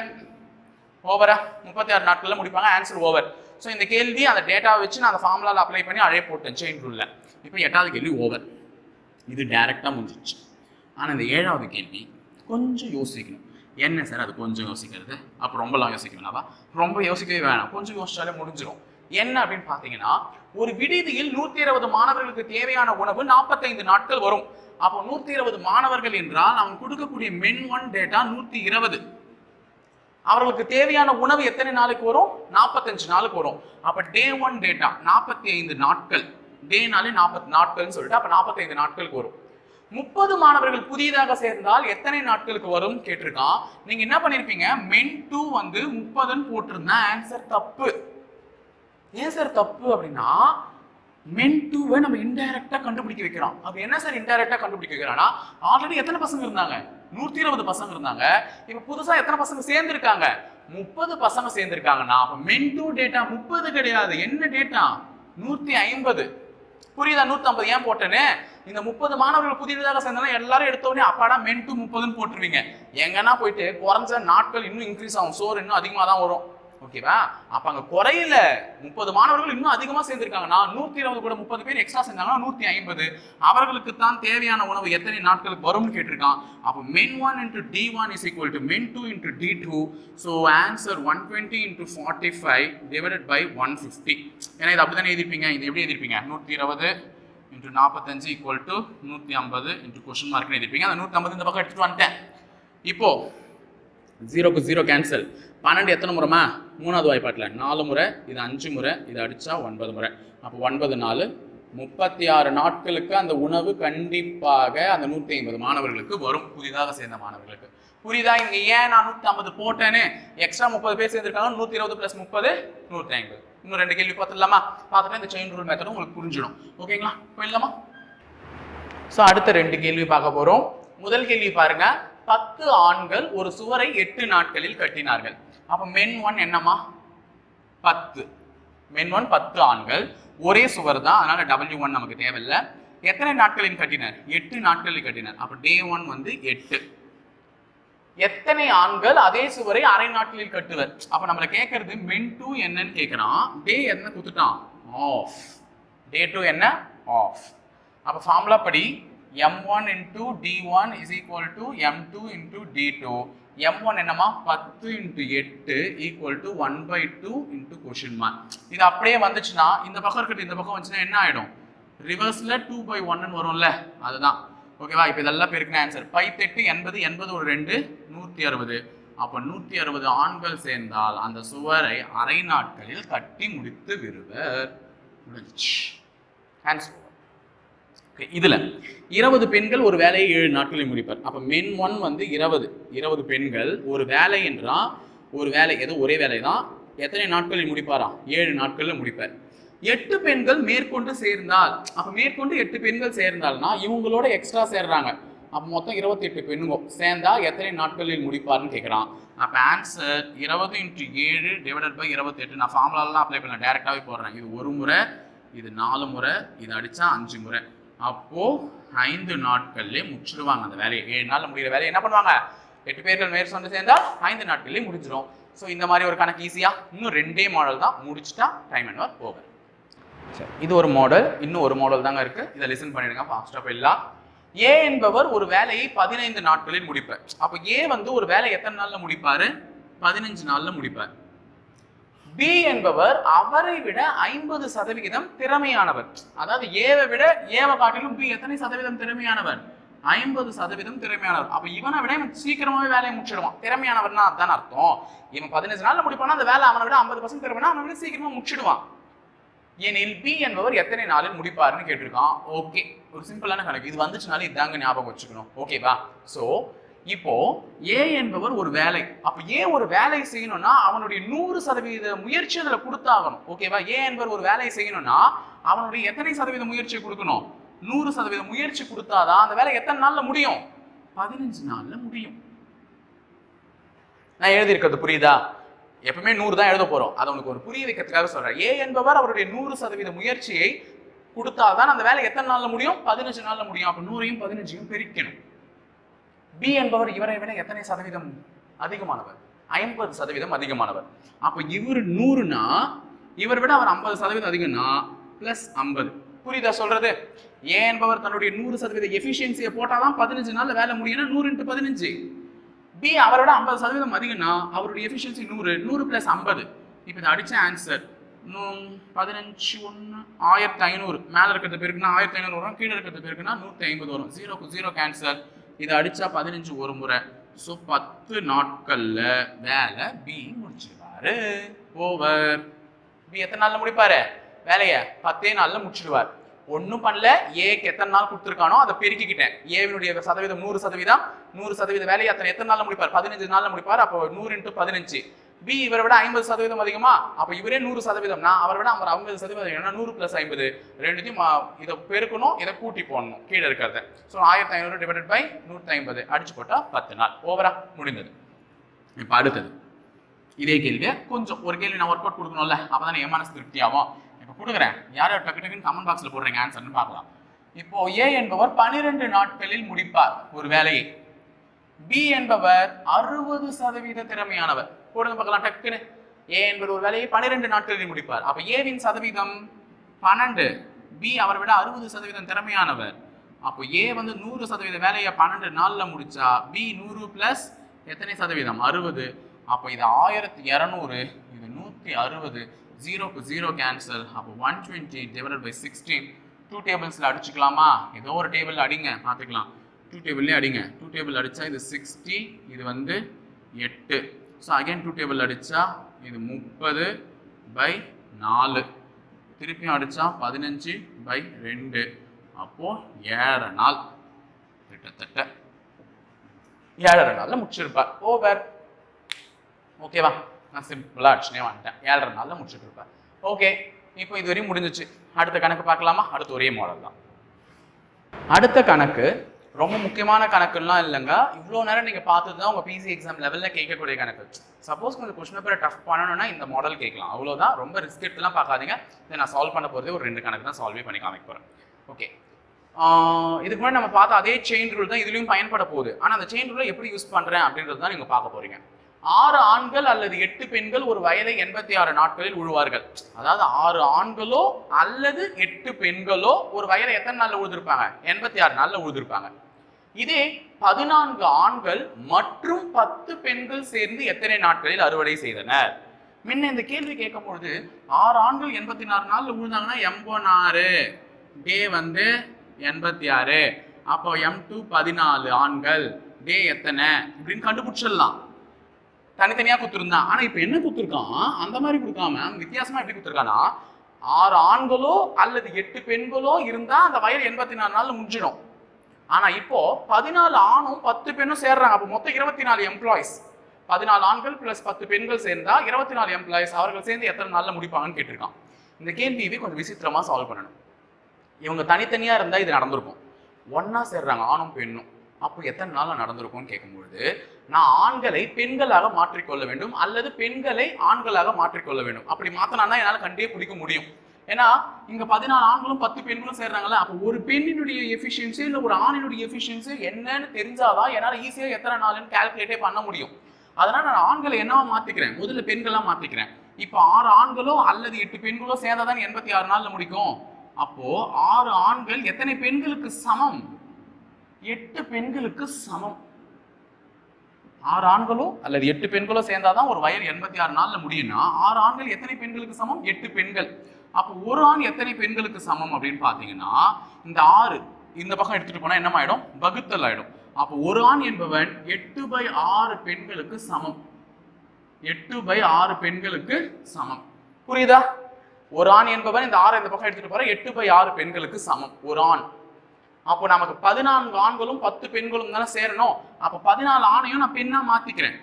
ஓவரா 36 நாட்கள்ல முடிப்பாங்க. Answer over. ஸோ இந்த கேள்வி அந்த டேட்டாவை வச்சு நான் அந்த ஃபார்முலாவில் அப்ளை பண்ணி அழைய போட்டேன் செயின் ரூல்ல. இப்போ 8வது கேள்வி ஓவர், இது டைரக்டா முடிஞ்சிச்சு. ஆனால் இந்த 7வது கேள்வி கொஞ்சம் யோசிக்கணும். என்ன சார் அது கொஞ்சம் யோசிக்கிறது, அப்போ ரொம்பலாம் யோசிக்க வேணாவா? ரொம்ப யோசிக்கவே வேணாம், கொஞ்சம் யோசிச்சாலே முடிஞ்சிடும். என்ன அப்படின்னு பார்த்தீங்கன்னா, ஒரு விடுதியில் 120 மாணவர்களுக்கு தேவையான உணவு 45 நாட்கள் வரும். அப்போ 120 மாணவர்கள் என்றால் அவன் கொடுக்கக்கூடிய மென் 1 டேட்டா 120. அவர்களுக்கு தேவையான உணவு எத்தனை நாளுக்கு வரும்? 45 நாளுக்கு வரும். அப்ப டே 1 டேட்டா 45 நாட்கள், டேனாலே 40 நாட்கள்னு சொல்லிட்டு அப்ப 45 நாட்களுக்கு வரும். 30 மாணவர்கள் புதிதாக சேர்ந்தால் எத்தனை நாட்களுக்கு வரும் கேட்டிருக்கான். நீங்க என்ன பண்ணிருப்பீங்க, மென் 2 வந்து 30ன்னு போட்டிருந்தா ஆன்சர் தப்பு. ஏன் சார் தப்பு அப்படின்னா, மென் 2வை நம்ம இன்டைரக்டா கண்டுபிடிக்க வைக்கிறோம். அப்ப என்ன சார் இன்டைரக்டா கண்டுபிடிக்க வைக்கிறான்னா, ஆல்ரெடி எத்தனை பசங்க இருந்தாங்க? 120 பசங்க இருந்தாங்க. இப்ப புதுசா எத்தனை பசங்க சேர்ந்திருக்காங்க? 30 பசங்க சேர்ந்திருக்காங்கன்னா அப்ப மென் 2 டேட்டா 30 கிடையாது. என்ன டேட்டா? 150. புரியுதா? 150 ஏன் போட்டேன்னு, இந்த 30 மாணவர்கள் புதியதாக சேர்ந்தாலும் எல்லாரும் எடுத்த உடனே அப்பாடா மென் 2 30ன்னு போட்டுருவீங்க. எங்கன்னா போயிட்டு குறைஞ்ச நாட்கள் இன்னும் இன்க்ரீஸ் ஆகும், சோறு இன்னும் அதிகமாக தான் வரும். ஓகேவா? அப்ப அங்க குறையில 30 மாணவர்கள் இன்னும் அதிகமா சேர்ந்திருக்காங்கன்னா 120 கூட 30 பேர் எக்ஸ்ட்ரா சேர்ந்தாங்கன்னா 150. அவர்களுக்கு தான் தேவையான உணவு எத்தனை நாட்களுக்கு வரும்னு கேட்டிருக்கான். அப்போ மென் 1 into D1 is equal to men 2 into D2. So answer 120 into 45 divided by 150. ஏன்னா இது அப்படித்தானே எழுதிருப்பீங்க. இது எப்படி எழுதிருப்பீங்க? 120 into 45 equal to 150 into question mark எழுதிருப்பீங்க. அந்த 150 இந்த பக்கம் எடுத்துட்டு வந்துட்டேன். இப்போ 0க்கு 0 கேன்சல். 12 எத்தனை முறைமா? 3வது வாய்ப்பாட்டில் 4 முறை, இது 5 முறை, இது அடிச்சா 9 முறை. அப்போ 9 4 36 நாட்களுக்கு அந்த உணவு கண்டிப்பாக அந்த 150 மாணவர்களுக்கு வரும், புதிதாக சேர்ந்த மாணவர்களுக்கு. புரியுதா? இங்க ஏன் நான் 150 போட்டேன்னு, எக்ஸ்ட்ரா 30 பேர் சேர்ந்திருக்காங்க. 120 + 30 150. இன்னும் 2 கேள்வி பார்த்துடலாமா? பார்த்துட்டு இந்த செயின் ரூல் மெத்தடும் உங்களுக்கு புரிஞ்சிடும். ஓகேங்களா? போயிடலாமா? ஸோ அடுத்த 2 கேள்வி பார்க்க போறோம். முதல் கேள்வி பாருங்க. 10 ஆண்கள் ஒரு சுவரை 8 நாட்களில் கட்டினார்கள். அப்ப மென் 1 என்னமா? 10. மென் 1 10 ஆண்கள், ஒரே சுவர் தான், அதனால W1 நமக்கு தேவையில்லை. எத்தனை நாட்களில் கட்டினார்? 8 நாட்களில் கட்டினார். அப்ப டே 1 வந்து 8. எத்தனை ஆண்கள் அதே சுவரை அரை நாட்களில் கட்டுவர்? அப்ப நம்மள கேட்கறது மென் 2 என்னன்னு கேட்கிறான். டே என்ன கொடுத்துட்டான்? ஆஃப். டே 2 என்ன? ஆஃப். அப்ப ஃபார்முலா படி M1 into D1 is equal to M2 into D2. M1 என்னமா? 10 into 8 equal to 1/2 into question mark. இது அப்படியே வந்துச்சுன்னா இந்த பக்கம் இருக்கிறது இந்த பக்கம் வந்துச்சுன்னா என்ன ஆயிடும்? ரிவர்ஸ்ல 2/1 வரும்ல, அதுதான். ஓகேவா? இப்போ இதெல்லாம் பெருக்கின ஆன்சர் 5 8 80 80 ஒரு 2 160. அப்ப 160 ஆண்கள் சேர்ந்தால் அந்த சுவரை அரை நாட்களில் கட்டி முடித்து விடுவர். முடிஞ்சிச்சு. Hands over. இதுல 20 பெண்கள் ஒரு வேலையை 7 நாட்களில் முடிப்பார். அப்ப மென் 1 வந்து 20 பெண்கள் ஒரு வேலை என்றால் ஒரு வேலை ஏதோ ஒரே வேலை தான் எத்தனை நாட்களில் முடிப்பாரா? 7 நாட்களில் முடிப்பார். 8 பெண்கள் மேற்கொண்டு சேர்ந்தால், அப்ப மேற்கொண்டு 8 பெண்கள் சேர்ந்தால்னா இவங்களோட எக்ஸ்ட்ரா சேர்றாங்க, அப்ப மொத்தம் 28 பெண்ணுங்க சேர்ந்தா எத்தனை நாட்களில் முடிப்பார்னு கேட்குறான். அப்ப ஆன்சர் 20 × 7 டிவைடட் பை 28. நான் ஃபார்முலாலாம் அப்ளை பண்ணல, டைரக்டாவே போடுறேன். இது ஒரு முறை, இது 4 முறை, இது அடிச்சா 5 முறை. அப்போ 5 நாட்கள்லேயே முடிச்சிடுவாங்க அந்த வேலையை. 7 நாள்ல முடிகிற வேலையை என்ன பண்ணுவாங்க? 8 பேர்கள் மேற்கொண்டு சேர்ந்தா 5 நாட்கள்லேயே முடிஞ்சிடும். ஸோ இந்த மாதிரி ஒரு கணக்கு ஈஸியா, இன்னும் 2 மாடல் தான், முடிச்சுட்டா டைம் அண்ட் ஒர்க் ஓவர். சரி, இது ஒரு மாடல், இன்னும் ஒரு மாடல் தாங்க இருக்கு. இதை லிசன் பண்ணிடுங்க, ஃபாஸ்டா போயிடலாம். ஏ என்பவர் ஒரு வேலையை 15 நாட்களில் முடிப்பார். அப்ப ஏ வந்து ஒரு வேலை எத்தனை நாள்ல முடிப்பாரு? 15 நாள்ல முடிப்பார். பி என்பவர் அவரை விட 50% திறமையானவர். அதாவது ஏவை விட ஏவை காட்டிலும் பி எத்தனை சதவீதம் திறமையானவர்? 50% திறமையானவர். அப்ப இவனை விட இவன் சீக்கிரமாவே வேலையை முடிச்சிடுவான். திறமையானவர்னா அதுதான் அர்த்தம். இவன் 15 நாள்ல முடிப்பானா அந்த வேலை அவனை விட 50% திறமைனா அவனை விட சீக்கிரமா முடிச்சிடுவான். எனில் பி என்பவர் எத்தனை நாளில் முடிப்பாருன்னு கேட்டிருக்கான். ஓகே, ஒரு சிம்பிளான கணக்கு. இது வந்துச்சுனாலும் இதாங்க ஞாபகம் வச்சுக்கணும். ஓகேவா? சோ இப்போ ஏ என்பவர் ஒரு வேலை, அப்ப ஏ ஒரு வேலை செய்யணும்னா அவனுடைய 100% முயற்சி அதுல கொடுத்தாகணும். ஓகேவா? ஏ என்பவர் ஒரு வேலையை செய்யணும்னா அவனுடைய எத்தனை சதவீத முயற்சி கொடுக்கணும்? 100% முயற்சி கொடுத்தாதான் அந்த வேலை எத்தனை நாள்ல முடியும்? 15 நாள்ல முடியும். நான் எழுதி இருக்கிறது புரியுதா? எப்பவுமே 100 தான் எழுத போறோம். அதை உனக்கு ஒரு புரிய வைக்கிறதுக்காக சொல்றேன். ஏ என்பவர் அவருடைய 100% முயற்சியை கொடுத்தாதான் அந்த வேலை எத்தனை நாள்ல முடியும்? 15 நாள்ல முடியும். அப்ப 100ஐயும் 15ஐயும் பெருக்கணும். பி என்பவர் இவரை விட எத்தனை சதவீதம் அதிகமானவர்? 50% அதிகமானவர். அப்ப இவர் 100னா இவரை விட அவர் 50% அதிகம்னா பிளஸ் 50. புரியுதா சொல்றது? ஏ என்பவர் தன்னுடைய 100% எஃபிஷியன்சியை போட்டாதான் 15 நாள்ல வேலை முடியும்னா 100 × 15. பி அவரோட 50% அதிகம்னா அவருடைய எஃபிஷியன்சி 100 பிளஸ் 50. இப்போ இதை அடிச்ச ஆன்சர் 15 1 1500. மேல இருக்கிறது பேருக்குன்னா 1500 வரும், கீழே இருக்கிறது பேருக்குன்னா 150 வரும். 0 0 கேன்சல். இதை அடிச்சா 15 ஒரு முறை. ஸோ 10 நாட்கள்ல வேலை பி முடிச்சிடுவாரு. ஓவர். பி எத்தனை நாள்ல முடிப்பாரு வேலையை? 10 நாள்ல முடிச்சிடுவார். ஒன்றும் பண்ணல. ஏக்கு எத்தனை நாள் கொடுத்துருக்கானோ அதை பெருக்கிக்கிட்டேன். ஏவினுடைய சதவீதம் 100% வேலையை அத்தனை எத்தனை நாள்ல முடிப்பார்? 15 நாள்ல முடிப்பார். அப்போ 100 × 15. பி இவரை விட 50% அதிகமா, அப்ப இவரே 100%. அவரை விட அவர் 50% 100 + 50 ரெண்டுத்தையும் இதை பெருக்கணும், இதை கூட்டி போடணும் கீழே இருக்கிறத. ஸோ 1500 டிவைடட் பை 150 அடிச்சு போட்டா 10 நாள். ஓவரா முடிந்தது. இப்ப அடுத்தது இதே கேள்வி, கொஞ்சம் ஒரு கேள்வி நான் ஒர்க் அவுட் கொடுக்கணும்ல, அப்பதான் என் மனசு திருப்தி ஆகும். இப்ப கொடுக்குறேன், யாரும் டக்கு டக்குன்னு கமெண்ட் பாக்ஸ்ல போடுறீங்க ஆன்சர்னு பார்க்கலாம். இப்போ ஏ என்பவர் 12 நாட்களில் முடிப்பார் ஒரு வேலையை. பி என்பவர் 60% திறமையானவர். போடுங்க பார்க்கலாம் டக்குன்னு. ஏ என்பவர் ஒரு வேலையை 12 நாட்களில் முடிப்பார். அப்ப ஏவின் சதவீதம் 12, பி அவரை விட 60% திறமையானவர். அப்போ ஏ வந்து 100% வேலையை 12 நாள்ல முடிச்சா பி 100 பிளஸ் எத்தனை சதவீதம்? 60. அப்போ இது 1200, இது 160. 0 க்கு 0 கேன்சல். அப்போ 120 டிவைடட் பை 16. 2 டேபிள்ஸ்ல அடிச்சுக்கலாமா? ஏதோ ஒரு டேபிள் அடிங்க பார்த்துக்கலாம். 2 டேபிள்லேயே அடிங்க. 2 டேபிள் அடிச்சா இது 60, இது வந்து 8. ஸோ அகைன் 2 டேபிள் அடிச்சா இது 30/4. திருப்பியும் அடிச்சா 15/2. அப்போ 7 நாள், கிட்டத்தட்ட 7 நாள்ல முடிச்சிருப்பார். ஓவர். ஓகேவா? நான் சிம்பிளா அடிச்சுனே வந்துட்டேன். 7 நாள்ல முடிச்சுட்டு இருப்பார். ஓகே, இப்போ இது வரையும் முடிஞ்சிச்சு. அடுத்த கணக்கு பார்க்கலாமா? அடுத்து ஒரே மாடல் தான். அடுத்த கணக்கு ரொம்ப முக்கியமான கணக்குலாம் இல்லைங்க. இவ்வளோ நேரம் நீங்கள் பார்த்துட்டு தான் உங்கள் பிசி எக்ஸாம் லெவலில் கேட்கக்கூடிய கணக்கு. சப்போஸ் கொஞ்சம் கொஸ்டின் பேப்பரை டஃப் பண்ணணும்னா இந்த மாடல் கேட்கலாம். அவ்வளோதான். ரொம்ப ரிஸ்க் எடுத்துலாம் பார்க்காதீங்க. இதை நான் சால்வ் பண்ண போகிறதே ஒரு 2 கணக்கு தான் சால்வே பண்ணி காமிக்க போகிறேன். ஓகே, இதுக்கு முன்னாடி நம்ம பார்த்த அதே செயின் ரூல் தான் இதுலையும் பயன்பட போகுது. ஆனால் அந்த செயின் ரூலை எப்படி யூஸ் பண்ணுறேன் அப்படின்றது தான் நீங்கள் பார்க்க போகிறீங்க. 6 ஆண்கள் அல்லது 8 பெண்கள் ஒரு வயலை 86 நாட்களில் உழுவார்கள். அதாவது 6 ஆண்களோ அல்லது 8 பெண்களோ ஒரு வயலை எத்தனை நாள்ல உழுதுருப்பாங்க? 86 நாள்ல உழுதுருப்பாங்க. இதே 14 ஆண்கள் மற்றும் 10 பெண்கள் சேர்ந்து எத்தனை நாட்களில் அறுவடை செய்தனர்? முன்ன இந்த கேள்வி கேட்கும் பொழுது 6 ஆண்கள் 84 நாள்ல உழுந்தாங்கன்னா 86, டே வந்து 86. அப்போ M2 14 ஆண்கள், டே எத்தனை இப்படின்னு கண்டுபிடிச்சிடலாம் தனித்தனியா கொடுத்துருந்தான். ஆனா இப்ப என்ன கொடுத்துருக்கான்? அந்த மாதிரி கொடுக்காம வித்தியாசமா எப்படி கொடுத்துருக்கானா, 6 ஆண்களோ அல்லது 8 பெண்களோ இருந்தா அந்த வயல் 84 நாள்ல முடிஞ்சிடும். ஆனா இப்போ 14 ஆணும் 10 பெண்ணும் சேர்றாங்க. அப்போ மொத்தம் 24 எம்ப்ளாயிஸ். 14 ஆண்கள் பிளஸ் 10 பெண்கள் சேர்ந்தா 24 எம்ப்ளாயிஸ். அவர்கள் சேர்ந்து எத்தனை நாள்ல முடிப்பாங்கன்னு கேட்டிருக்கான். இந்த கேள்வியை கொஞ்சம் விசித்திரமா சால்வ் பண்ணணும். இவங்க தனித்தனியா இருந்தா இது நடந்திருக்கும். ஒன்னா சேர்றாங்க ஆணும் பெண்ணும். அப்போ எத்தனை நாள்ல நடந்திருக்கும்னு கேட்கும்பொழுது நான் ஆண்களை பெண்களாக மாற்றிக்கொள்ள வேண்டும் அல்லது பெண்களை ஆண்களாக மாற்றிக்கொள்ள வேண்டும். அப்படி மாத்தினா என்னால கண்டே பிடிக்க முடியும். ஏன்னா இங்க 14 ஆண்களும் 10 பெண்களும் சேர்றாங்கல்ல, அப்போ ஒரு பெண்ணினுடைய எஃபிஷியன்சி இல்ல ஒரு ஆணினுடைய எஃபிஷியன்சி என்னன்னு தெரிஞ்சாதான் என்னால ஈஸியா எத்தனை நாள்னு கால்குலேட்டே பண்ண முடியும். அதனால நான் ஆண்களை என்னவா மாத்திக்கிறேன், முதல்ல பெண்களா மாத்திக்கிறேன். இப்போ 6 ஆண்களோ அல்லது 8 பெண்களோ சேர்ந்தாதான் 86 நாள்ல முடிக்கும். அப்போ 6 ஆண்கள் எத்தனை பெண்களுக்கு சமம்? 8 பெண்களுக்கு சமம். 6 ஆண்களோ அல்லது 8 பெண்களோ சேர்ந்தாதான் ஒரு வயல் 86 நாள்ல முடியும்னா 6 ஆண்கள் எத்தனை பெண்களுக்கு சமம்? 8 பெண்கள். அப்போ ஒரு ஆண் எத்தனை பெண்களுக்கு சமம் அப்படின்னு பாத்தீங்கன்னா இந்த 6 இந்த பக்கம் எடுத்துட்டு போனா என்ன ஆயிடும்? வகுத்தல் ஆயிடும். அப்போ ஒரு ஆண் என்பவன் 8/6 பெண்களுக்கு சமம். 8/6 பெண்களுக்கு சமம். புரியுதா? ஒரு ஆண் என்பவன் இந்த 6 இந்த பக்கம் எடுத்துட்டு போற 8/6 பெண்களுக்கு சமம் ஒரு ஆண். அப்போ நமக்கு 14 ஆண்களும் 10 பெண்களும் தானே சேரணும். அப்போ 14 ஆணையும் நான் பெண்ணா மாத்திக்கிறேன்.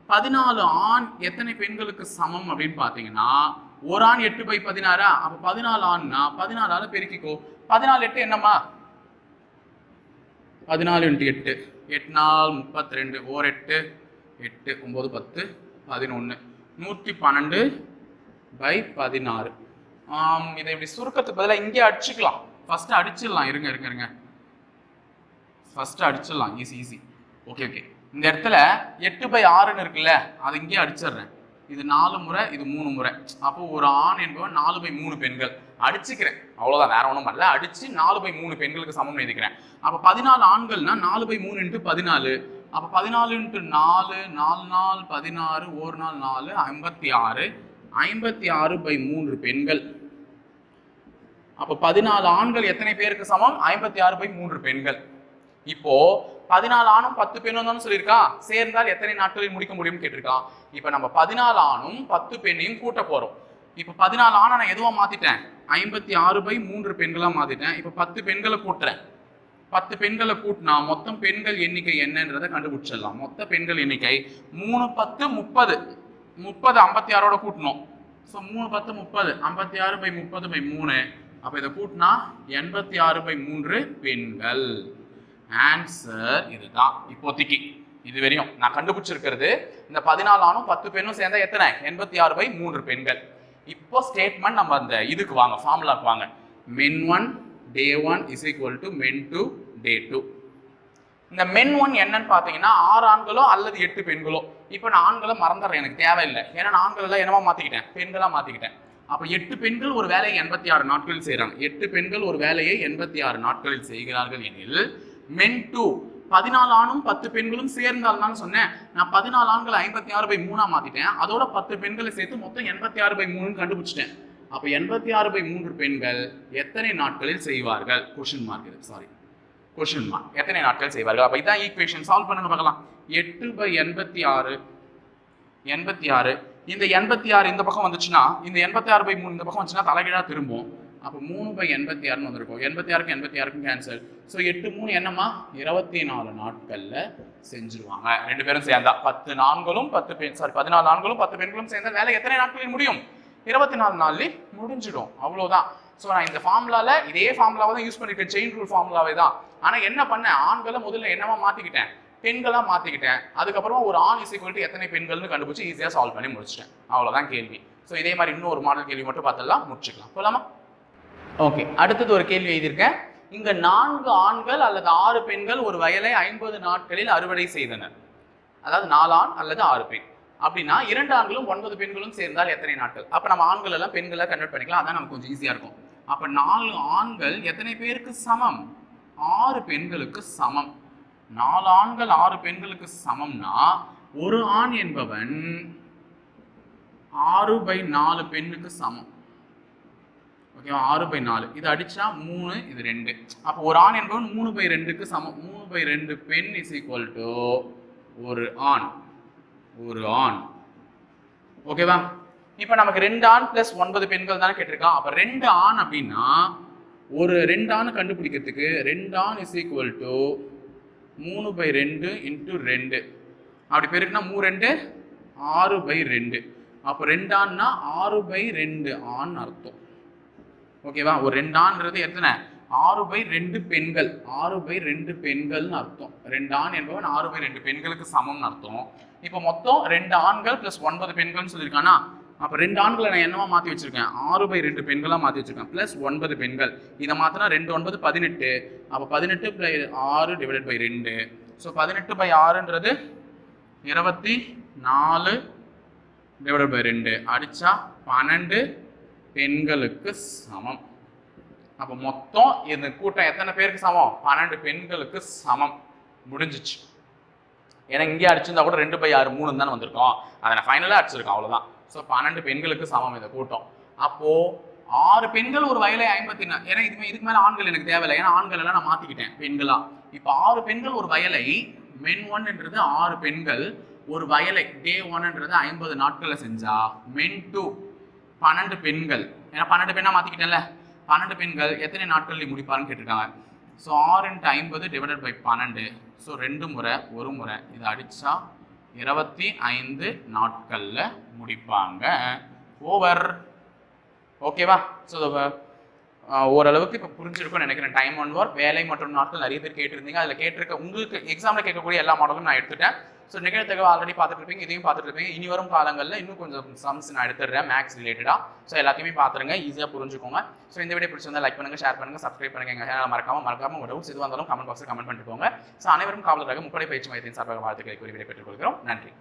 14 ஆண் எத்தனை பெண்களுக்கு சமம் அப்படின்னு பாத்தீங்கன்னா ஒரு ஆண் 8/16. அப்ப 14 ஆண்னா 14ஆல பெருக்கிக்கோ. 14 8 என்னம்மா? 14 × 8 8 நாள் 32 ஓர் 8 8 9 10 11 112/16. இதை இப்படி சுருக்கத்துக்கு பதிலாக இங்கே அடிச்சுக்கலாம். ஃபர்ஸ்ட் அடிச்சிடலாம். இருங்க ஃபர்ஸ்ட் அடிச்சிடலாம். ஈஸி. ஓகே. இந்த இடத்துல 8/6ன்னு இருக்குல்ல, அது இங்கே அடிச்சிடுறேன். இது 4 முறை, இது 3 முறை. அப்போ ஒரு ஆண் என்பவன் 4/3 பெண்கள் அடிச்சுக்கிறேன். அவ்வளவுதான், வேற ஒன்றும் பண்ணல. அடிச்சு 4/3 பெண்களுக்கு சமம் எழுதிக்கிறேன். அப்போ 14 ஆண்கள்னா 4/3 × 14. அப்போ 14 × 4 4 நாள் 16 ஒரு நாள் 4 56. 56/3 பெண்கள். அப்போ 14 ஆண்கள் எத்தனை பேருக்கு சமம்? 56/3 பெண்கள். இப்போ 14 ஆணும் 10 பெண்ணும் தான் சொல்லியிருக்கான். சேர்ந்தால் எத்தனை நாட்களில் முடிக்க முடியும்னு கேட்டிருக்கான். இப்போ நம்ம 14 ஆணும் 10 பெண்ணையும் கூட்ட போறோம். இப்போ 14 ஆணை நான் எதுவா மாத்திட்டேன்? 56/3 பெண்களா மாத்திட்டேன். இப்போ 10 பெண்களை கூட்டுறேன். 10 பெண்களை கூட்டினா மொத்தம் பெண்கள் எண்ணிக்கை என்னன்றதை கண்டுபிடிச்சிடலாம். மொத்த பெண்கள் எண்ணிக்கை 3 10 30. 30 56ஓட கூட்டணும். ஸோ 3 10 30 56/30/3. அப்போ இதை கூட்டினா 86/3 பெண்கள். ஆன்சர் இதுதான். இப்போதைக்கு இது வரையும் நான் கண்டுபிடிச்சிருக்கிறது இந்த 14 ஆணும் 10 பெண்ணும் சேர்ந்தா எத்தனை? 86/3 பெண்கள். இப்போ ஸ்டேட்மெண்ட் நம்ம அந்த இதுக்கு வாங்க, ஃபார்முலாக்கு வாங்க. men1 day 1 is equal to men2 day 2. இந்த men1 என்னன்னு பாத்தீங்கன்னா 6 ஆண்களோ அல்லது 8 பெண்களோ. இப்போ நான் ஆண்களை மறந்துடுறேன், எனக்கு தேவையில்லை. ஏன்னா நான் ஆண்கள் எல்லாம் என்னவா மாத்திக்கிட்டேன்? பெண்களா மாத்திக்கிட்டேன். அப்ப 8 பெண்கள் ஒரு வேலையை 86 நாட்களில் செய்யறாங்க. 8 பெண்கள் ஒரு வேலையை 86 நாட்களில் செய்கிறார்கள் எனில் men2 14 ஆணும் 10 பெண்களும் சேர்ந்தால் தான் சொன்னேன். நான் 14 ஆண்கள் 56/3 மாத்திட்டேன். அதோட 10 பெண்களை சேர்த்து மொத்தம் 86/3 கண்டுபிடிச்சிட்டேன். அப்ப 86/3 பெண்கள் எத்தனை நாட்களில் செய்வார்கள்? கொஸ்டின் மார்க் இது, சாரி கொஸ்டின் மார்க். எத்தனை நாட்கள் செய்வார்கள்? அப்ப இதான் ஈக்குவேஷன். சால்வ் பண்ணுங்க பார்க்கலாம். 8/86 86. இந்த 86 இந்த பக்கம் வந்துச்சுன்னா இந்த 86/3 இந்த பக்கம் வந்துச்சுன்னா தலைகீழா திரும்பும். அப்போ 3/86 வந்திருக்கும். 86க்கும் 86க்கும் கேன்சல். ஸோ 8 3 என்னம்மா? 24 நாட்கள்ல செஞ்சிருவாங்க ரெண்டு பேரும் சேர்ந்தா. 14 ஆண்களும் 10 பெண்களும் சேர்ந்தா வேலை எத்தனை நாட்களில் முடியும்? 24 நாள்ல முடிஞ்சிடும். அவ்வளவுதான். ஸோ நான் இந்த ஃபார்முலால இதே ஃபார்முலாவை தான் யூஸ் பண்ணிருக்கேன், செயின் ரூல் ஃபார்முலாவே தான். ஆனா என்ன பண்ணேன்? ஆண்களை முதல்ல என்னவா மாத்திக்கிட்டேன்? பெண்களா மாத்திக்கிட்டேன். அதுக்கப்புறமா ஒரு ஆண் இஸ் ஈக்குவல் டு எத்தனை பெண்கள்னு கண்டுபிடிச்சு ஈஸியா சால்வ் பண்ணி முடிச்சிட்டேன். அவ்வளவுதான் கேள்வி. ஸோ இதே மாதிரி இன்னும் ஒரு மாடல் கேள்வி மட்டும் பார்த்தலாம், முடிச்சுக்கலாம். போலாமா? ஓகே, அடுத்தது ஒரு கேள்வி எழுதியிருக்கேன். இங்க 4 ஆண்கள் அல்லது 6 பெண்கள் ஒரு வயலை 50 நாட்களில் அறுவடை செய்தனர். அதாவது 4 ஆண் அல்லது 6 பெண். அப்படின்னா 2 ஆண்களும் 9 பெண்களும் சேர்ந்தால் எத்தனை நாட்கள்? அப்ப நம்ம ஆண்கள் எல்லாம் பெண்களா கன்வெர்ட் பண்ணிக்கலாம். அதான் நமக்கு கொஞ்சம் ஈஸியா இருக்கும். அப்ப 4 ஆண்கள் எத்தனை பேருக்கு சமம்? 6 பெண்களுக்கு சமம். 4 ஆண்கள் 6 பெண்களுக்கு சமம்னா ஒரு ஆண் என்பவன் 6/4 பெண்ணுக்கு சமம். ஓகே, 6/4. இது அடிச்சா 3, இது 2. அப்போ ஒரு ஆண் என்பவன் 3/2க்கு சமம். 3/2 பெண் இஸ் ஈக்குவல் டு ஒரு ஆண். ஓகேவா? இப்போ நமக்கு 2 ஆண் பிளஸ் 9 பெண்கள் தானே கேட்டிருக்கான். அப்போ 2 ஆண் அப்படின்னா ஒரு 2 ஆண் கண்டுபிடிக்கிறதுக்கு 2 ஆண் இஸ் ஈக்குவல் டு 3/2 இன்ட்டு 2 அப்படி பெருக்குனா 3 2 6/2. அப்போ 2 ஆண்னா 6/2 ஆண் அர்த்தம். ஓகேவா? ஒரு 2 ஆண்ன்றது எத்தனை? 6/2 பெண்கள். 6/2 பெண்கள்னு அர்த்தம். 2 ஆண் என்பவன் 6/2 பெண்களுக்கு சமம்னு அர்த்தம். இப்போ மொத்தம் 2 ஆண்கள் பிளஸ் 9 பெண்கள்னு சொல்லியிருக்கானா, அப்போ 2 ஆண்களை நான் என்னவா மாற்றி வச்சிருக்கேன்? 6/2 பெண்களாக மாற்றி வச்சிருக்கேன். பிளஸ் 9 பெண்கள். இதை மாற்றினா 2 9 18. அப்போ 18/6/2. ஸோ 18/6ன்றது 24/2 அடிச்சா 12 பெண்களுக்கு சமம். அப்போ மொத்தம் இந்த கூட்டம் எத்தனை பேருக்கு சமம்? 12 பெண்களுக்கு சமம். முடிஞ்சிச்சு. ஏன்னா இங்கே அடிச்சிருந்தா கூட 2/6 3 தானே வந்திருக்கோம். அதை நான் ஃபைனலாக அடிச்சிருக்கேன், அவ்வளோதான். ஸோ 12 பெண்களுக்கு சமம் இந்த கூட்டம். அப்போ 6 பெண்கள் ஒரு வயலை 54. ஏன்னா இதுக்கு மேலே ஆண்கள் எனக்கு தேவையில்லை, ஏன்னா ஆண்கள் எல்லாம் நான் மாற்றிக்கிட்டேன் பெண்களா. இப்போ 6 பெண்கள் ஒரு வயலை, மென் 1ன்றது 6 பெண்கள் ஒரு வயலை டே 1ன்றது 50 நாட்களில் செஞ்சா, மென் 2 12 பெண்கள், ஏன்னா 12 பெண்ணா மாற்றிக்கிட்டேன்ல, 12 பெண்கள் எத்தனை நாட்களில் முடிப்பாருன்னு கேட்டிருக்காங்க. ஸோ 6 × 50/12. ஸோ 2 முறை 1 முறை இதை அடித்தா 25 நாட்களில் முடிப்பாங்க. ஓவர். ஓகேவா? ஸோ ஓரளவுக்கு இப்போ புரிஞ்சிருக்கும்னு நினைக்கிறேன். டைம் ஒன் ஒர்க், வேலை மற்றும் நாட்கள் நிறைய பேர் கேட்டிருந்தீங்க. அதில் கேட்டிருக்க உங்களுக்கு எக்ஸாமில் கேட்கக்கூடிய எல்லா மாடலும் நான் எடுத்துட்டேன். ஸோ நிகழ்த்தகவை ஆல்ரெடி பார்த்துட்டு இருப்பீங்க, இதையும் பார்த்துட்டு இருப்பீங்க. இனி வரும் காலங்களில் இன்னும் கொஞ்சம் சம்ஸ் நான் எடுத்துடுறேன் மேக்ஸ் ரிலேட்டடாக. ஸோ எல்லாத்தையுமே பார்த்துருங்க, ஈஸியாக புரிஞ்சுக்கோங்க. ஸோ இந்த வீடியோ பிடிச்சிருந்தா லைக் பண்ணுங்கள், ஷேர் பண்ணுங்கள், சப்ஸ்கிரைப் பண்ணுங்கள். எங்கள் சேனல் மறக்காம உங்கள் டவுட்ஸ் எதுவாக இருந்தாலும் கமெண்ட் பாக்ஸில் கமெண்ட் பண்ணிட்டு போங்க. ஸோ அனைவரும் காவலராக முப்படை பயிற்சி மையத்தின் சார்பாக வாழ்த்துக்களை கூறி விடைபெற்றுக் கொள்கிறோம். நன்றி.